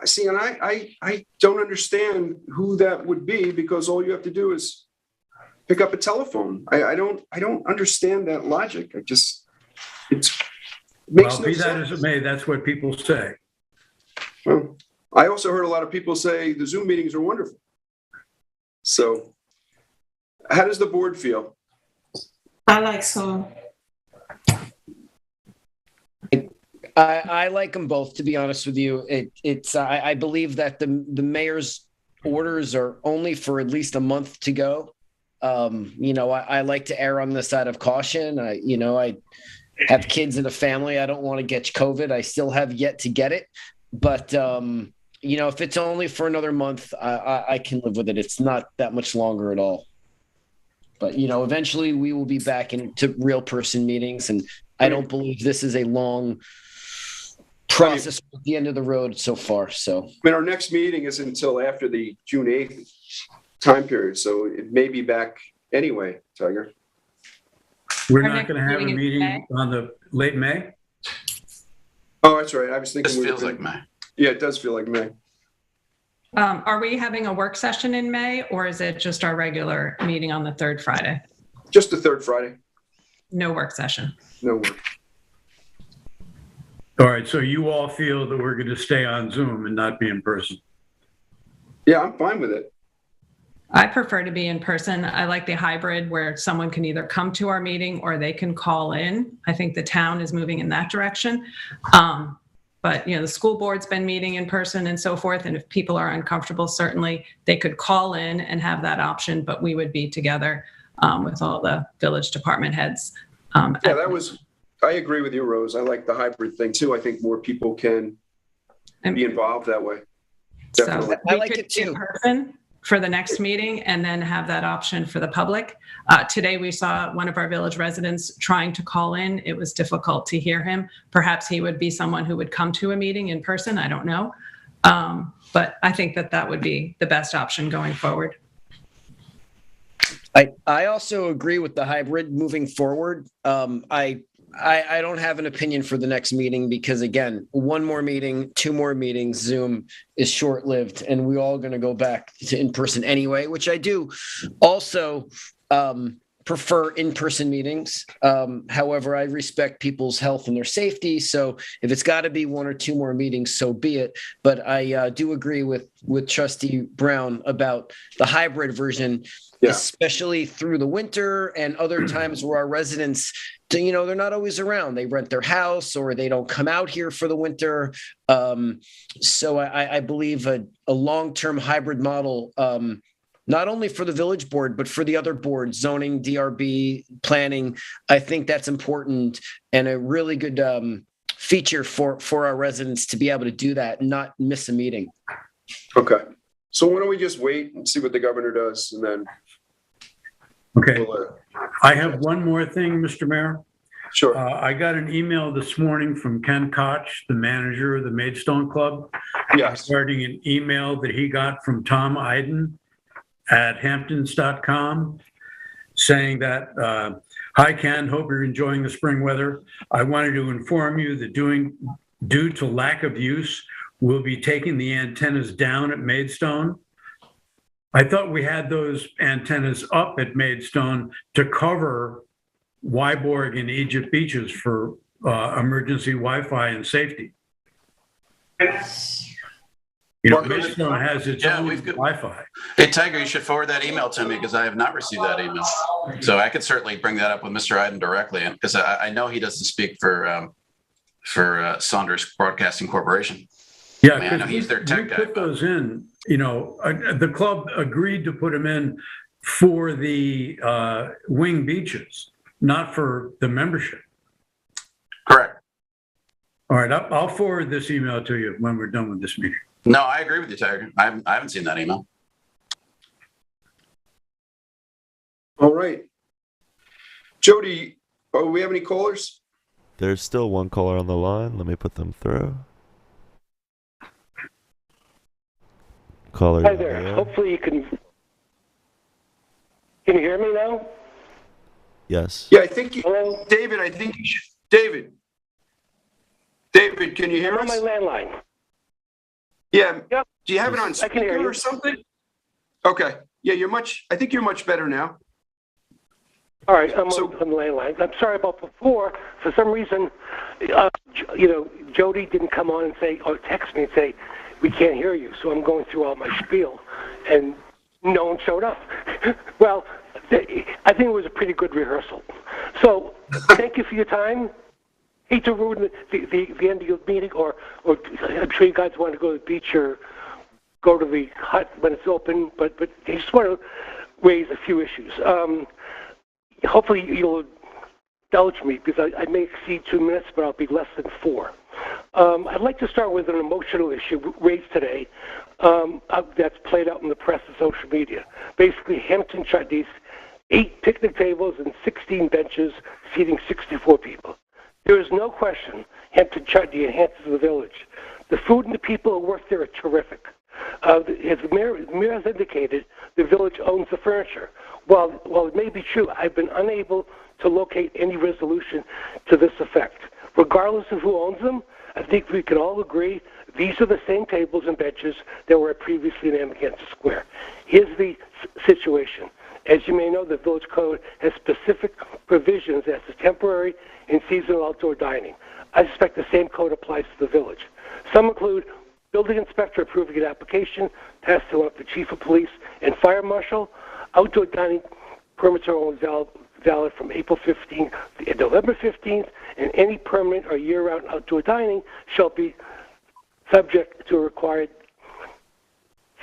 See, and I don't understand who that would be, because all you have to do is pick up a telephone. I don't understand that logic. It makes no Be that sense. as it may, that's what people say. Well, I also heard a lot of people say the Zoom meetings are wonderful. So, how does the board feel? I like so. I like them both, to be honest with you. I believe that the mayor's orders are only for at least a month to go. I like to err on the side of caution. I have kids and a family. I don't want to get COVID. I still have yet to get it. But, if it's only for another month, I can live with it. It's not that much longer at all. But, eventually we will be back into real person meetings. And I don't believe this is a long process at the end of the road so far. So, Our next meeting is until after the June 8th time period, so it may be back anyway, Tiger. We're Our not next going to have a meeting is meeting May. on the late May? Oh, that's right. I was thinking This feels like May. Yeah, it does feel like May. Are we having a work session in May, or is it just our regular meeting on the third Friday? Just the third Friday. No work session. No work. All right, so you all feel that we're going to stay on Zoom and not be in person? Yeah, I'm fine with it. I prefer to be in person. I like the hybrid where someone can either come to our meeting or they can call in. I think the town is moving in that direction. But, the school board's been meeting in person and so forth. And if people are uncomfortable, certainly they could call in and have that option, but we would be together with all the village department heads. I agree with you, Rose. I like the hybrid thing too. I think more people can be involved that way. Definitely. So I like it too. In person for the next meeting and then have that option for the public. Today we saw one of our village residents trying to call in. It was difficult to hear him. Perhaps he would be someone who would come to a meeting in person. I don't know. But I think that would be the best option going forward. I also agree with the hybrid moving forward. I don't have an opinion for the next meeting because, again, one more meeting, two more meetings, Zoom is short-lived, and we're all going to go back to in-person anyway, which I do also prefer in-person meetings. However, I respect people's health and their safety, so if it's got to be one or two more meetings, so be it. But I do agree with Trustee Brown about the hybrid version, especially through the winter and other times where our residents, they're not always around. They rent their house or they don't come out here for the winter. So I believe a long-term hybrid model, not only for the village board, but for the other boards, zoning, DRB, planning. I think that's important and a really good feature for our residents to be able to do that and not miss a meeting. Okay. So why don't we just wait and see what the governor does and then. Okay. I have one more thing, Mr. Mayor. Sure. I got an email this morning from Ken Koch, the manager of the Maidstone Club, regarding an email that he got from Tom Iden at hamptons.com saying that, hi, Ken, hope you're enjoying the spring weather. I wanted to inform you that due to lack of use, we'll be taking the antennas down at Maidstone. I thought we had those antennas up at Maidstone to cover Wyborg and Egypt beaches for emergency Wi-Fi and safety. Maidstone has its own Wi-Fi. Hey, Tiger, you should forward that email to me because I have not received that email. So I could certainly bring that up with Mr. Iden directly, because I know he doesn't speak for Saunders Broadcasting Corporation. Yeah, I know he's their tech guy. Put those in. The club agreed to put them in for the wing beaches, not for the membership. Correct. All right, I'll forward this email to you when we're done with this meeting. No, I agree with you, Tiger. I haven't seen that email. All right. Jody, do we have any callers? There's still one caller on the line. Let me put them through. Caller. Hi there. Hopefully you can you hear me now? Yes. Yeah, I think David, I think you should. David, can you hear us? On my landline. Yeah. Yep. Do you have it on speaker or something? Okay. Yeah, I think you're much better now. All right, I'm on the landline. I'm sorry about before. For some reason, Jody didn't come on and say, or text me and say, we can't hear you. So I'm going through all my spiel, and no one showed up. Well, I think it was a pretty good rehearsal. So thank you for your time. Hate to ruin the end of your meeting, or I'm sure you guys want to go to the beach or go to the hut when it's open, but I just want to raise a few issues. Hopefully you'll indulge me because I may exceed 2 minutes, but I'll be less than 4. I'd like to start with an emotional issue raised today that's played out in the press and social media. Basically, Hampton Chutney's 8 picnic tables and 16 benches seating 64 people. There is no question Hampton Chutney enhances the village. The food and the people who work there are terrific. the mayor has indicated the village owns the furniture. While it may be true, I've been unable to locate any resolution to this effect. Regardless of who owns them, I think we can all agree these are the same tables and benches that were previously in Amagansett Square. Here's the situation. As you may know, the village code has specific provisions as to temporary and seasonal outdoor dining. I suspect the same code applies to the village. Some include building inspector approving an application, passed to the chief of police and fire marshal. Outdoor dining permits are only valid from April 15th to November 15th, and any permanent or year-round outdoor dining shall be subject to a required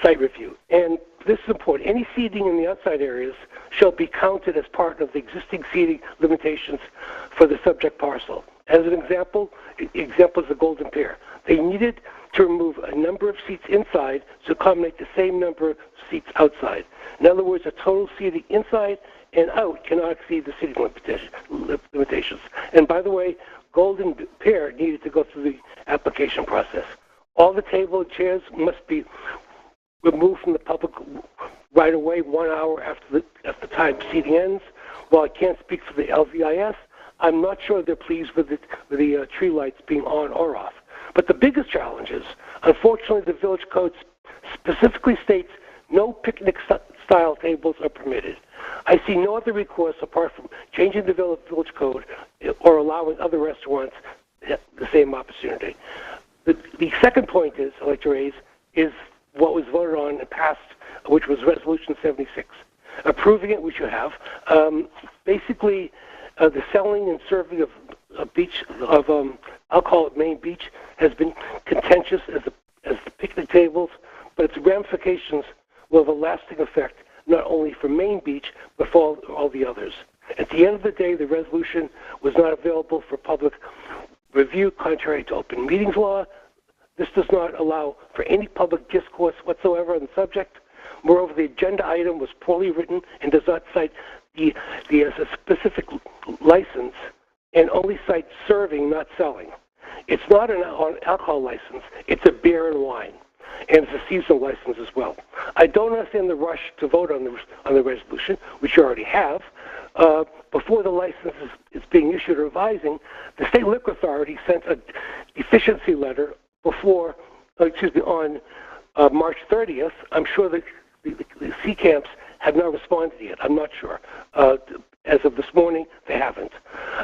site review. And this is important. Any seating in the outside areas shall be counted as part of the existing seating limitations for the subject parcel. As an example is the Golden Pear. They needed to remove a number of seats inside to accommodate the same number of seats outside. In other words, a total seating inside and out cannot exceed the seating limitations. And by the way, Golden Pear needed to go through the application process. All the table and chairs must be removed from the public right away 1 hour after the time seating ends. While I can't speak for the LVIS, I'm not sure they're pleased with the tree lights being on or off. But the biggest challenge is, unfortunately, the village code specifically states no picnic-style tables are permitted. I see no other recourse apart from changing the village code or allowing other restaurants the same opportunity. The second point I'd like to raise is what was voted on and passed, which was Resolution 76. Approving it, which you have, basically the selling and serving of alcohol at Maine Beach has been contentious as the picnic tables, but its ramifications will have a lasting effect not only for Maine Beach, but for all the others. At the end of the day, the resolution was not available for public review, contrary to open meetings law. This does not allow for any public discourse whatsoever on the subject. Moreover, the agenda item was poorly written and does not cite the specific license and only cites serving, not selling. It's not an alcohol license. It's a beer and wine, and it's a seasonal license as well. I don't understand the rush to vote on the resolution, which you already have. Before the license is being issued or revising, the State Liquor Authority sent a deficiency letter on March 30th. I'm sure that the C camps have not responded yet. I'm not sure. As of this morning, they haven't.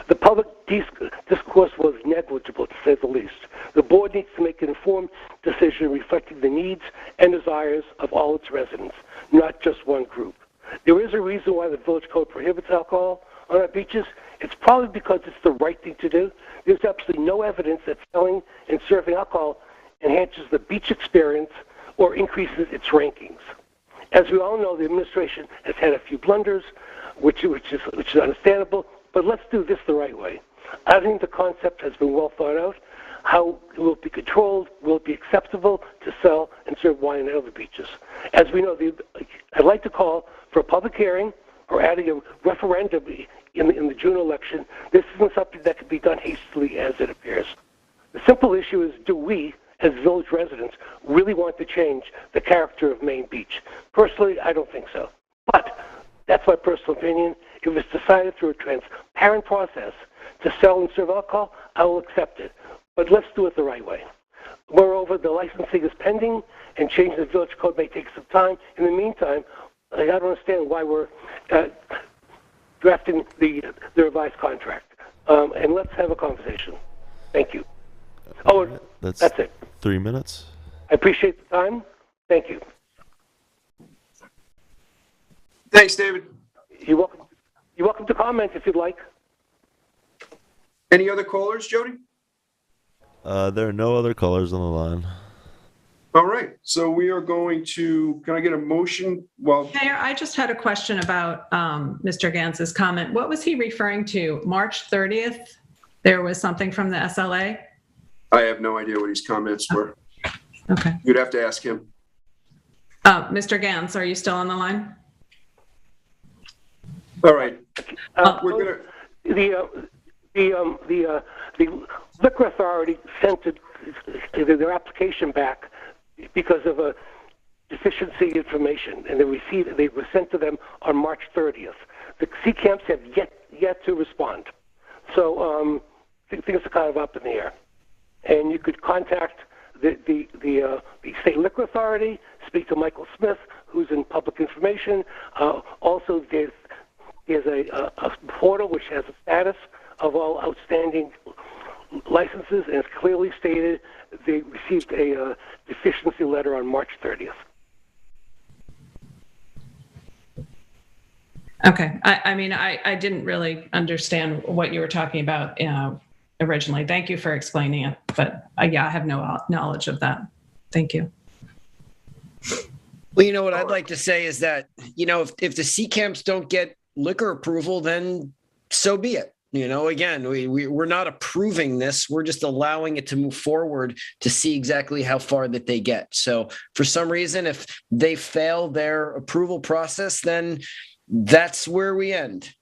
The public discourse was negligible, to say the least. The board needs to make an informed decision reflecting the needs and desires of all its residents, not just one group. There is a reason why the village code prohibits alcohol on our beaches. It's probably because it's the right thing to do. There's absolutely no evidence that selling and serving alcohol enhances the beach experience or increases its rankings. As we all know, the administration has had a few blunders, which is understandable, but let's do this the right way. I think the concept has been well thought out. How it will be controlled, will it be acceptable to sell and serve wine at other beaches? As we know, I'd like to call for a public hearing or adding a referendum in the June election. This isn't something that can be done hastily as it appears. The simple issue is, do we, as village residents, really want to change the character of Maine Beach? Personally, I don't think so. But that's my personal opinion. If it's decided through a transparent process to sell and serve alcohol, I will accept it. But let's do it the right way. Moreover, the licensing is pending, and changing the village code may take some time. In the meantime, I don't understand why we're drafting the revised contract. And let's have a conversation. Thank you. Oh, that's it. 3 minutes. I appreciate the time. Thank you. Thanks, David. You're welcome. You're welcome to comment if you'd like. Any other callers, Jody? There are no other callers on the line. All right. So we are going to, can I get a motion? Well, Mayor, I just had a question about Mr. Gantz's comment. What was he referring to? March 30th, there was something from the SLA? I have no idea what his comments were. Okay. You'd have to ask him. Mr. Gantz, are you still on the line? All right. We're gonna the liquor authority sent their application back because of a deficiency information, and they were sent to them on March 30th. The C camps have yet to respond. So things are kind of up in the air. And you could contact the State Liquor Authority, speak to Michael Smith, who's in public information. Also, there's a portal which has a status of all outstanding licenses, and it's clearly stated they received a deficiency letter on March 30th. Okay. I mean, I didn't really understand what you were talking about originally. Thank you for explaining it. But yeah, I have no knowledge of that. Thank you. Well, you know what I'd like to say is that, you know, if the C camps don't get liquor approval, then so be it. You know, again, we're not approving this. We're just allowing it to move forward to see exactly how far that they get. So for some reason, if they fail their approval process, then that's where we end.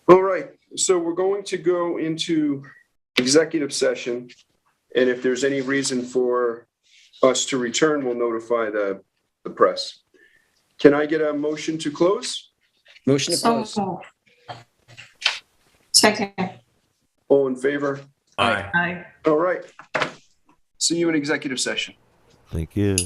All right. So we're going to go into executive session. And if there's any reason for us to return, we'll notify the press. Can I get a motion to close? Motion to close. Second. All in favor? Aye. Aye. All right. See you in executive session. Thank you.